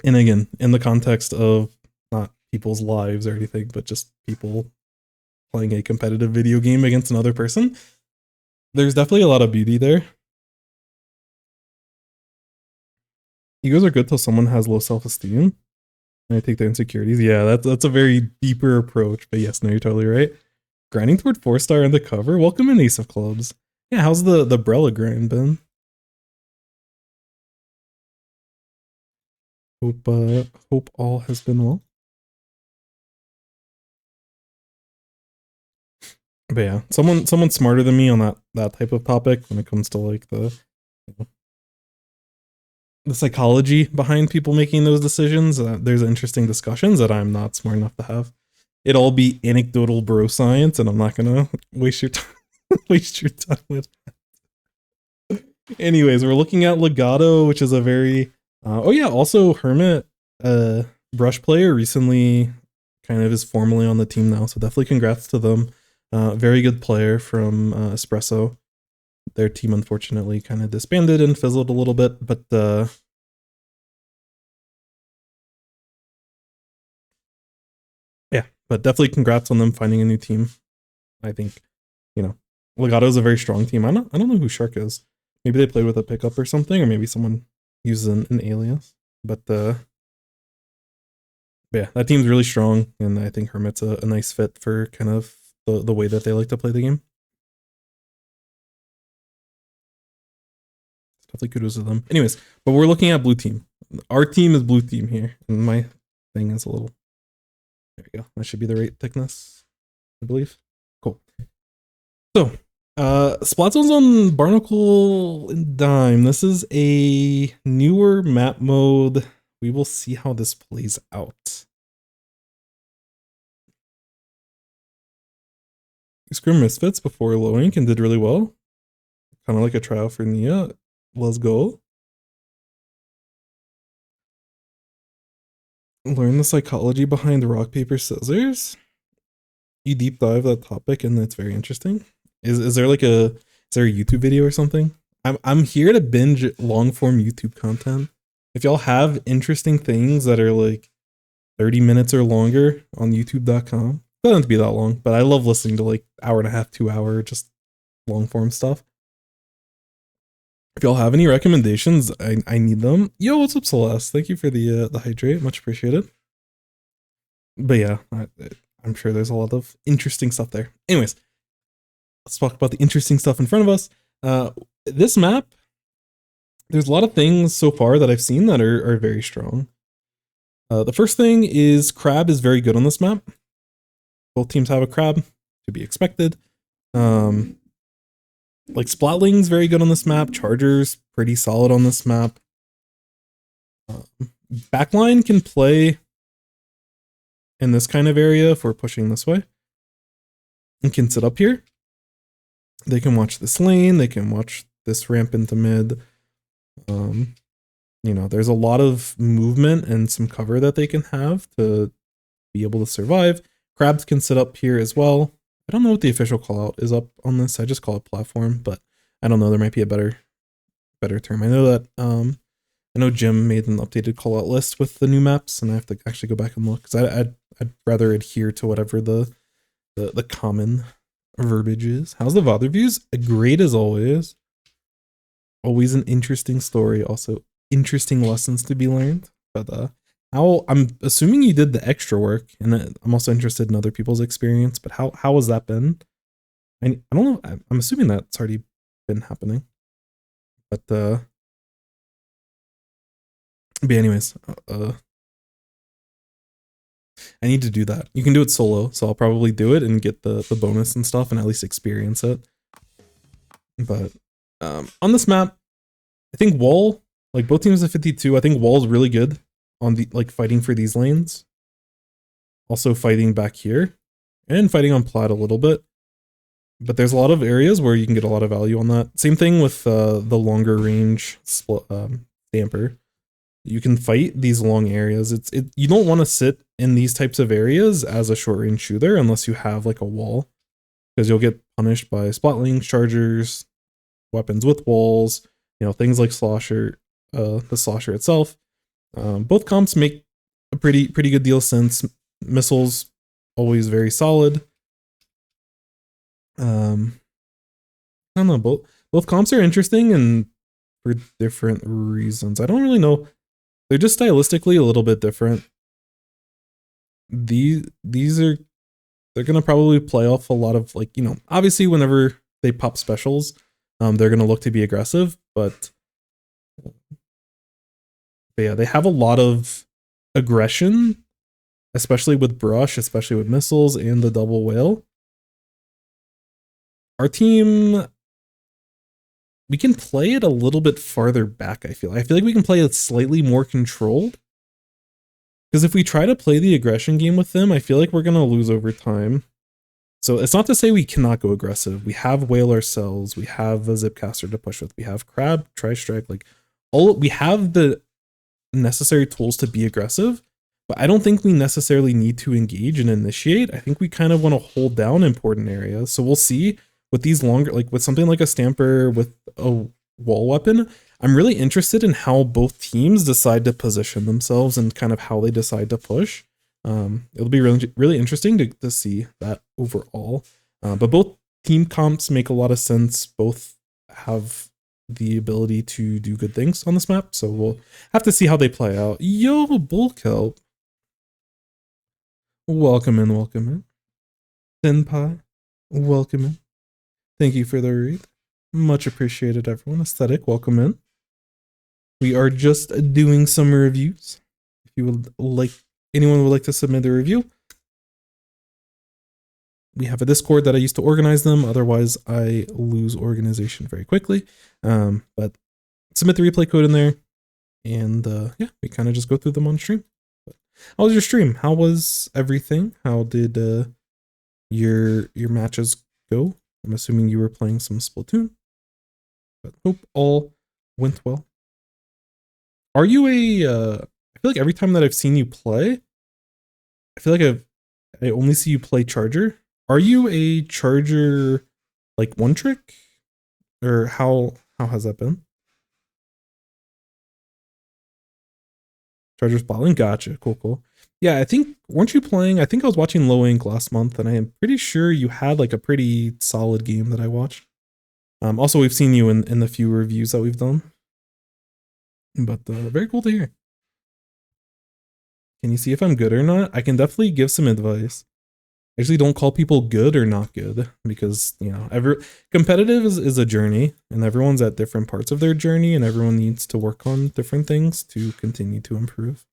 And again, in the context of not people's lives or anything, but just people playing a competitive video game against another person, there's definitely a lot of beauty there. Egos are good till someone has low self-esteem. And I take their insecurities. Yeah, that's a very deeper approach. But yes, no, you're totally right. Grinding toward 4-star in the cover. Welcome in, Ace of Clubs. Yeah, how's the Brella grind been? Hope all has been well. But yeah, someone smarter than me on that type of topic when it comes to like the psychology behind people making those decisions. There's interesting discussions that I'm not smart enough to have. It'd all be anecdotal bro science, and I'm not gonna waste your time with that. Anyways, we're looking at Legato, which is a very oh yeah, also Hermit, Brush player, recently kind of is formally on the team now, so definitely congrats to them. Very good player from Espresso. Their team unfortunately kind of disbanded and fizzled a little bit, but yeah, but definitely congrats on them finding a new team. I think, you know, Legato is a very strong team. I don't know who Shark is. Maybe they play with a pickup or something, or maybe someone uses an alias. But yeah, that team's really strong, and I think Hermit's a nice fit for kind of the way that they like to play the game. Definitely kudos to them. Anyways, but we're looking at blue team. Our team is blue team here, and my thing is a little. There we go. That should be the right thickness, I believe. Cool. So, Splat Zone's on Barnacle and Dime. This is a newer map mode. We will see how this plays out. Screw Misfits before low ink and did really well. Kind of like a trial for Nia. Let's go. Learn the psychology behind rock, paper, scissors. You deep dive that topic and it's very interesting. Is there like a YouTube video or something? I'm here to binge long form YouTube content. If y'all have interesting things that are like 30 minutes or longer on youtube.com, doesn't have to be that long, but I love listening to like hour and a half, 2 hour, just long form stuff. If y'all have any recommendations, I need them. Yo, what's up, Celeste? Thank you for the hydrate, much appreciated. But yeah, I'm sure there's a lot of interesting stuff there. Anyways, let's talk about the interesting stuff in front of us. This map, there's a lot of things so far that I've seen that are very strong. The first thing is Crab is very good on this map. Both teams have a Crab, to be expected. Like Splatling's very good on this map. Charger's pretty solid on this map. Backline can play in this kind of area if we're pushing this way. And can sit up here. They can watch this lane. They can watch this ramp into mid. You know, there's a lot of movement and some cover that they can have to be able to survive. Crabs can sit up here as well. I don't know what the official call out is up on this. I just call it platform, but I don't know. There might be a better term. I know that I know Jim made an updated call out list with the new maps, and I have to actually go back and look because I'd rather adhere to whatever the common verbiage is. How's the VOD reviews? Great as always. Always an interesting story. Also interesting lessons to be learned. But I'm assuming you did the extra work, and I'm also interested in other people's experience, but how has that been? I don't know. I'm assuming that's already been happening. But anyways, I need to do that. You can do it solo, so I'll probably do it and get the bonus and stuff and at least experience it. But on this map, I think wall, like both teams have 52, I think wall's really good on the like fighting for these lanes. Also fighting back here and fighting on plat a little bit. But there's a lot of areas where you can get a lot of value on that. Same thing with the longer range stamper. You can fight these long areas. You don't want to sit in these types of areas as a short range shooter unless you have like a wall, because you'll get punished by splatlings, chargers, weapons with walls, you know, things like slosher, the slosher itself. Both comps make a pretty good deal of sense. Missiles always very solid. I don't know, both comps are interesting and for different reasons. I don't really know. They're just stylistically a little bit different. They're gonna probably play off a lot of, like, you know, obviously whenever they pop specials, they're gonna look to be aggressive, but yeah, they have a lot of aggression, especially with brush, especially with missiles and the double whale. Our team, we can play it a little bit farther back, I feel like we can play it slightly more controlled. Because if we try to play the aggression game with them, I feel like we're going to lose over time. So it's not to say we cannot go aggressive. We have whale ourselves. We have a zipcaster to push with. We have crab, tri-strike, like we have the necessary tools to be aggressive, but I don't think we necessarily need to engage and initiate. I think we kind of want to hold down important areas. So we'll see with these longer, like with something like a stamper with a wall weapon, I'm really interested in how both teams decide to position themselves and kind of how they decide to push. It'll be really interesting to see that overall. But both team comps make a lot of sense. Both have the ability to do good things on this map, so we'll have to see how they play out. Yo, Bull Kelp. Welcome in. Senpai, welcome in. Thank you for the read. Much appreciated, everyone. Aesthetic, welcome in. We are just doing some reviews. If you would like, anyone would like to submit a review, we have a Discord that I used to organize them. Otherwise, I lose organization very quickly. But submit the replay code in there, and yeah, we kind of just go through them on stream. But how was your stream? How was everything? How did your matches go? I'm assuming you were playing some Splatoon, but hope all went well. Are you a? I feel like every time that I've seen you play, I feel like I only see you play Charger. Are you a Charger, like one trick, or how has that been? Charger's balling, gotcha, cool. Yeah, I think, weren't you playing? I think I was watching Low Ink last month, and I am pretty sure you had like a pretty solid game that I watched. Also, we've seen you in the few reviews that we've done, but very cool to hear. Can you see if I'm good or not? I can definitely give some advice. I usually don't call people good or not good, because, you know, competitive is a journey, and everyone's at different parts of their journey, and everyone needs to work on different things to continue to improve.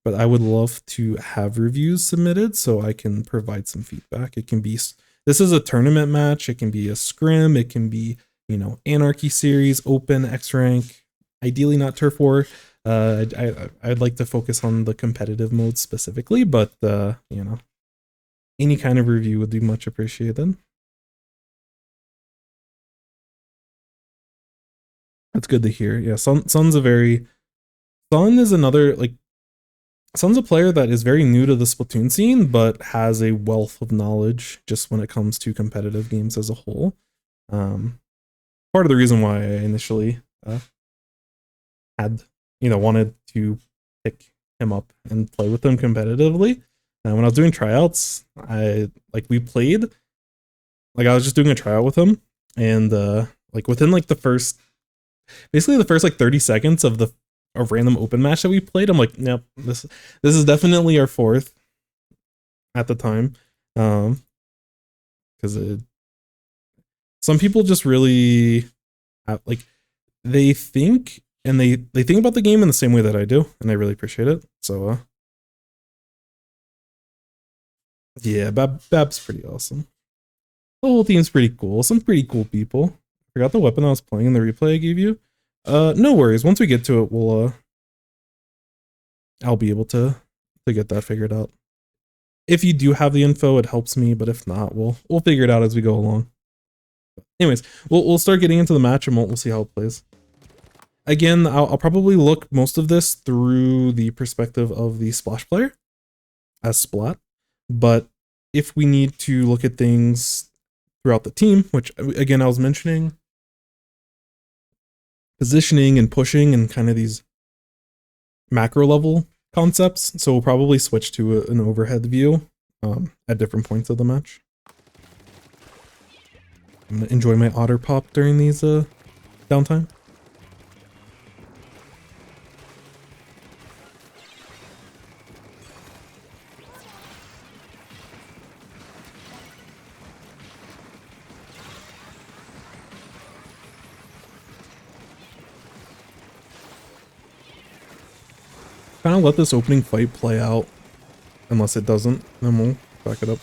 But I would love to have reviews submitted so I can provide some feedback. It can be, this is a tournament match, it can be a scrim, it can be, you know, Anarchy series, open, X rank, ideally not turf war. I'd like to focus on the competitive mode specifically, but you know, any kind of review would be much appreciated. That's good to hear. Yeah, Sun's another, like, Sun's a player that is very new to the Splatoon scene, but has a wealth of knowledge just when it comes to competitive games as a whole. Part of the reason why I initially wanted to pick him up and play with him competitively. When I was doing tryouts, I was just doing a tryout with him, and like within like the first like 30 seconds of the a random open match that we played. I'm like, nope, this is definitely our fourth at the time. Because some people just really like they think and they think about the game in the same way that I do, and I really appreciate it. So yeah, Bab's pretty awesome. The whole team's pretty cool. Some pretty cool people. Forgot the weapon I was playing in the replay I gave you. No worries. Once we get to it, we'll I'll be able to get that figured out. If you do have the info, it helps me, but if not, we'll figure it out as we go along. Anyways, we'll start getting into the match and we'll see how it plays. Again, I'll probably look most of this through the perspective of the splash player as splat, but if we need to look at things throughout the team, which again I was mentioning, positioning and pushing and kind of these macro level concepts, so we'll probably switch to an overhead view at different points of the match. I'm gonna enjoy my otter pop during these downtime. Kind of let this opening fight play out, unless it doesn't, then we'll back it up.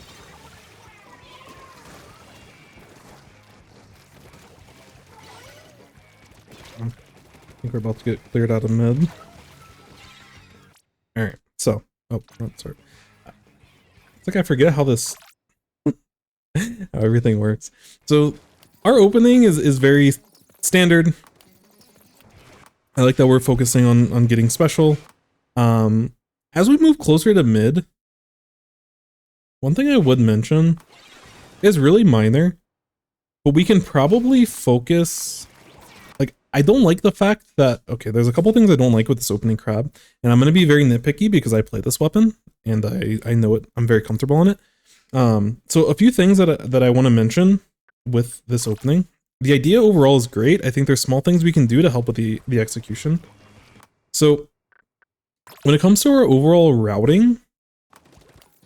I think we're about to get cleared out of mid. Alright, so, oh, sorry. It's like I forget how this, how everything works. So, our opening is very standard. I like that we're focusing on getting special. As we move closer to mid, one thing I would mention is really minor, but we can probably focus. Like, I don't like the fact that, okay, there's a couple things I don't like with this opening crab, and I'm going to be very nitpicky because I play this weapon and I know it, I'm very comfortable on it. So a few things that I want to mention with this opening. The idea overall is great. I think there's small things we can do to help with the execution. So when it comes to our overall routing,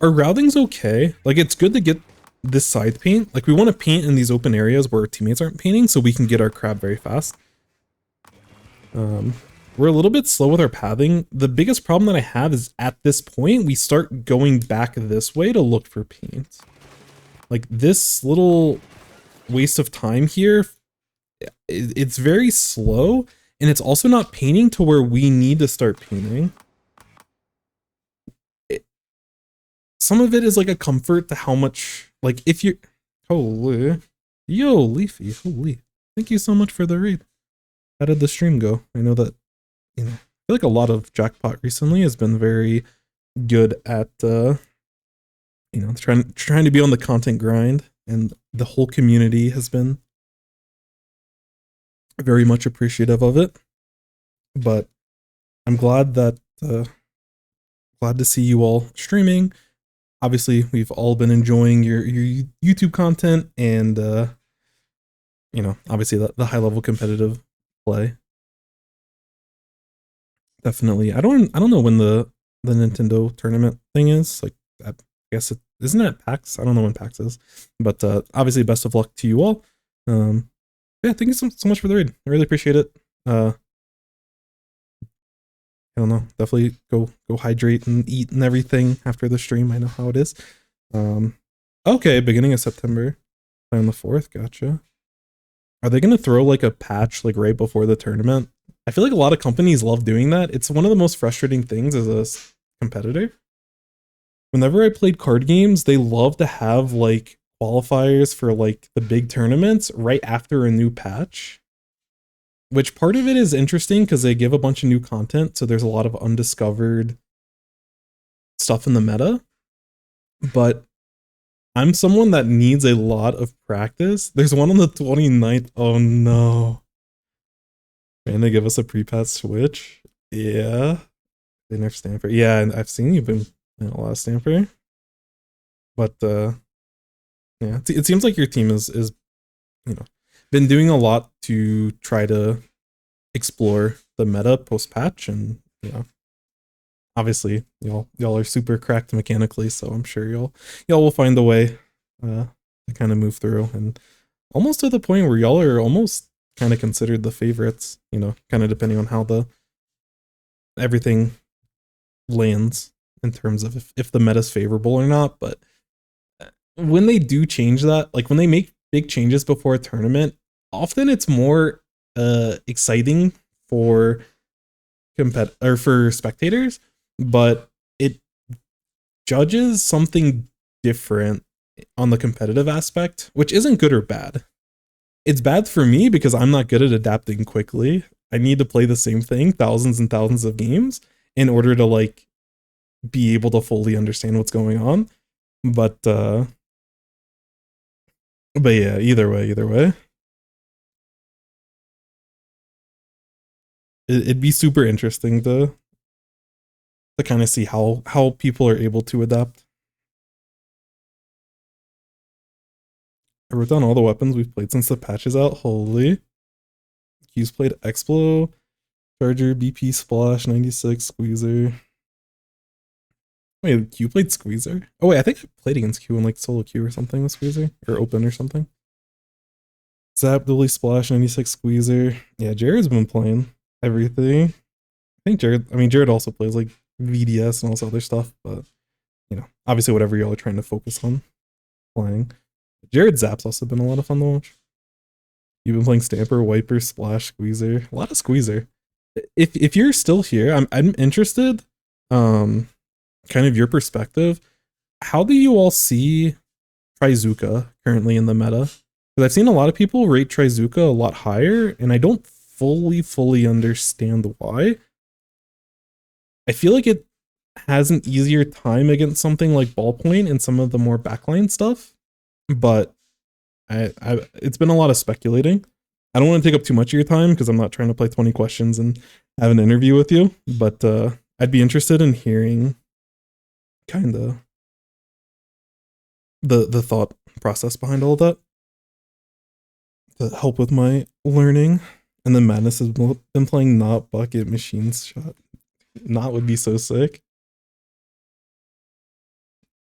our routing's okay. Like, it's good to get this side paint. Like, we want to paint in these open areas where our teammates aren't painting so we can get our crab very fast. We're a little bit slow with our pathing. The biggest problem that I have is at this point, we start going back this way to look for paint. Like, this little waste of time here, it's very slow, and it's also not painting to where we need to start painting. Some of it is like a comfort to how much, like, if you're, holy, yo, Leafy, holy, thank you so much for the read. How did the stream go? I know that, you know, I feel like a lot of Jackpot recently has been very good at, you know, trying to be on the content grind, and the whole community has been very much appreciative of it. But I'm glad that, glad to see you all streaming. Obviously, we've all been enjoying your YouTube content and, you know, obviously the high level competitive play. Definitely. I don't know when the Nintendo tournament thing is. Like, I guess it isn't it PAX? I don't know when PAX is, but obviously, best of luck to you all. Yeah, thank you so much for the raid. I really appreciate it. I don't know. Definitely go hydrate and eat and everything after the stream. I know how it is. Okay, beginning of September, on the 4th. Gotcha. Are they gonna throw like a patch like right before the tournament? I feel like a lot of companies love doing that. It's one of the most frustrating things as a competitor. Whenever I played card games, they love to have like qualifiers for like the big tournaments right after a new patch. Which part of it is interesting because they give a bunch of new content, so there's a lot of undiscovered stuff in the meta. But I'm someone that needs a lot of practice. There's one on the 29th. Oh no. Man, they give us a pre-patch switch. Yeah. They nerf Stanford. Yeah, and I've seen you've been in a lot of Stanford. But yeah, it seems like your team is you know, been doing a lot to try to explore the meta post patch, and obviously y'all are super cracked mechanically, so I'm sure y'all will find a way to kind of move through, and almost to the point where y'all are almost kind of considered the favorites, kind of depending on how the everything lands in terms of if the meta's favorable or not. But when they do change that, like when they make big changes before a tournament, often it's more exciting for for spectators, but it judges something different on the competitive aspect, which isn't good or bad. It's bad for me because I'm not good at adapting quickly. I need to play the same thing thousands and thousands of games in order to like be able to fully understand what's going on. But yeah, either way, it'd be super interesting to kind of see how people are able to adapt. I wrote down all the weapons we've played since the patch is out. Holy. Q's played Explo, Charger, BP, Splash, 96, Squeezer. Wait, Q played Squeezer? Oh wait, I think I played against Q in like solo Q or something with Squeezer. Or open or something. Zap, Dilly, Splash, 96, Squeezer. Yeah, Jared's been playing everything. I think Jared also plays like VDS and all this other stuff, but obviously whatever y'all are trying to focus on playing. Jared Zap's also been a lot of fun to watch. You've been playing Stamper, Wiper, Splash, Squeezer. A lot of Squeezer. If you're still here, I'm interested, kind of your perspective. How do you all see Trizuka currently in the meta? Because I've seen a lot of people rate Trizuka a lot higher, and I don't fully understand why. I feel like it has an easier time against something like Ballpoint and some of the more backline stuff, but it's been a lot of speculating. I don't want to take up too much of your time because I'm not trying to play 20 questions and have an interview with you, but I'd be interested in hearing kind of the thought process behind all of that to help with my learning. And then Madness has been playing Not Bucket Machines Shot. Not would be so sick.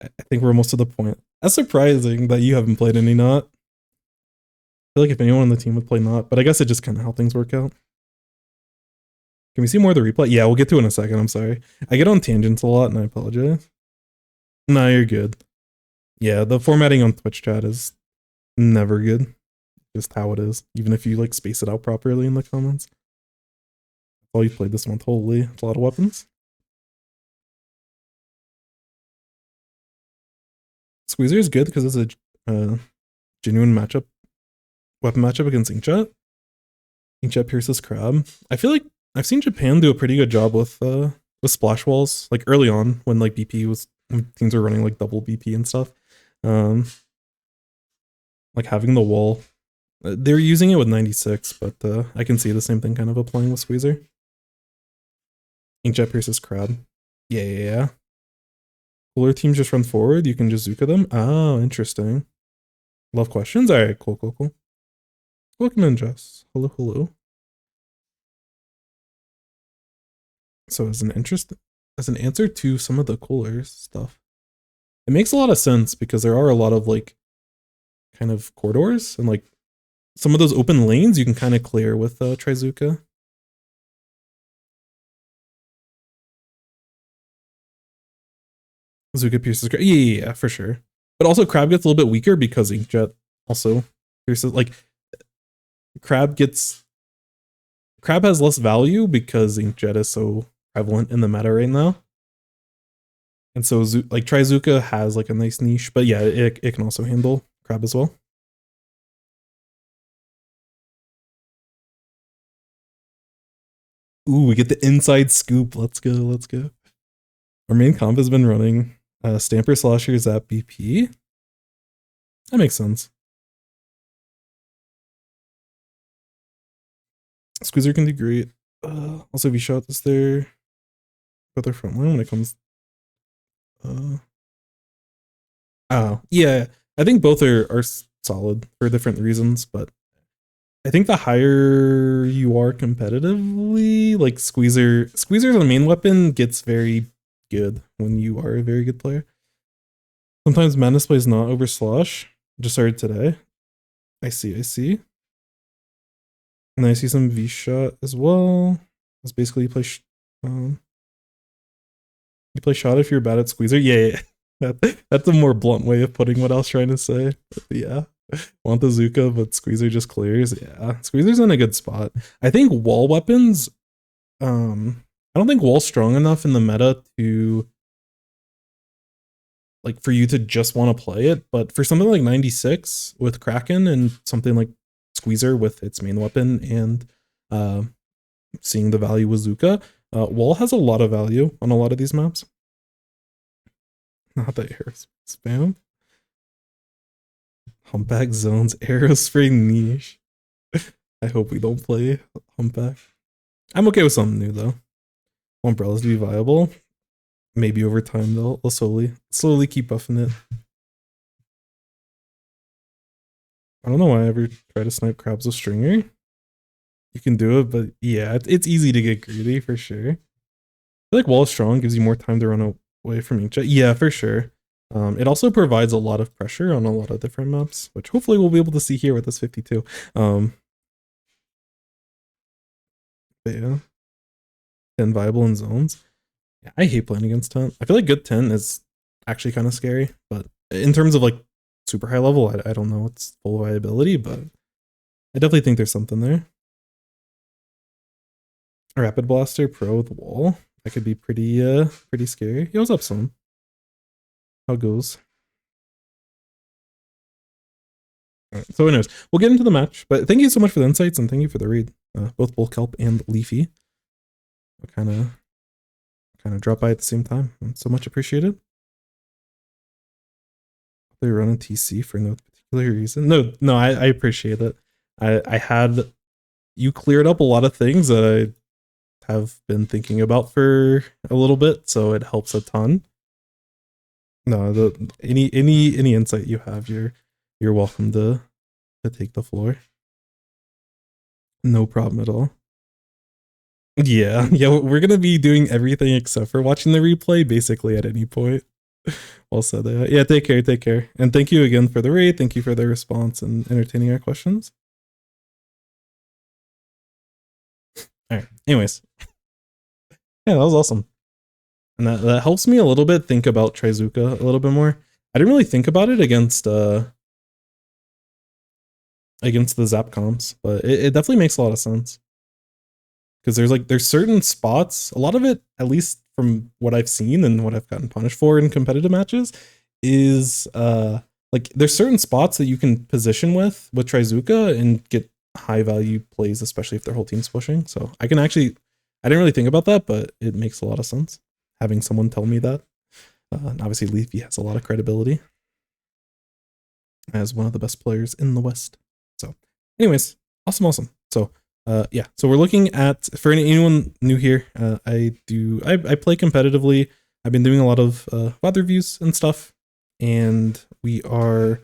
I think we're almost to the point. That's surprising that you haven't played any Not. I feel like if anyone on the team would play Not, but I guess it's just kind of how things work out. Can we see more of the replay? Yeah, we'll get to it in a second. I'm sorry. I get on tangents a lot and I apologize. No, you're good. Yeah, the formatting on Twitch chat is never good. Just how it is. Even if you like space it out properly in the comments. Oh, you played this month. Holy, it's a lot of weapons. Squeezer is good because it's a genuine matchup. Weapon matchup against Inkjet. Inkjet pierces Crab. I feel like I've seen Japan do a pretty good job with splash walls, like early on when like BP was when teams were running like double BP and stuff. Like having the wall. They're using it with 96, but I can see the same thing kind of applying with Squeezer. Inkjet pierces Crab. Yeah. Cooler teams just run forward. You can just Zuka them. Oh, interesting. Love questions. All right, cool. Welcome in, Jess. Hello. So as an answer to some of the cooler stuff, it makes a lot of sense because there are a lot of like kind of corridors and like some of those open lanes you can kind of clear with Trizuka. Zuka pierces Crab. Yeah, for sure. But also Crab gets a little bit weaker because Inkjet also pierces. Like Crab has less value because Inkjet is so prevalent in the meta right now. And so like Trizuka has like a nice niche, but yeah, it can also handle Crab as well. Ooh, we get the inside scoop. Let's go. Our main comp has been running Stamper, Slasher, Zap, BP. That makes sense. Squeezer can do great. Also, if you shot this there, put their front line when it comes. Oh, yeah. I think both are solid for different reasons, but I think the higher you are competitively, like Squeezer the main weapon gets very good when you are a very good player. Sometimes Madness plays not over Slosh. Just started today. I see. And I see some V shot as well. It's basically you play shot if you're bad at Squeezer. Yeah. That's a more blunt way of putting what I was trying to say. But yeah. Want the Zuka, but Squeezer just clears. Yeah. Squeezer's in a good spot. I think wall weapons, I don't think wall's strong enough in the meta to like for you to just want to play it, but for something like 96 with Kraken and something like Squeezer with its main weapon and seeing the value with Zuka, wall has a lot of value on a lot of these maps. Not that arrow spam. Humpback zones, arrow spray niche. I hope we don't play humpback. I'm okay with something new though. Umbrellas to be viable. Maybe over time they'll slowly keep buffing it. I don't know why I ever try to snipe crabs with stringer. You can do it, but yeah, it's easy to get greedy for sure. I feel like wall strong gives you more time to run away from each other. Yeah, for sure. It also provides a lot of pressure on a lot of different maps, which hopefully we'll be able to see here with this 52. But yeah, 10 viable in zones. Yeah, I hate playing against 10. I feel like good 10 is actually kind of scary, but in terms of like super high level, I don't know its full viability, but I definitely think there's something there. A Rapid Blaster Pro with wall. That could be pretty scary. Yo, what's up, son? How it goes? Alright, so anyways, we'll get into the match, but thank you so much for the insights and thank you for the read. Both Bull Kelp and Leafy. Kind of drop by at the same time. So much appreciated. They run a TC for no particular reason. No, I appreciate it. I had you cleared up a lot of things that I have been thinking about for a little bit, so it helps a ton. No, any insight you have, you're welcome to take the floor. No problem at all. Yeah, we're gonna be doing everything except for watching the replay basically at any point. Well said. Yeah, take care. And thank you again for the raid. Thank you for the response and entertaining our questions. Alright, anyways. Yeah, that was awesome. And that helps me a little bit think about Trizuka a little bit more. I didn't really think about it against the Zap comps, but it definitely makes a lot of sense. Because there's certain spots, a lot of it, at least from what I've seen and what I've gotten punished for in competitive matches, is like there's certain spots that you can position with Trizuka and get high value plays, especially if their whole team's pushing. So I didn't really think about that, but it makes a lot of sense having someone tell me that. And obviously Leafy has a lot of credibility as one of the best players in the West. So anyways, awesome. So yeah, so we're looking at, for anyone new here, I play competitively. I've been doing a lot of VOD reviews and stuff, and we are,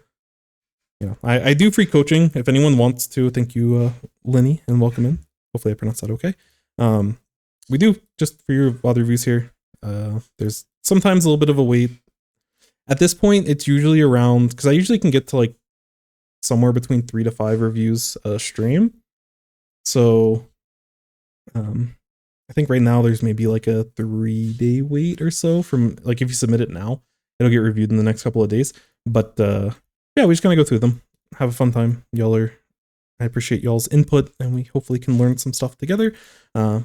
I do free coaching if anyone wants to. Thank you, Lenny, and welcome in. Hopefully I pronounced that okay. We do just for your VOD reviews here. There's sometimes a little bit of a wait. At this point, it's usually around, because I usually can get to like somewhere between 3 to 5 reviews a stream. So I think right now there's maybe like a 3-day wait or so from, like, if you submit it now, it'll get reviewed in the next couple of days. But yeah, we just kind of go through them, have a fun time. I appreciate y'all's input, and we hopefully can learn some stuff together. Yeah,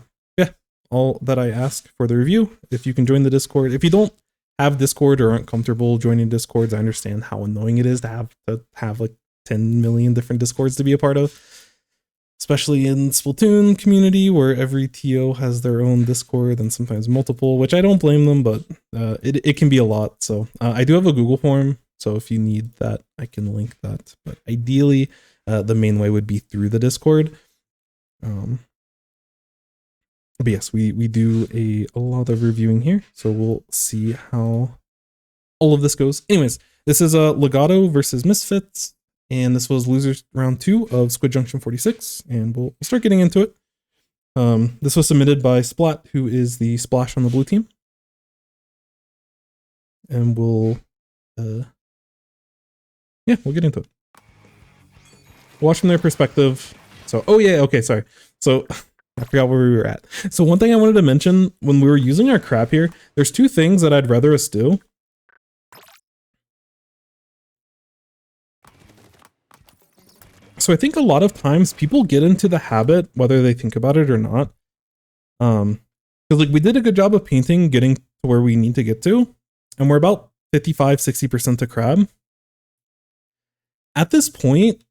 all that I ask for the review, if you can join the Discord. If you don't have Discord or aren't comfortable joining Discords, I understand how annoying it is to have like 10 million different Discords to be a part of, especially in Splatoon community where every TO has their own Discord and sometimes multiple, which I don't blame them, but it can be a lot. So I do have a Google form, so if you need that, I can link that. But ideally, the main way would be through the Discord. But yes, we do a lot of reviewing here, so we'll see how all of this goes. Anyways, this is a Legato versus Misfits, and this was losers round 2 of Squid Junction 46, and we'll start getting into it. This was submitted by Splat, who is the splash on the blue team. And we'll get into it. Watch from their perspective. So, oh yeah, okay, sorry. So, I forgot where we were at. So one thing I wanted to mention, when we were using our crab here, there's 2 things that I'd rather us do. So I think a lot of times people get into the habit, whether they think about it or not. Because like we did a good job of painting, getting to where we need to get to, and we're about 55-60% to crab. At this point,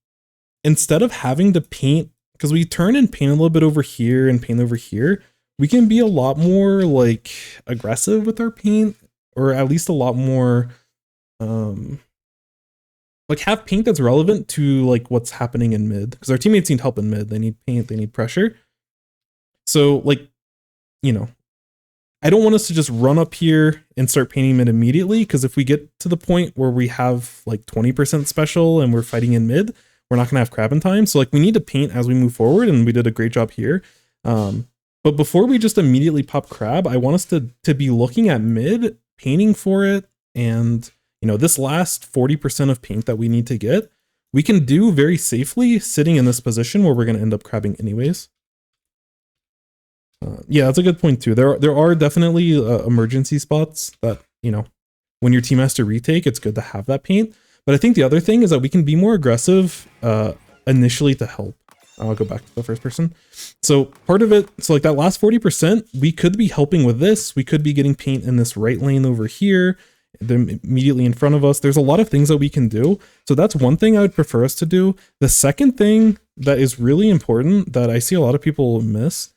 instead of having to paint, because we turn and paint a little bit over here and paint over here, we can be a lot more like aggressive with our paint, or at least a lot more like have paint that's relevant to like what's happening in mid, because our teammates need help in mid. They need paint, they need pressure. So like, you know, I don't want us to just run up here and start painting mid immediately, because if we get to the point where we have like 20% special and we're fighting in mid, we're not going to have crab in time. So like we need to paint as we move forward, and we did a great job here. But before we just immediately pop crab, I want us to be looking at mid, painting for it, and you know, this last 40% of paint that we need to get, we can do very safely sitting in this position where we're going to end up crabbing anyways. Yeah, that's a good point too. There are definitely emergency spots that, you know, when your team has to retake, it's good to have that paint. But I think the other thing is that we can be more aggressive initially to help. I'll go back to the first person. So part of it, so like that last 40%, we could be helping with this. We could be getting paint in this right lane over here, then immediately in front of us. There's a lot of things that we can do. So that's one thing I would prefer us to do. The second thing that is really important that I see a lot of people miss,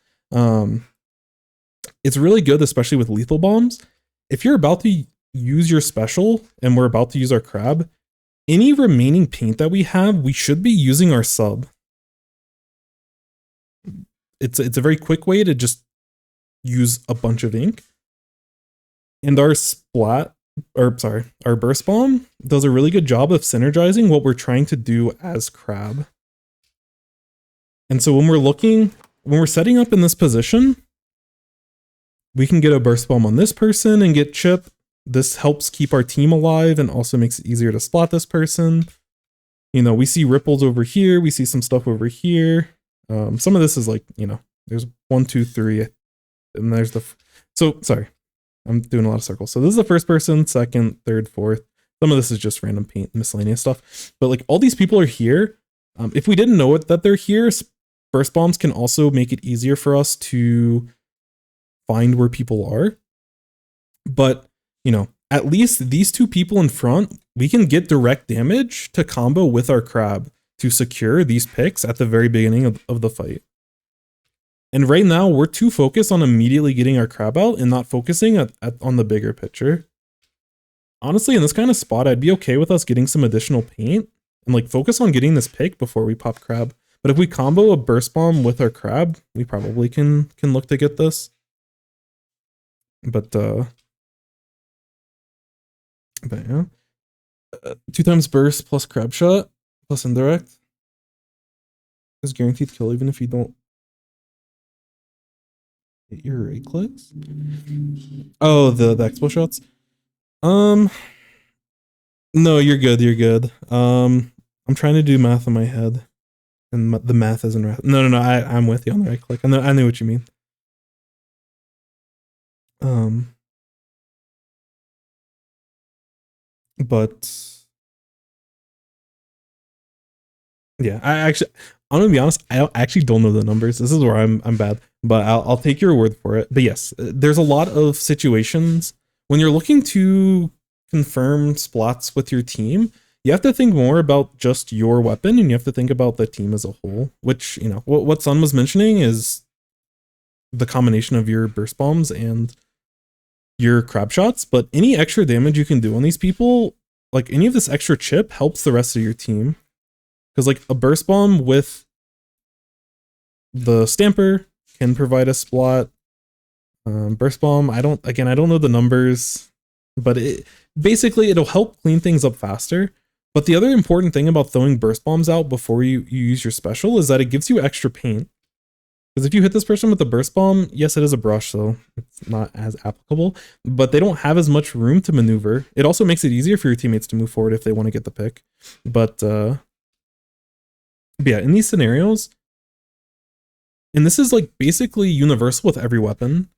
it's really good, especially with lethal bombs. If you're about to use your special and we're about to use our crab, any remaining paint that we have, we should be using our sub. It's a very quick way to just use a bunch of ink. And our splat, or sorry, our burst bomb does a really good job of synergizing what we're trying to do as crab. And so when we're setting up in this position, we can get a burst bomb on this person and get chip. This helps keep our team alive and also makes it easier to spot this person. You know, we see ripples over here. We see some stuff over here. Some of this is like, you know, there's 1, 2, 3, and there's so sorry, I'm doing a lot of circles. So this is the first person, second, third, fourth. Some of this is just random paint, miscellaneous stuff. But like all these people are here. If we didn't know it that they're here, burst bombs can also make it easier for us to find where people are. But, you know, at least these 2 people in front, we can get direct damage to combo with our crab to secure these picks at the very beginning of the fight. And right now, we're too focused on immediately getting our crab out and not focusing on the bigger picture. Honestly, in this kind of spot, I'd be okay with us getting some additional paint and like focus on getting this pick before we pop crab. But if we combo a burst bomb with our crab, we probably can look to get this. But yeah, 2 times burst plus crab shot plus indirect is guaranteed kill even if you don't hit your right clicks. Oh, the expo shots. No, you're good. You're good. I'm trying to do math in my head, and the math isn't right. No. I'm with you on the right click. I knew what you mean. But yeah, I'm gonna be honest. I actually don't know the numbers. This is where I'm bad, but I'll take your word for it. But yes, there's a lot of situations when you're looking to confirm splats with your team. You have to think more about just your weapon, and you have to think about the team as a whole. Which, you know, what Sun was mentioning is the combination of your burst bombs and your crab shots. But any extra damage you can do on these people, like any of this extra chip, helps the rest of your team. Because like a burst bomb with the stamper can provide a splat. Burst bomb, I don't know the numbers, but it'll help clean things up faster. But the other important thing about throwing burst bombs out before you use your special is that it gives you extra paint. Because if you hit this person with the burst bomb, yes, it is a brush, so it's not as applicable, but they don't have as much room to maneuver. It also makes it easier for your teammates to move forward if they want to get the pick. But yeah, in these scenarios, and this is like basically universal with every weapon,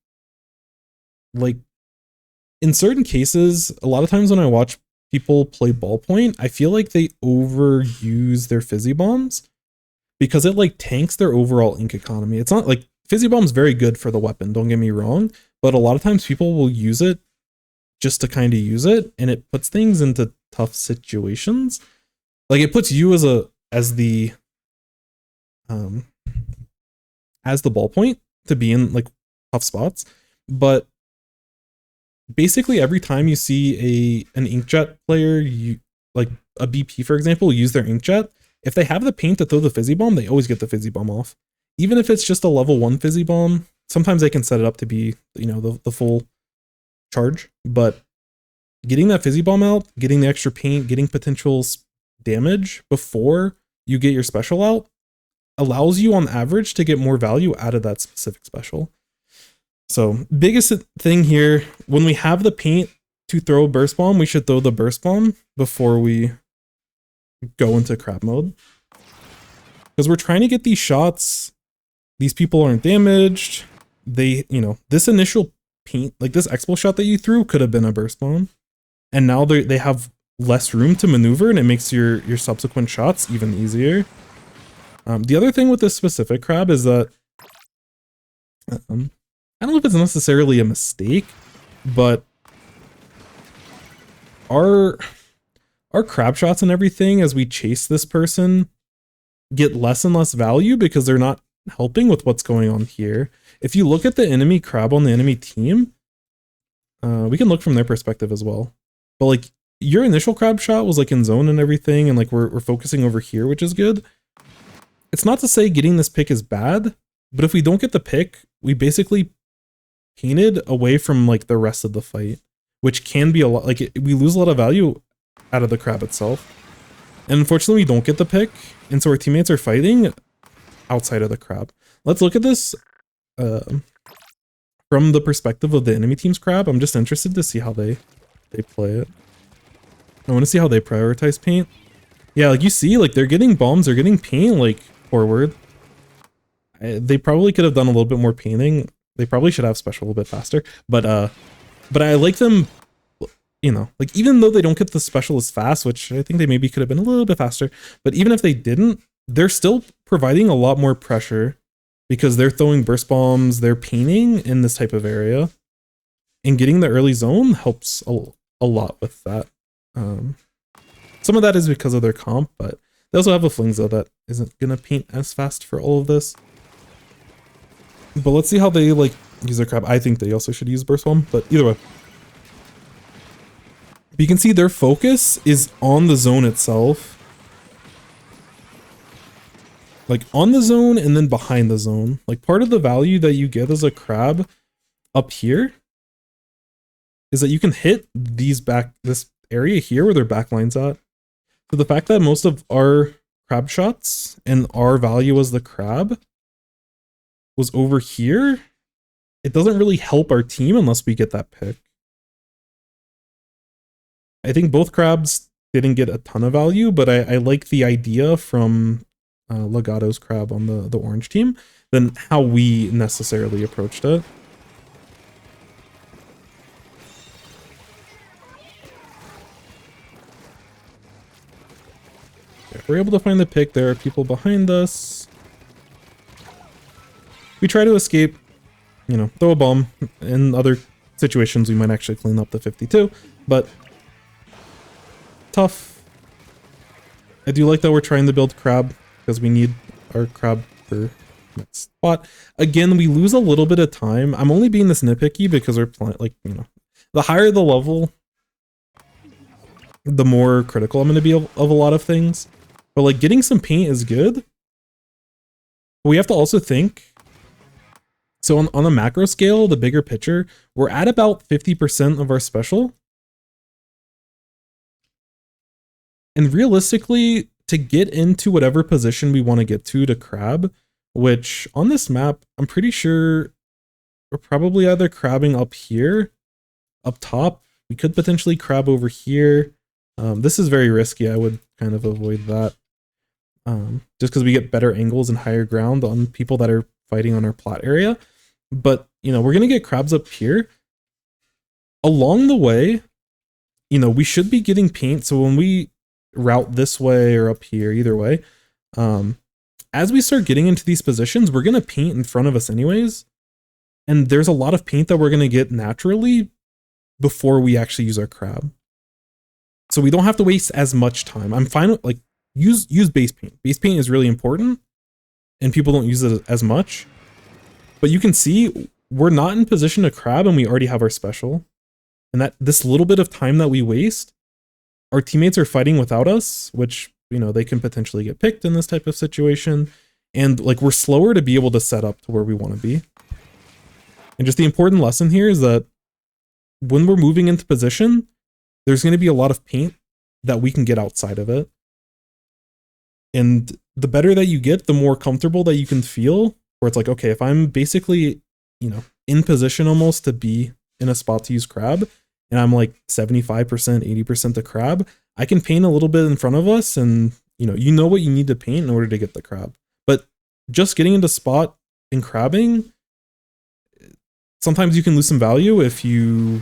like in certain cases, a lot of times when I watch people play ballpoint, I feel like they overuse their fizzy bombs because it like tanks their overall ink economy. It's not like fizzy bomb's very good for the weapon, don't get me wrong, but a lot of times people will use it just to kind of use it, and it puts things into tough situations. Like it puts you as the ballpoint to be in like tough spots, but basically every time you see an inkjet player, you like a BP for example, use their inkjet, if they have the paint to throw the fizzy bomb, they always get the fizzy bomb off. Even if it's just a level 1 fizzy bomb, sometimes they can set it up to be, you know, the full charge, but getting that fizzy bomb out, getting the extra paint, getting potential damage before you get your special out allows you on average to get more value out of that specific special. So biggest thing here, when we have the paint to throw a burst bomb, we should throw the burst bomb before we go into crab mode. Because we're trying to get these shots, these people aren't damaged. They, you know, this initial paint, like this expo shot that you threw could have been a burst bomb. And now they have less room to maneuver and it makes your subsequent shots even easier. The other thing with this specific crab is that, I don't know if it's necessarily a mistake, but our crab shots and everything as we chase this person get less and less value because they're not helping with what's going on here. If you look at the enemy crab on the enemy team, we can look from their perspective as well. But like your initial crab shot was like in zone and everything, and like we're focusing over here, which is good. It's not to say getting this pick is bad, but if we don't get the pick, we basically painted away from like the rest of the fight, which can be a lot, like we lose a lot of value out of the crab itself. And unfortunately we don't get the pick, and so our teammates are fighting outside of the crab. Let's look at this from the perspective of the enemy team's crab. I'm just interested to see how they play it. I want to see how they prioritize paint. Yeah, like you see, like they're getting bombs, they're getting paint like forward. They probably could have done a little bit more painting. They probably should have special a little bit faster, but I like them, you know, like even though they don't get the special as fast, which I think they maybe could have been a little bit faster, but even if they didn't, they're still providing a lot more pressure because they're throwing burst bombs, they're painting in this type of area, and getting the early zone helps a lot with that. Some of that is because of their comp, but they also have a Flingzo that isn't gonna paint as fast for all of this. But let's see how they like use their crab. I think they also should use burst bomb, but either way. But you can see their focus is on the zone itself. Like on the zone and then behind the zone. Like part of the value that you get as a crab up here is that you can hit this area here where their backline's at. So the fact that most of our crab shots and our value as the crab was over here, it doesn't really help our team unless we get that pick. I think both crabs didn't get a ton of value, but I like the idea from Legato's crab on the orange team than how we necessarily approached it. We're able to find the pick. There are people behind us. We try to escape, you know, throw a bomb. In other situations, we might actually clean up the 52, but tough. I do like that we're trying to build crab because we need our crab for next spot. Again, we lose a little bit of time. I'm only being this nitpicky because we're playing, like, you know, the higher the level, the more critical I'm going to be of a lot of things. But like getting some paint is good. But we have to also think, so on a macro scale, the bigger picture, we're at about 50% of our special. And realistically, to get into whatever position we want to get to crab, which on this map, I'm pretty sure we're probably either crabbing up here, up top. We could potentially crab over here. This is very risky. I would kind of avoid that. Just because we get better angles and higher ground on people that are fighting on our plat area. But, you know, we're going to get crabs up here. Along the way, you know, we should be getting paint. So when we route this way or up here, either way, as we start getting into these positions, we're going to paint in front of us anyways. And there's a lot of paint that we're going to get naturally before we actually use our crab. So we don't have to waste as much time. I'm fine with, like, use base paint. Base paint is really important and people don't use it as much. But you can see we're not in position to crab and we already have our special. And that this little bit of time that we waste, our teammates are fighting without us, which, you know, they can potentially get picked in this type of situation. And like, we're slower to be able to set up to where we want to be. And just the important lesson here is that when we're moving into position, there's going to be a lot of paint that we can get outside of it. And the better that you get, the more comfortable that you can feel, where it's like, okay, if I'm basically, you know, in position almost to be in a spot to use crab, and I'm like 75%, 80% to crab, I can paint a little bit in front of us, and you know what you need to paint in order to get the crab. But just getting into spot and crabbing, sometimes you can lose some value if you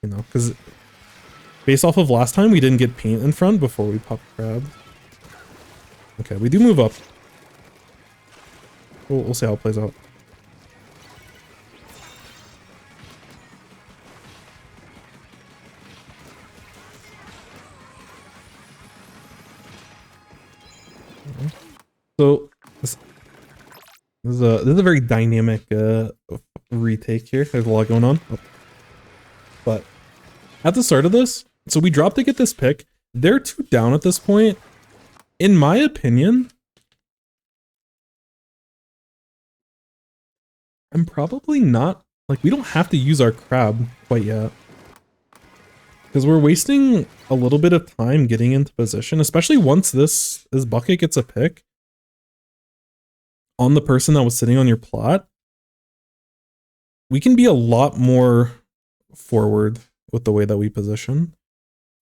know, because based off of last time, we didn't get paint in front before we popped crab. Okay, we do move up. We'll see how it plays out. So this is a very dynamic retake here. There's a lot going on. Oh. But at the start of this, so we dropped to get this pick. They're 2 down at this point. In my opinion, I'm probably not, like, we don't have to use our crab quite yet. Because we're wasting a little bit of time getting into position, especially once this bucket gets a pick on the person that was sitting on your plot. We can be a lot more forward with the way that we position.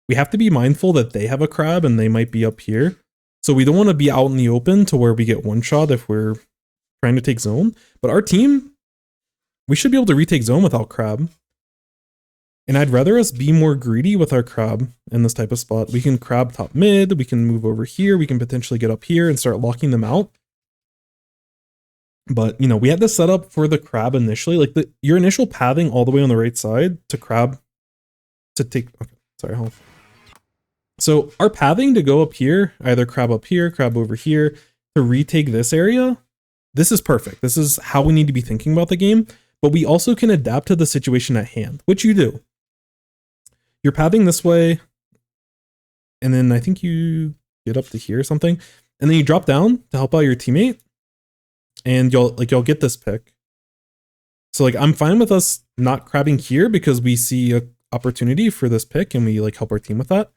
We have to be mindful that they have a crab and they might be up here. So we don't want to be out in the open to where we get one shot if we're trying to take zone. But our team, we should be able to retake zone without crab. And I'd rather us be more greedy with our crab in this type of spot. We can crab top mid, we can move over here, we can potentially get up here and start locking them out. But, you know, we had this set up for the crab initially, like your initial pathing all the way on the right side to crab to take, okay, sorry, hold on. So our pathing to go up here, either crab up here, crab over here, to retake this area, this is perfect. This is how we need to be thinking about the game, but we also can adapt to the situation at hand, which you do. You're pathing this way, and then I think you get up to here or something, and then you drop down to help out your teammate, and you'll get this pick. So like, I'm fine with us not crabbing here because we see a opportunity for this pick and we like help our team with that.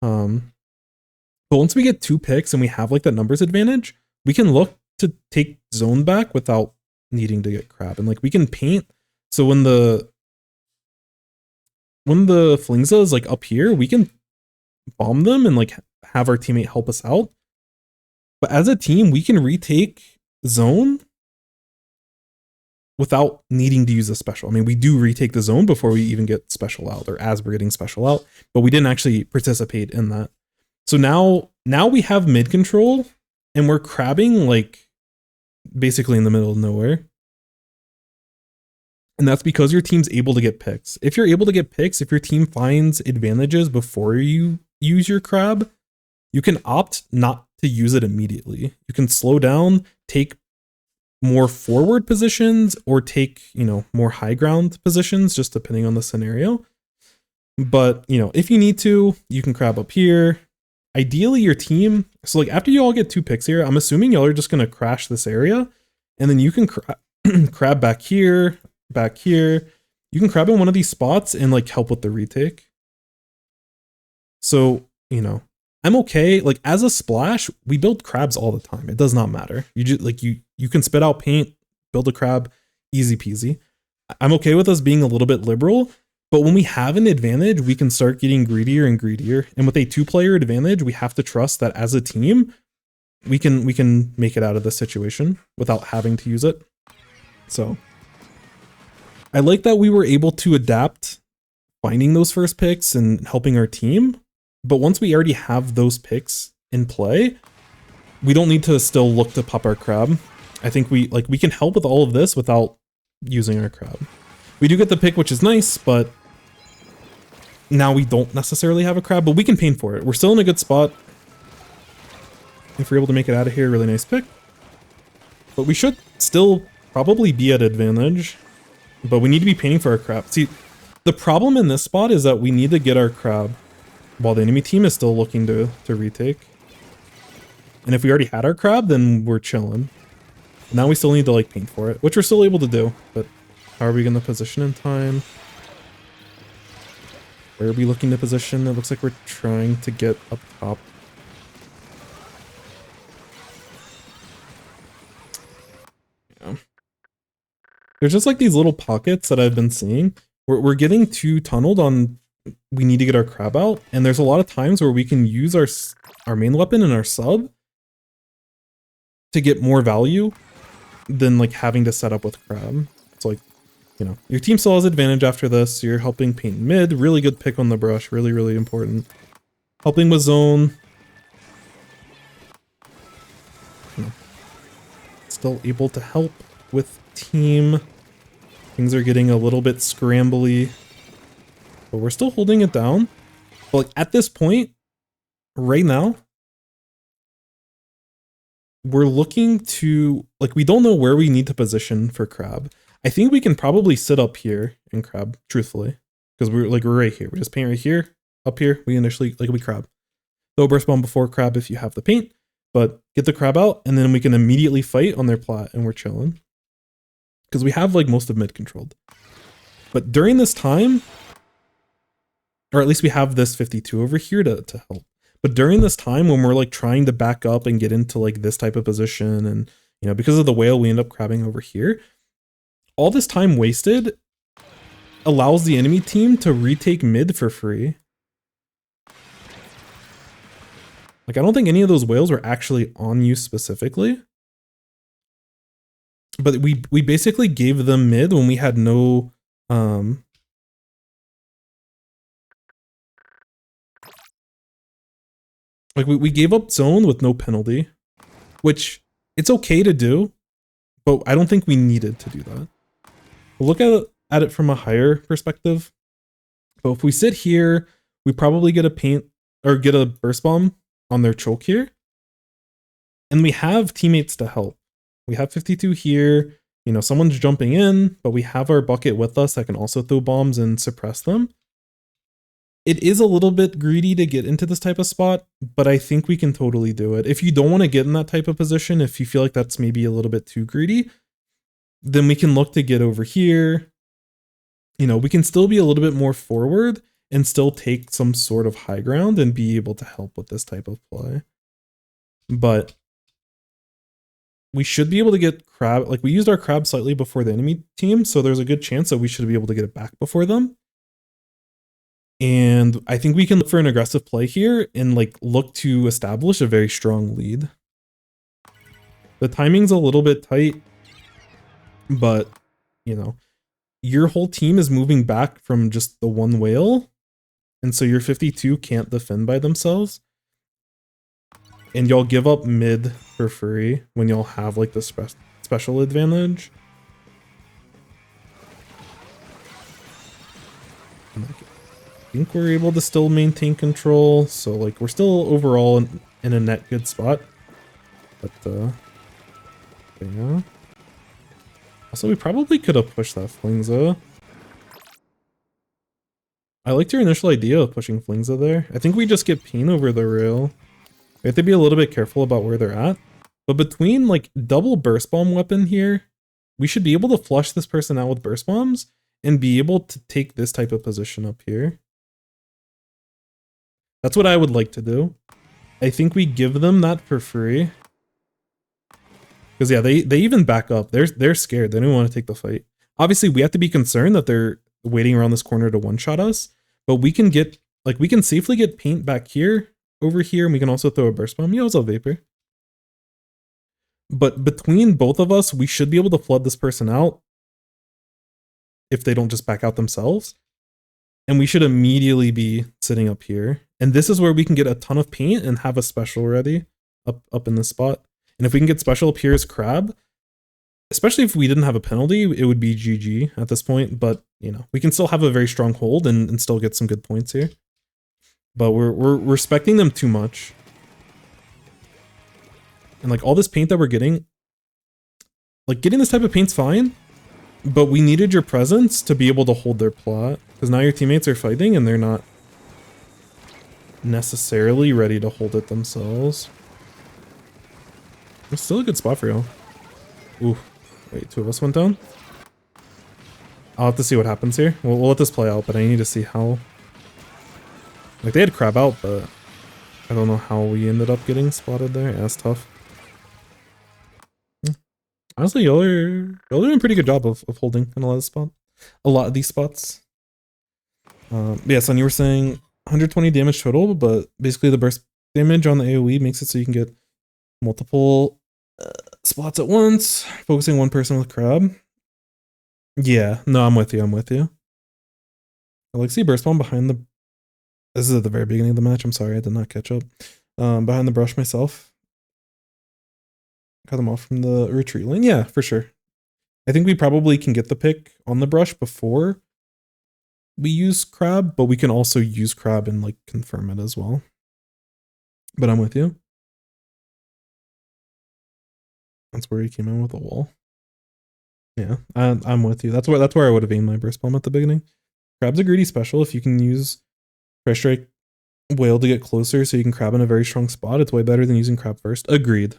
But once we get 2 picks and we have like that numbers advantage, we can look to take zone back without needing to get crab. And like, we can paint. So when the Flingza is like up here, we can bomb them and like have our teammate help us out. But as a team, we can retake zone without needing to use a special. I mean, we do retake the zone before we even get special out, or as we're getting special out, but we didn't actually participate in that. So now we have mid control and we're crabbing like basically in the middle of nowhere. And that's because your team's able to get picks. If you're able to get picks, if your team finds advantages before you use your crab, you can opt not to use it immediately. You can slow down, take more forward positions, or take, you know, more high ground positions, just depending on the scenario. But, you know, if you need to, you can crab up here. Ideally, your team, so like after you all get 2 picks here, I'm assuming y'all are just going to crash this area, and then you can crab back here. You can crab in one of these spots and like help with the retake. So, you know, I'm okay. Like as a splash, we build crabs all the time. It does not matter. You just like you can spit out paint, build a crab, easy peasy. I'm okay with us being a little bit liberal, but when we have an advantage, we can start getting greedier and greedier. And with a 2-player advantage, we have to trust that as a team, we can make it out of this situation without having to use it. So I like that we were able to adapt finding those first picks and helping our team. But once we already have those picks in play, we don't need to still look to pop our crab. I think we can help with all of this without using our crab. We do get the pick, which is nice, but now we don't necessarily have a crab, but we can paint for it. We're still in a good spot. If we're able to make it out of here, really nice pick. But we should still probably be at advantage, but we need to be painting for our crab. See, the problem in this spot is that we need to get our crab while the enemy team is still looking to retake. And if we already had our crab, then we're chilling. Now we still need to like paint for it, which we're still able to do, but how are we going to position in time? Where are we looking to position? It looks like we're trying to get up top. Yeah. There's just like these little pockets that I've been seeing. We're getting too tunneled on we need to get our crab out, and there's a lot of times where we can use our main weapon and our sub to get more value than like having to set up with crab. It's like, you know, your team still has advantage after this. You're helping paint mid, really good pick on the brush, really, really important. Helping with zone. You know, still able to help with team. Things are getting a little bit scrambly, but we're still holding it down. But like at this point, right now, we're looking to, like, we don't know where we need to position for crab. I think we can probably sit up here in crab, truthfully, because we're right here. We just paint right here, up here. We initially, like, we crab. Throw a burst bomb before crab if you have the paint, but get the crab out, and then we can immediately fight on their plat, and we're chilling. Because we have, like, most of mid controlled. But during this time, or at least we have this 52 over here to help. But during this time when we're like trying to back up and get into like this type of position, and you know, because of the whale, we end up crabbing over here. All this time wasted allows the enemy team to retake mid for free. Like, I don't think any of those whales were actually on you specifically. But we basically gave them mid when we had no like we gave up zone with no penalty, which it's okay to do, but I don't think we needed to do that. We'll look at it from a higher perspective. So if we sit here, we probably get a paint or get a burst bomb on their choke here. And we have teammates to help. We have 52 here, you know, someone's jumping in, but we have our bucket with us that can also throw bombs and suppress them. It is a little bit greedy to get into this type of spot, but I think we can totally do it. If you don't want to get in that type of position, if you feel like that's maybe a little bit too greedy, then we can look to get over here. You know, we can still be a little bit more forward and still take some sort of high ground and be able to help with this type of play. But we should be able to get crab, like we used our crab slightly before the enemy team, so there's a good chance that we should be able to get it back before them. And I think we can look for an aggressive play here and like look to establish a very strong lead. The timing's a little bit tight, but you know, your whole team is moving back from just the one whale. And so your 52 can't defend by themselves. And y'all give up mid for free when y'all have like the special advantage. I think we're able to still maintain control, so like we're still overall in a net good spot. But yeah. Also, we probably could have pushed that Flingza. I liked your initial idea of pushing Flingza there. I think we just get pain over the rail. We have to be a little bit careful about where they're at. But between like double burst bomb weapon here, we should be able to flush this person out with burst bombs and be able to take this type of position up here. That's what I would like to do. I think we give them that for free. Because yeah, they even back up. They're scared. They don't want to take the fight. Obviously, we have to be concerned that they're waiting around this corner to one-shot us. But we can get, like, we can safely get paint back here, over here, and we can also throw a burst bomb. Yo, what's up, Vapor? But between both of us, we should be able to flood this person out if they don't just back out themselves. And we should immediately be sitting up here. And this is where we can get a ton of paint and have a special ready up in this spot. And if we can get special up here as crab, especially if we didn't have a penalty, it would be GG at this point. But, you know, we can still have a very strong hold and still get some good points here. But we're respecting them too much. And like all this paint that we're getting, like getting this type of paint's fine, but we needed your presence to be able to hold their plot. Because now your teammates are fighting and they're not necessarily ready to hold it themselves. It's still a good spot for y'all. Ooh, wait, 2 of us went down? I'll have to see what happens here. We'll let this play out, but I need to see how... Like, they had crab out, but I don't know how we ended up getting spotted there. Yeah, that's tough. Honestly, y'all are doing a pretty good job of holding in a lot of these spots. Yeah, Son, you were saying 120 damage total, but basically the burst damage on the AoE makes it so you can get multiple spots at once, focusing one person with crab. Yeah, no, I'm with you. I like see burst bomb behind the... This is at the very beginning of the match. I'm sorry, I did not catch up. Behind the brush myself. Cut them off from the retreat lane. Yeah, for sure. I think we probably can get the pick on the brush before we use crab, but we can also use crab and like confirm it as well. But I'm with you. That's where he came in with a wall. Yeah, I'm with you. That's where I would have aimed my burst bomb at the beginning. Crab's a greedy special. If you can use Pressure Strike Whale to get closer so you can crab in a very strong spot, it's way better than using crab first. Agreed.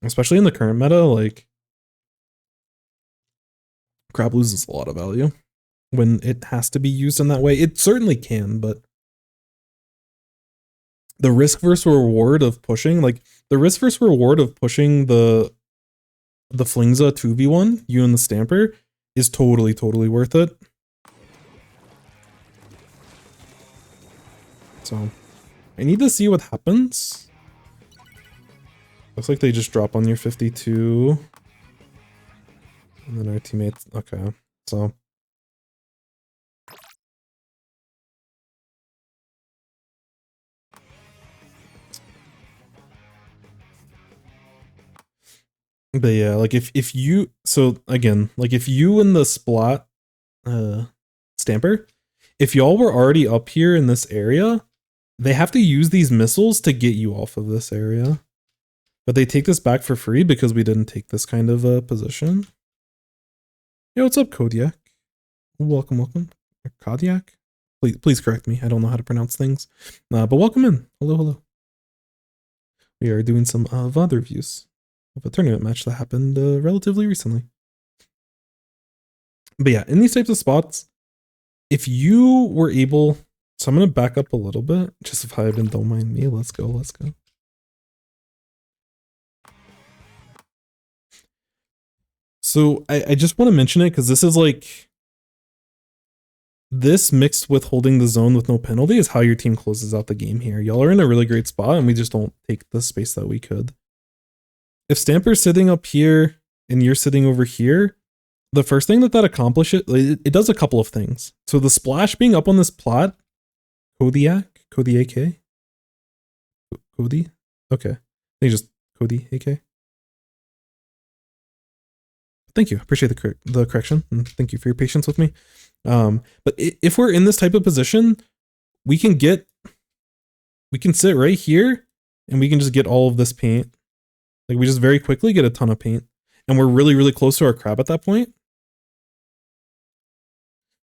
Especially in the current meta, like, crab loses a lot of value when it has to be used in that way. It certainly can, but the risk versus reward of pushing, like, the risk versus reward of pushing the Flingza 2v1, you and the Stamper, is totally worth it. So, I need to see what happens. Looks like they just drop on your 52. And then our teammates... Okay, so... But yeah, like if you... So, again, like if you and the splat Stamper, if y'all were already up here in this area, they have to use these missiles to get you off of this area. But they take this back for free because we didn't take this kind of position. Yo, what's up, Kodiak? Welcome. Kodiak? Please correct me. I don't know how to pronounce things. But welcome in. Hello. We are doing some VOD reviews of a tournament match that happened relatively recently. But yeah, in these types of spots, if you were able... So I'm going to back up a little bit. Just vibe and don't mind me. Let's go. So I just want to mention it because this is like... This mixed with holding the zone with no penalty is how your team closes out the game here. Y'all are in a really great spot and we just don't take the space that we could. If Stamper's sitting up here and you're sitting over here, the first thing that accomplishes, it does a couple of things. So the splash being up on this plot, Cody? Okay. I think just Cody AK. Thank you. Appreciate the correction. And thank you for your patience with me. But if we're in this type of position, we can sit right here and we can just get all of this paint. Like we just very quickly get a ton of paint and we're really close to our crab at that point.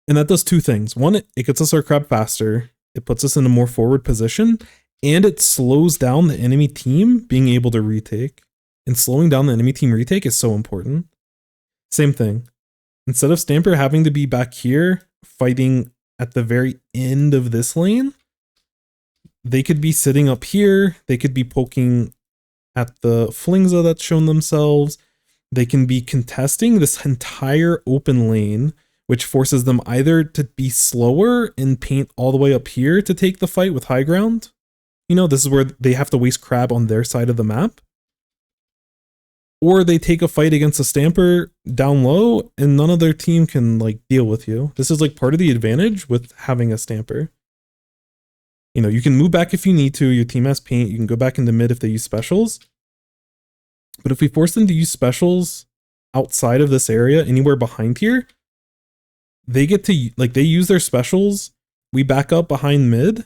And that does 2 things. One, it gets us our crab faster. It puts us in a more forward position and it slows down the enemy team being able to retake. And slowing down the enemy team retake is so important. Same thing. Instead of Stamper having to be back here fighting at the very end of this lane, they could be sitting up here. They could be poking at the Flingza that's shown themselves. They can be contesting this entire open lane, which forces them either to be slower and paint all the way up here to take the fight with high ground. You know, this is where they have to waste crab on their side of the map. Or they take a fight against a stamper down low and none of their team can like deal with you. This is like part of the advantage with having a stamper. You know, you can move back if you need to. Your team has paint. You can go back into mid if they use specials. But if we force them to use specials outside of this area, anywhere behind here, they get to, like, they use their specials. We back up behind mid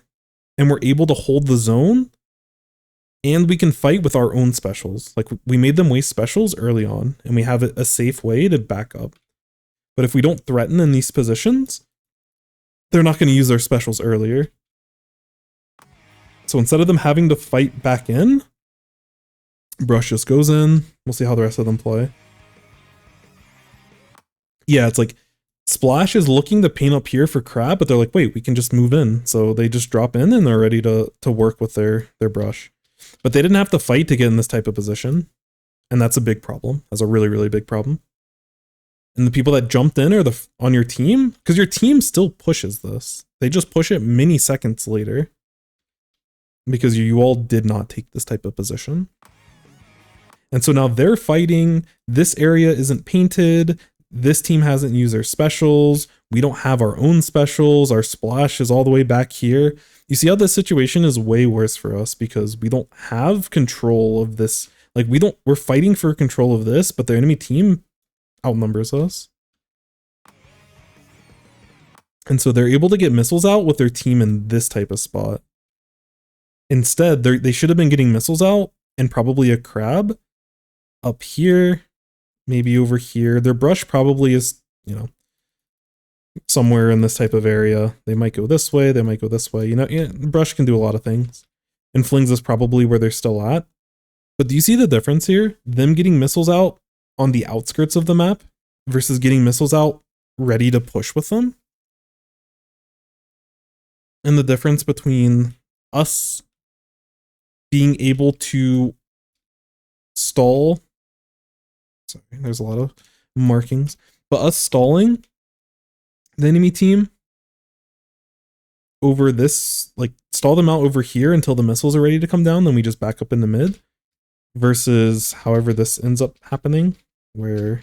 and we're able to hold the zone. And we can fight with our own specials. Like, we made them waste specials early on and we have a safe way to back up. But if we don't threaten in these positions, they're not going to use their specials earlier. So instead of them having to fight back in, Brush just goes in. We'll see how the rest of them play. Yeah, it's like Splash is looking to paint up here for crab, but they're like, wait, we can just move in. So they just drop in and they're ready to work with their brush. But they didn't have to fight to get in this type of position. And that's a big problem. That's a really, really big problem. And the people that jumped in are on your team, because your team still pushes this. They just push it many seconds later. Because you all did not take this type of position. And so now they're fighting. This area isn't painted. This team hasn't used their specials. We don't have our own specials. Our splash is all the way back here. You see how this situation is way worse for us because we don't have control of this. Like, we're fighting for control of this, but the enemy team outnumbers us. And so they're able to get missiles out with their team in this type of spot. Instead, they should have been getting missiles out and probably a crab up here, maybe over here. Their brush probably is, you know, somewhere in this type of area. They might go this way, they might go this way. You know, yeah, the brush can do a lot of things. And Flings is probably where they're still at. But do you see the difference here? Them getting missiles out on the outskirts of the map versus getting missiles out ready to push with them? And the difference between us being able to stall, sorry, there's a lot of markings, but us stalling the enemy team over this, like stall them out over here until the missiles are ready to come down, then we just back up in the mid, versus however this ends up happening, where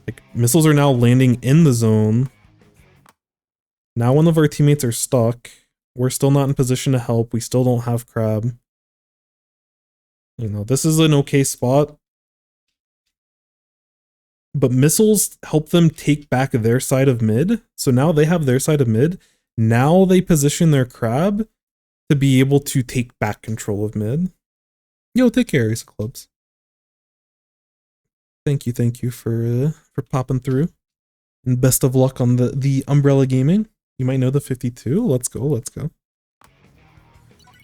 like missiles are now landing in the zone. Now one of our teammates are stuck. We're still not in position to help. We still don't have crab. You know, this is an okay spot. But missiles help them take back their side of mid. So now they have their side of mid. Now they position their crab to be able to take back control of mid. Yo, take care, Ace of Clubs. Thank you for popping through. And best of luck on the Umbrella Gaming. You might know the 52. Let's go.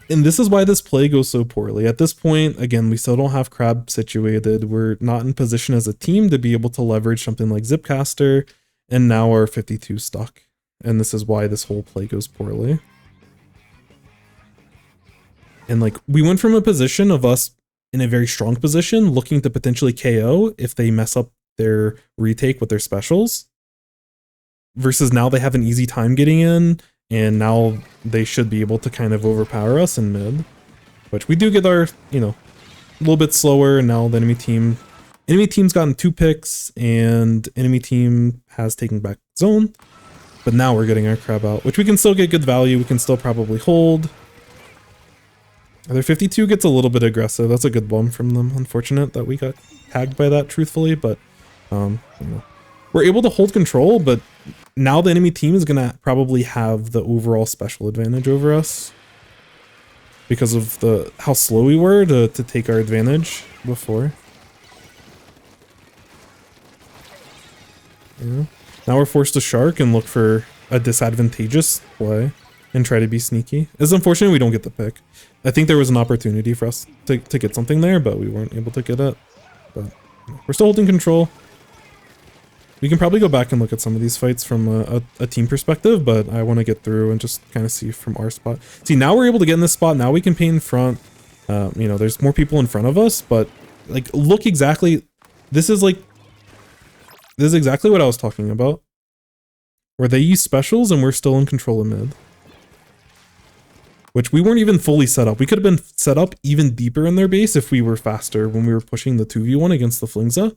And this is why this play goes so poorly. At this point, again, we still don't have crab situated. We're not in position as a team to be able to leverage something like Zipcaster. And now our 52 stuck. And this is why this whole play goes poorly. And like, we went from a position of us in a very strong position, looking to potentially KO if they mess up their retake with their specials, versus now they have an easy time getting in, and now they should be able to kind of overpower us in mid, which we do get our, you know, a little bit slower. And now the enemy team's gotten 2 picks and enemy team has taken back zone, but now we're getting our crab out, which we can still get good value. We can still probably hold. Their 52 gets a little bit aggressive. That's a good one from them. Unfortunate that we got tagged by that, truthfully, but you know, we're able to hold control, but now the enemy team is going to probably have the overall special advantage over us because of how slow we were to take our advantage before. Yeah. Now we're forced to shark and look for a disadvantageous play and try to be sneaky. It's unfortunate we don't get the pick. I think there was an opportunity for us to get something there, but we weren't able to get it. But we're still holding control. We can probably go back and look at some of these fights from a team perspective, but I want to get through and just kind of see from our spot. See, now we're able to get in this spot. Now we can paint in front. You know, there's more people in front of us, but like, look exactly. This is exactly what I was talking about. Where they use specials and we're still in control of mid. Which we weren't even fully set up. We could have been set up even deeper in their base if we were faster when we were pushing the 2v1 against the Flingza.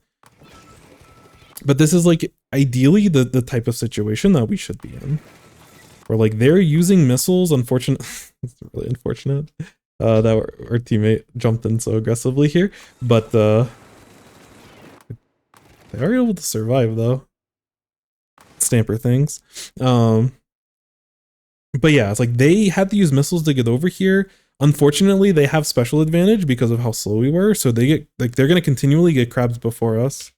But this is like ideally the type of situation that we should be in. Where like they're using missiles, unfortunate it's really unfortunate that our teammate jumped in so aggressively here. But they are able to survive though. Stamper things. But yeah, it's like they had to use missiles to get over here. Unfortunately, they have special advantage because of how slow we were, so they get like they're gonna continually get crabs before us.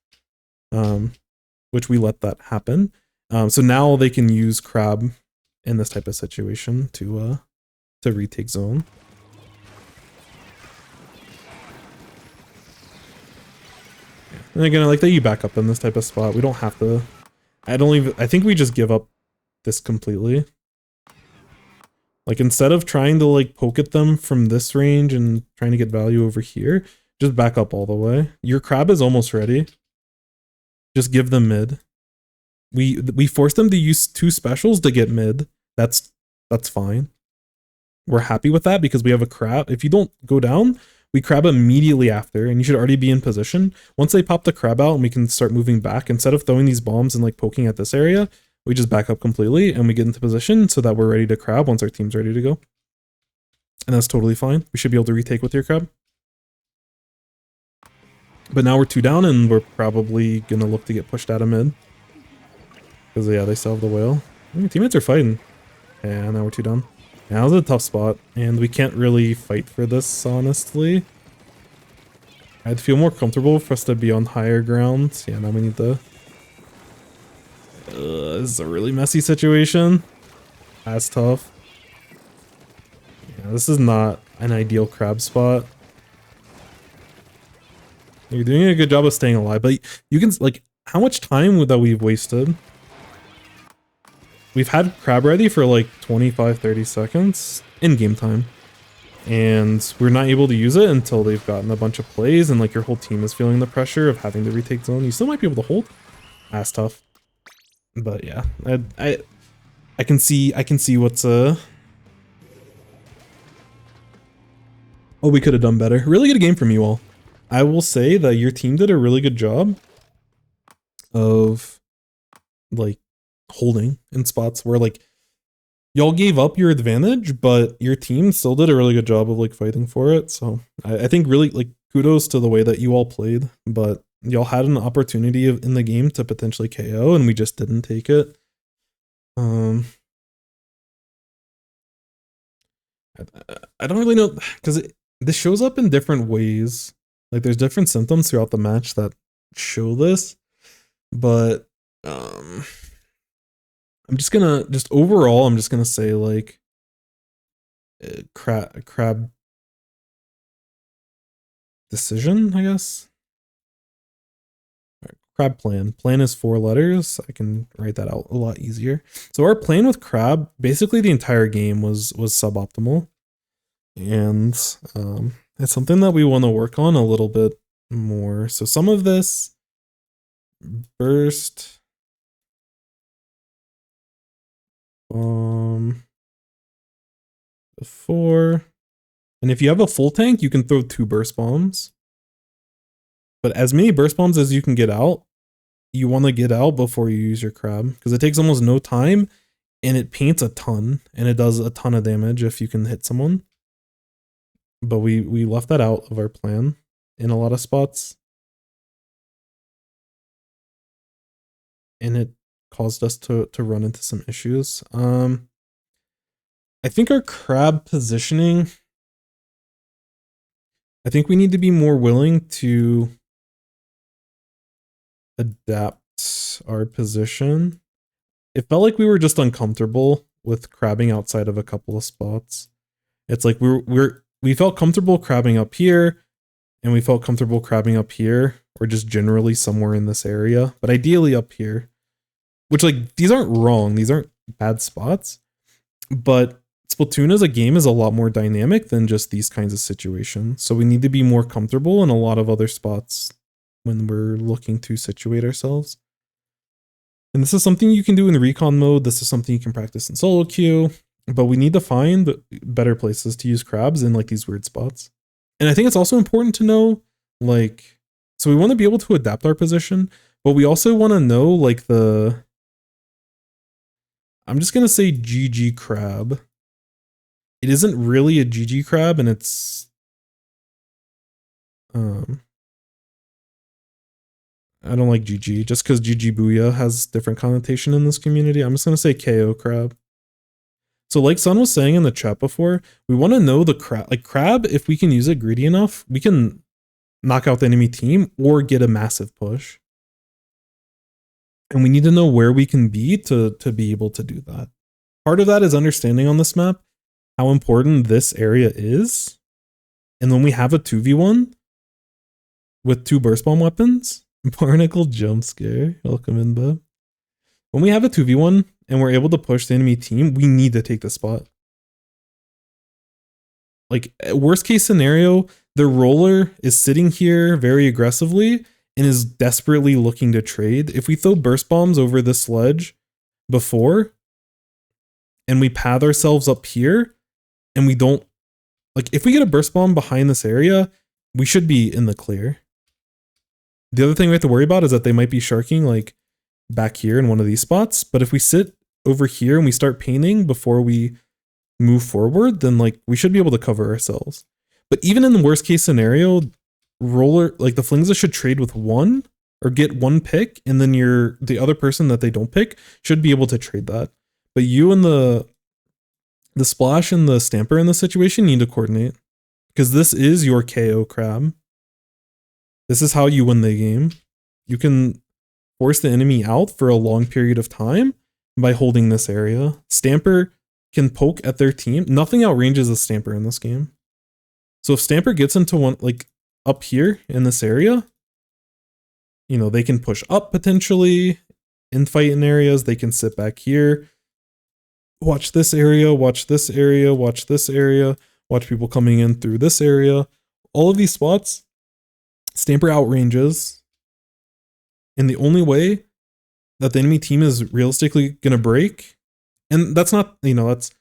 Which we let that happen. So now they can use crab in this type of situation to retake zone. And again, I like that you back up in this type of spot. We don't have to. I think we just give up this completely. Like instead of trying to like poke at them from this range and trying to get value over here, just back up all the way. Your crab is almost ready. Just give them mid. We forced them to use 2 specials to get mid. That's fine. We're happy with that because we have a crab. If you don't go down, we crab immediately after, and you should already be in position. Once they pop the crab out and we can start moving back, instead of throwing these bombs and like poking at this area, we just back up completely and we get into position so that we're ready to crab once our team's ready to go. And that's totally fine. We should be able to retake with your crab. But now we're 2 down and we're probably gonna look to get pushed out of mid. Because yeah, they still have the whale. Teammates are fighting. Yeah, now we're 2 down. Yeah, that was a tough spot. And we can't really fight for this, honestly. I'd feel more comfortable for us to be on higher ground. Yeah, now we need to... this is a really messy situation. That's tough. Yeah, this is not an ideal crab spot. You're doing a good job of staying alive, but you can, like, how much time that we've wasted? We've had crab ready for like 25-30 seconds in game time. And we're not able to use it until they've gotten a bunch of plays and like your whole team is feeling the pressure of having to retake zone. You still might be able to hold. That's tough. But yeah, I can see what's oh, we could have done better. Really good game from you all. I will say that your team did a really good job of like holding in spots where like y'all gave up your advantage, but your team still did a really good job of like fighting for it. So I think really like kudos to the way that you all played, but y'all had an opportunity in the game to potentially KO and we just didn't take it. I don't really know because this shows up in different ways. Like there's different symptoms throughout the match that show this, but I'm just overall, I'm just gonna say like crab decision, I guess. Right, crab plan. Plan is 4 letters. I can write that out a lot easier. So our plan with crab, basically the entire game was suboptimal, and it's something that we want to work on a little bit more. So some of this burst before, and if you have a full tank, you can throw 2 burst bombs. But as many burst bombs as you can get out, you want to get out before you use your crab because it takes almost no time and it paints a ton and it does a ton of damage if you can hit someone. But we left that out of our plan in a lot of spots. And it caused us to run into some issues. I think our crab positioning, I think we need to be more willing to adapt our position. It felt like we were just uncomfortable with crabbing outside of a couple of spots. It's like we felt comfortable crabbing up here and we felt comfortable crabbing up here or just generally somewhere in this area, but ideally up here, which like these aren't wrong. These aren't bad spots, but Splatoon as a game is a lot more dynamic than just these kinds of situations. So we need to be more comfortable in a lot of other spots when we're looking to situate ourselves. And this is something you can do in recon mode. This is something you can practice in solo queue, but we need to find better places to use crabs in like these weird spots. And I think it's also important to know, like, so we want to be able to adapt our position, but we also want to know like I'm just going to say GG crab. It isn't really a GG crab, and it's, I don't like GG just because GG Booyah has different connotation in this community. I'm just going to say KO crab. So like Sun was saying in the chat before, we want to know the crab, like crab, if we can use it greedy enough, we can knock out the enemy team or get a massive push. And we need to know where we can be to be able to do that. Part of that is understanding on this map how important this area is. And when we have a 2v1 with 2 burst bomb weapons, Barnacle jump scare, welcome in, bub. When we have a 2v1 and we're able to push the enemy team, we need to take the spot. Like, worst case scenario, the roller is sitting here very aggressively and is desperately looking to trade. If we throw burst bombs over the sledge before and we path ourselves up here and we don't, like, if we get a burst bomb behind this area, we should be in the clear. The other thing we have to worry about is that they might be sharking like back here in one of these spots. But if we sit over here and we start painting before we move forward, then like we should be able to cover ourselves. But even in the worst case scenario, roller, like the Flingza should trade with 1 or get 1 pick, and then the other person that they don't pick should be able to trade that. But you and the Splash and the Stamper in this situation need to coordinate, because this is your KO crab. This is how you win the game. You can force the enemy out for a long period of time by holding this area. Stamper can poke at their team. Nothing outranges a Stamper in this game. So if Stamper gets into one, like up here in this area, you know, they can push up potentially in fight in areas. They can sit back here. Watch this area, watch this area, watch this area, watch people coming in through this area. All of these spots, Stamper outranges. And the only way that the enemy team is realistically going to break, and that's not, you know, that's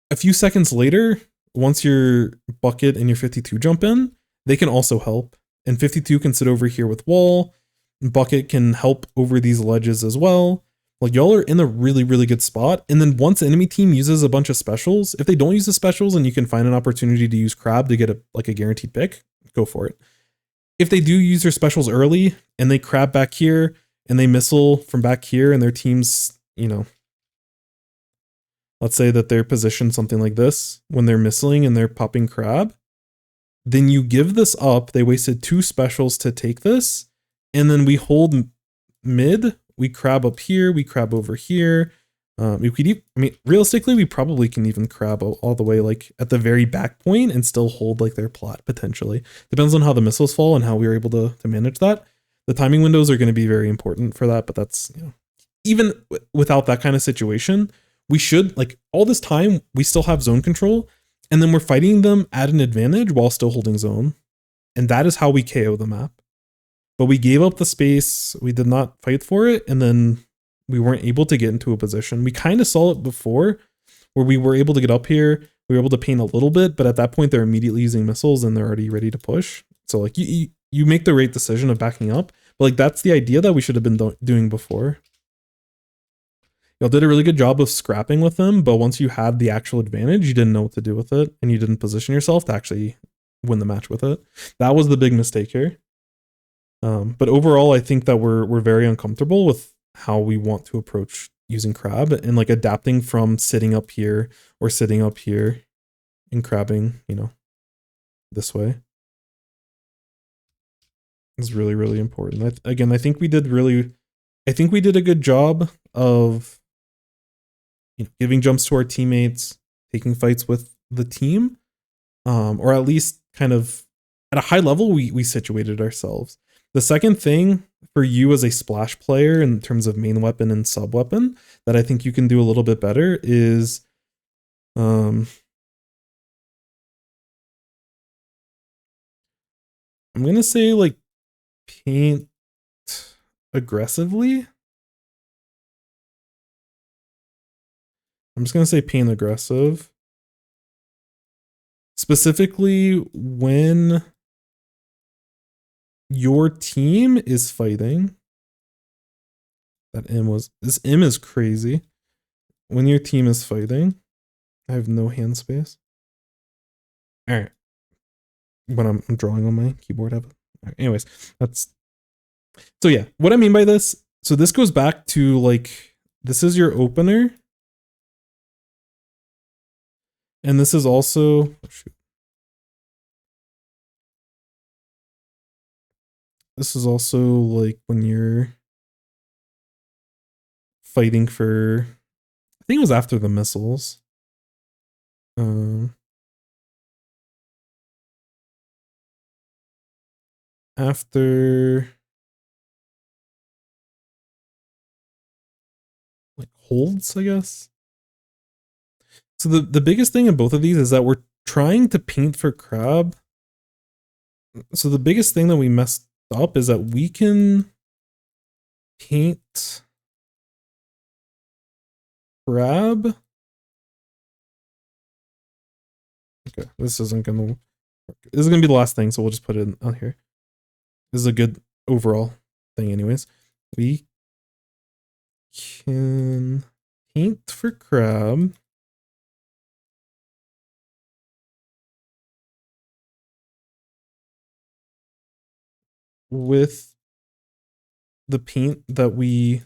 a few seconds later, once your Bucket and your 52 jump in, they can also help. And 52 can sit over here with wall. Bucket can help over these ledges as well. Like, y'all are in a really, really good spot. And then once the enemy team uses a bunch of specials, if they don't use the specials and you can find an opportunity to use crab to get a guaranteed pick, go for it. If they do use their specials early and they crab back here and they missile from back here and their team's, you know, let's say that they're positioned something like this when they're missiling and they're popping crab, then you give this up. They wasted 2 specials to take this, and then we hold mid. We crab up here, we crab over here. We could even, I mean, realistically, we probably can even crab all the way like at the very back point and still hold like their plot potentially. Depends on how the missiles fall and how we were able to manage that. The timing windows are going to be very important for that, but that's, you know, even without that kind of situation, we should, like, all this time, we still have zone control, and then we're fighting them at an advantage while still holding zone. And that is how we KO the map. But we gave up the space, we did not fight for it, and then we weren't able to get into a position. We kind of saw it before, where we were able to get up here, we were able to paint a little bit, but at that point they're immediately using missiles and they're already ready to push. So like you make the right decision of backing up, but like that's the idea that we should have been doing before. Y'all did a really good job of scrapping with them, but once you had the actual advantage, you didn't know what to do with it, and you didn't position yourself to actually win the match with it. That was the big mistake here. But overall, I think that we're very uncomfortable with how we want to approach using crab and like adapting from sitting up here or sitting up here and crabbing, you know, this way. It's really, really important. Again, I think we did a good job of, you know, giving jumps to our teammates, taking fights with the team, or at least kind of at a high level, we situated ourselves. The second thing for you as a splash player in terms of main weapon and sub weapon that I think you can do a little bit better is I'm gonna say like paint aggressively. I'm just gonna say paint aggressive. Specifically when your team is fighting. This M is crazy. When your team is fighting, I have no hand space. All right. When I'm drawing on my keyboard. Right, anyways, so yeah, what I mean by this, so this goes back to like, this is your opener. And this is also, oh shoot. This is also like when you're fighting for, I think it was after the missiles. After like holds, I guess. So the biggest thing in both of these is that we're trying to paint for crab. So the biggest thing that we messed up is that we can paint crab. Okay, this isn't gonna work. This is gonna be the last thing, so we'll just put it on here. This is a good overall thing anyways. We can paint for crab. With the paint that we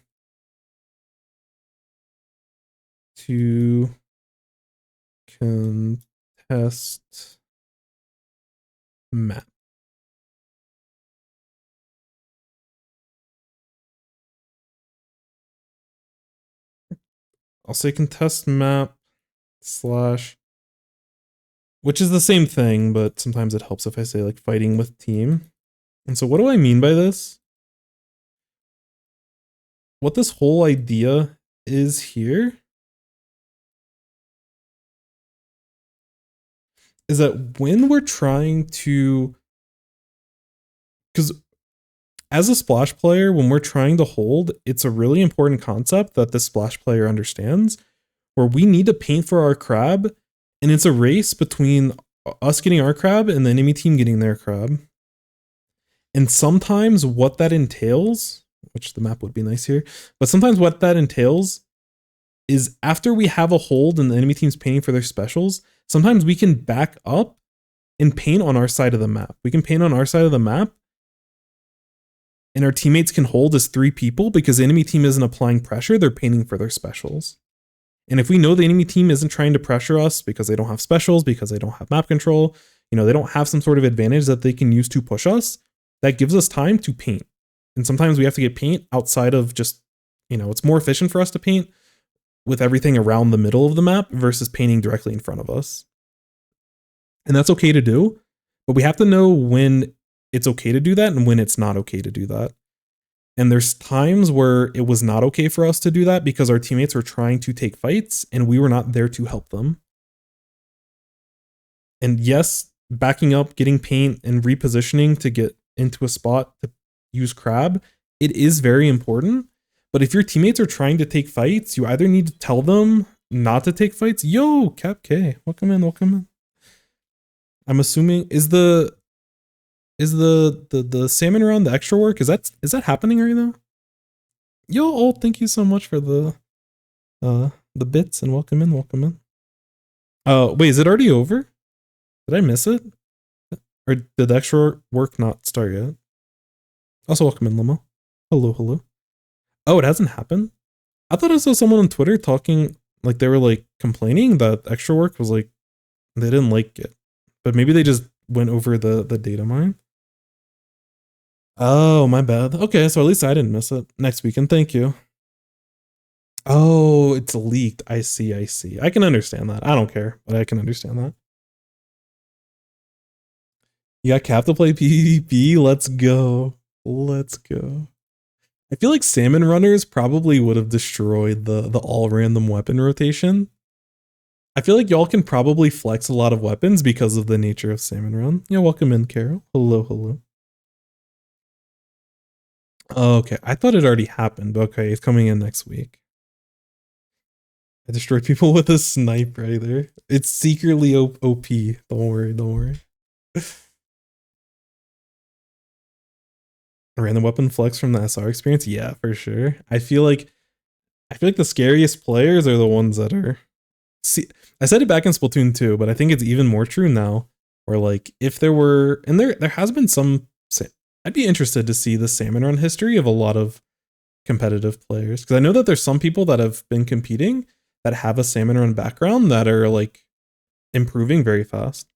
to contest map. I'll say contest map slash, which is the same thing, but sometimes it helps if I say like fighting with team. And so what do I mean by this? What this whole idea is here is that when we're trying to, because as a splash player, when we're trying to hold, it's a really important concept that the splash player understands, where we need to paint for our crab, and it's a race between us getting our crab and the enemy team getting their crab. And sometimes what that entails, which the map would be nice here, but sometimes what that entails is after we have a hold and the enemy team's painting for their specials, sometimes we can back up and paint on our side of the map. We can paint on our side of the map and our teammates can hold as 3 people because the enemy team isn't applying pressure, they're painting for their specials. And if we know the enemy team isn't trying to pressure us because they don't have specials, because they don't have map control, you know, they don't have some sort of advantage that they can use to push us, that gives us time to paint. And sometimes we have to get paint outside of just, you know, it's more efficient for us to paint with everything around the middle of the map versus painting directly in front of us. And that's okay to do, but we have to know when it's okay to do that and when it's not okay to do that. And there's times where it was not okay for us to do that because our teammates were trying to take fights and we were not there to help them. And yes, backing up, getting paint, and repositioning to get into a spot to use crab, it is very important. But if your teammates are trying to take fights, you either need to tell them not to take fights. Yo, Cap K, welcome in, welcome in. I'm assuming is the salmon around the extra work, is that happening right now? Yo, oh, thank you so much for the bits and welcome in, welcome in. Wait, is it already over? Did I miss it? Or did the extra work not start yet? Also, welcome in, Limo. Hello, hello. Oh, it hasn't happened? I thought I saw someone on Twitter talking, like they were like complaining that extra work was like, they didn't like it. But maybe they just went over the data mine. Oh, my bad. Okay, so at least I didn't miss it. Next weekend, thank you. Oh, it's leaked. I see, I see. I can understand that. I don't care, but I can understand that. You got Cap to play PvP. Let's go. Let's go. I feel like Salmon Runners probably would have destroyed the all random weapon rotation. I feel like y'all can probably flex a lot of weapons because of the nature of Salmon Run. Yeah, welcome in, Carol. Hello, hello. Oh, okay, I thought it already happened. Okay, it's coming in next week. I destroyed people with a snipe right there. It's secretly OP. Don't worry, don't worry. A random weapon flex from the SR experience? Yeah, for sure. I feel like the scariest players are the ones that are. See, I said it back in Splatoon 2, but I think it's even more true now. Where like if there were, and there has been some. I'd be interested to see the Salmon Run history of a lot of competitive players, because I know that there's some people that have been competing that have a Salmon Run background that are like improving very fast,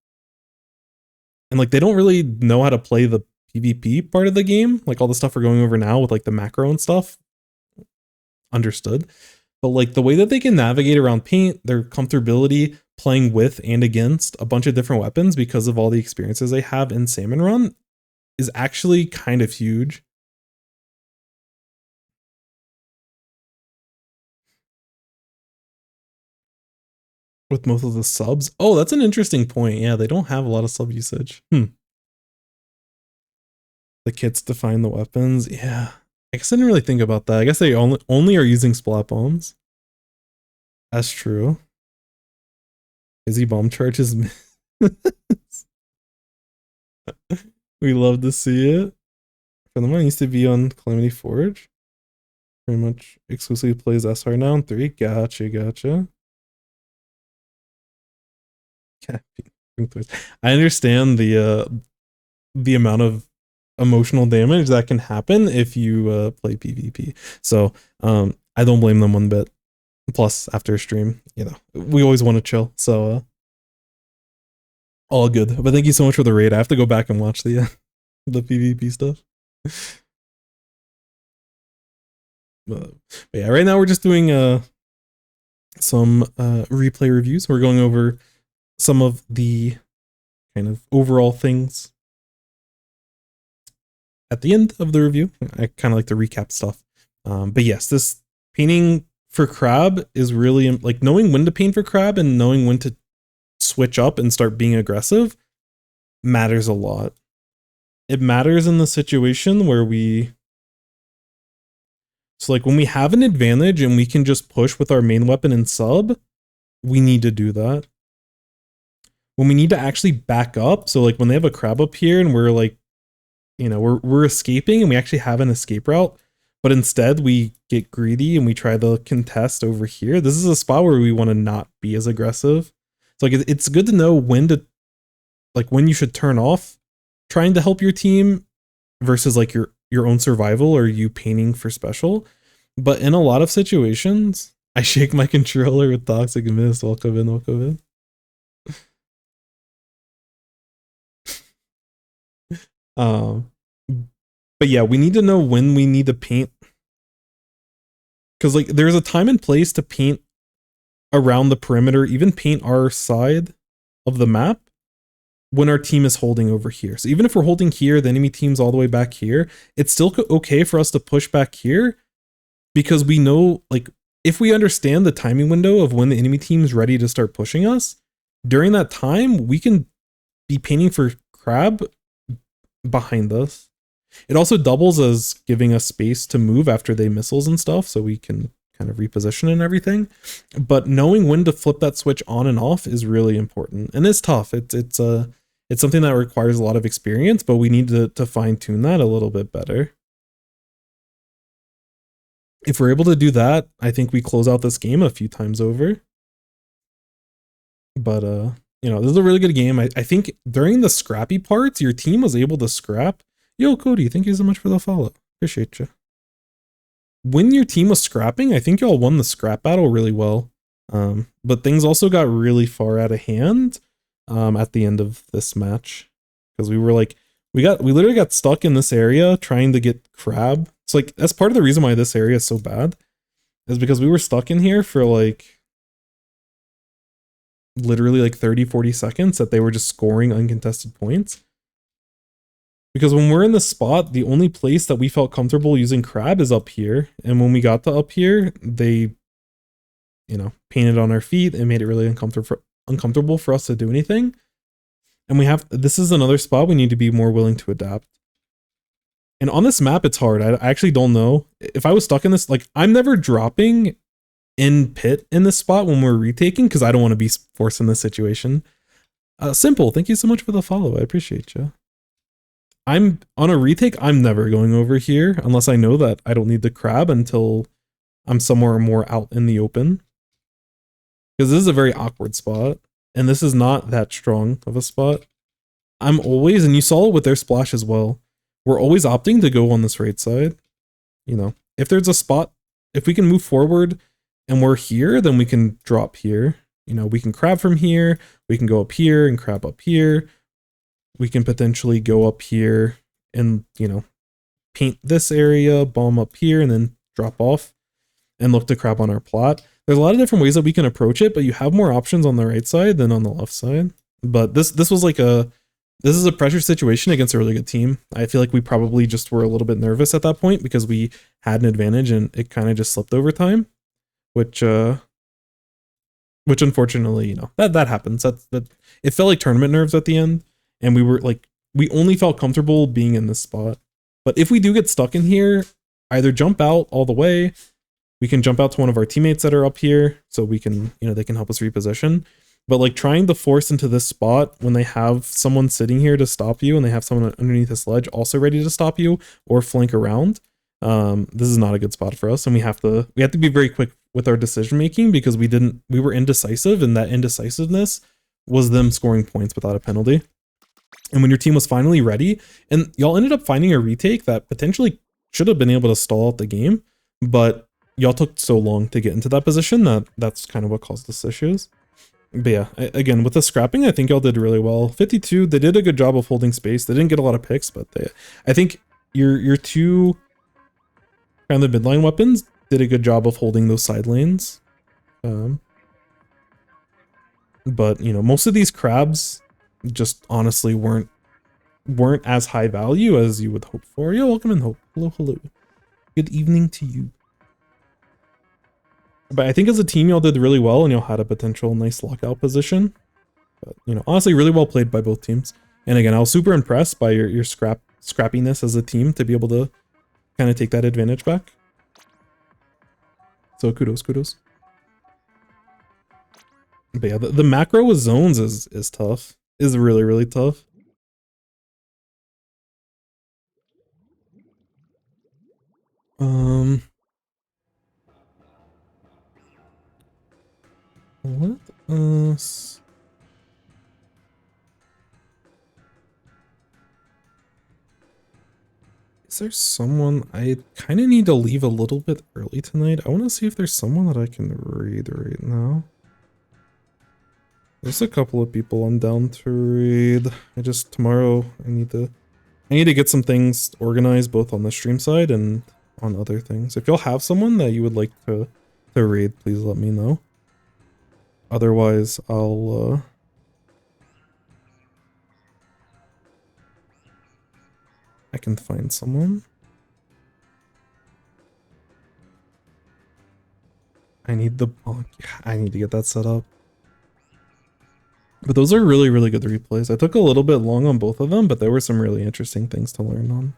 and like they don't really know how to play the PvP part of the game, like all the stuff we're going over now with like the macro and stuff. Understood. But like the way that they can navigate around paint, their comfortability playing with and against a bunch of different weapons because of all the experiences they have in Salmon Run is actually kind of huge. With most of the subs. Oh, that's an interesting point. Yeah, they don't have a lot of sub usage. The kits define the weapons. Yeah. I guess I didn't really think about that. I guess they only are using splat bombs. That's true. Izzy bomb charges. We love to see it. For the one used to be on Calamity Forge. Pretty much exclusively plays SR now in 3. Gotcha, gotcha. I understand the amount of emotional damage that can happen if you play PvP. So I don't blame them one bit. Plus, after a stream, you know, we always want to chill. So all good. But thank you so much for the raid. I have to go back and watch the the PvP stuff. But yeah, right now we're just doing some replay reviews. We're going over some of the kind of overall things at the end of the review. I kind of like to recap stuff. But yes, this painting for crab is really like knowing when to paint for crab and knowing when to switch up and start being aggressive matters a lot. It matters in the situation where so like when we have an advantage and we can just push with our main weapon and sub, we need to do that. When we need to actually back up, so like when they have a crab up here and we're like, you know, we're escaping and we actually have an escape route, but instead we get greedy and we try the contest over here. This is a spot where we want to not be as aggressive. So like it's good to know when to, like when you should turn off trying to help your team versus like your own survival or you painting for special. But in a lot of situations, I shake my controller with Toxic Mist. Welcome in, welcome in. But yeah, we need to know when we need to paint, because like there's a time and place to paint around the perimeter, even paint our side of the map when our team is holding over here. So even if we're holding here, the enemy team's all the way back here, it's still okay for us to push back here, because we know, like, if we understand the timing window of when the enemy team is ready to start pushing us, during that time, we can be painting for crab behind us. It also doubles as giving us space to move after they missiles and stuff, so we can kind of reposition and everything. But knowing when to flip that switch on and off is really important, and it's tough. It's something that requires a lot of experience, but we need to fine tune that a little bit better. If we're able to do that, I think we close out this game a few times over. But you know, this is a really good game. I think during the scrappy parts, your team was able to scrap. Yo, Cody, thank you so much for the follow. Appreciate you. When your team was scrapping, I think y'all won the scrap battle really well. But things also got really far out of hand at the end of this match, because we were like, we literally got stuck in this area trying to get crab. It's like, that's part of the reason why this area is so bad, is because we were stuck in here for like literally like 30-40 seconds that they were just scoring uncontested points. Because when we're in the spot, the only place that we felt comfortable using crab is up here. And when we got to up here, they, you know, painted on our feet and made it really uncomfortable for us to do anything. And this is another spot we need to be more willing to adapt. And on this map, it's hard. I actually don't know. If I was stuck in this, like, I'm never dropping in pit in this spot when we're retaking because I don't want to be forced in this situation. Simple, thank you so much for the follow. I appreciate you. I'm on a retake, I'm never going over here unless I know that I don't need the crab until I'm somewhere more out in the open. Because this is a very awkward spot, and this is not that strong of a spot. I'm always, and you saw it with their splash as well, we're always opting to go on this right side. You know, if there's a spot, if we can move forward and we're here, then we can drop here. You know, we can crab from here, we can go up here and crab up here. We can potentially go up here and, you know, paint this area, bomb up here, and then drop off and look to crab on our plot. There's a lot of different ways that we can approach it, but you have more options on the right side than on the left side. But this was like this is a pressure situation against a really good team. I feel like we probably just were a little bit nervous at that point because we had an advantage and it kind of just slipped over time, which unfortunately, you know, that happens. That it felt like tournament nerves at the end. And we were like, we only felt comfortable being in this spot. But if we do get stuck in here, either jump out all the way, we can jump out to one of our teammates that are up here so we can, you know, they can help us reposition. But like trying to force into this spot when they have someone sitting here to stop you and they have someone underneath this ledge also ready to stop you or flank around, this is not a good spot for us. And we have to be very quick with our decision making because we were indecisive, and that indecisiveness was them scoring points without a penalty. And when your team was finally ready, and y'all ended up finding a retake that potentially should have been able to stall out the game, but y'all took so long to get into that position that's kind of what caused us issues. But yeah, again, with the scrapping, I think y'all did really well. 52, they did a good job of holding space. They didn't get a lot of picks, but I think your two kind of midline weapons did a good job of holding those side lanes. But, you know, most of these crabs just honestly weren't as high value as you would hope for. Yo, welcome in, Hope. Hello. Good evening to you. But I think as a team, y'all did really well, and y'all had a potential nice lockout position. But, you know, honestly, really well played by both teams. And again, I was super impressed by your scrappiness as a team to be able to kind of take that advantage back. So kudos. But yeah, the macro with zones is tough. Is really, really tough. Let us... Is there someone... I kind of need to leave a little bit early tonight. I want to see if there's someone that I can raid right now. There's a couple of people I'm down to raid. Tomorrow I need to get some things organized both on the stream side and on other things. If y'all have someone that you would like to raid, please let me know. Otherwise, I can find someone. I need to get that set up. But those are really, really good replays. I took a little bit long on both of them, but there were some really interesting things to learn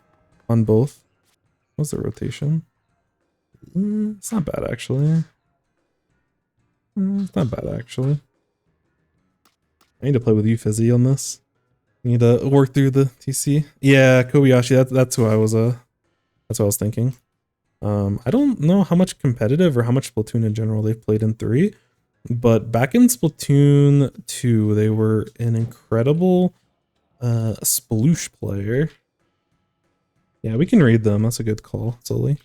on both. What's the rotation? It's not bad, actually. It's not bad, actually. I need to play with you, Fizzy, on this. I need to work through the TC. Yeah, Kobayashi, that's who I was thinking. I don't know how much competitive or how much Splatoon in general they've played in 3. But back in Splatoon 2, they were an incredible sploosh player. Yeah, we can raid them. That's a good call, Sully.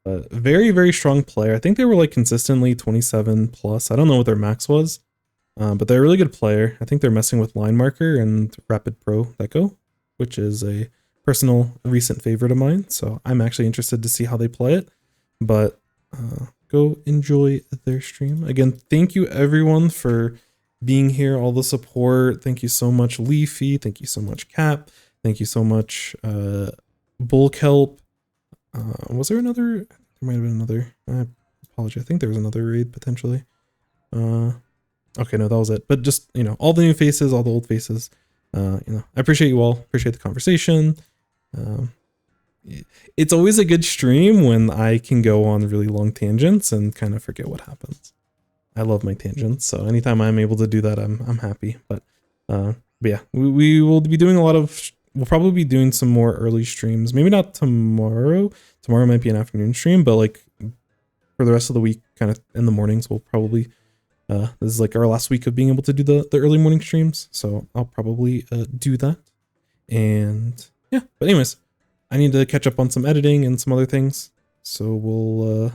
Very, very strong player. I think they were like consistently 27 plus. I don't know what their max was, but they're a really good player. I think they're messing with Line Marker and Rapid Pro Deco, which is a personal recent favorite of mine. So I'm actually interested to see how they play it. But go enjoy their stream. Again, thank you everyone for being here, all the support. Thank you so much, Leafy. Thank you so much, Cap. Thank you so much, Bullkelp. Was there another? There might have been another. I apologize. I think there was another raid potentially. Okay, no, that was it. But just, you know, all the new faces, all the old faces. You know, I appreciate you all. Appreciate the conversation. It's always a good stream when I can go on really long tangents and kind of forget what happens. I love my tangents, so anytime I'm able to do that, I'm happy. But yeah, we will be doing a lot of. We'll probably be doing some more early streams. Maybe not tomorrow. Tomorrow might be an afternoon stream, but like for the rest of the week, kind of in the mornings, we'll probably. This is like our last week of being able to do the early morning streams, so I'll probably do that. And yeah, but anyways, I need to catch up on some editing and some other things, so we'll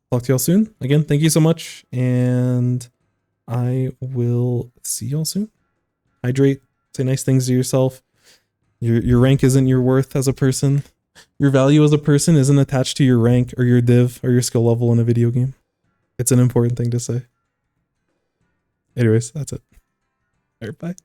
talk to y'all soon. Again, thank you so much, and I will see y'all soon. Hydrate, say nice things to yourself. Your rank isn't your worth as a person. Your value as a person isn't attached to your rank or your div or your skill level in a video game. It's an important thing to say. Anyways, that's it. All right, bye.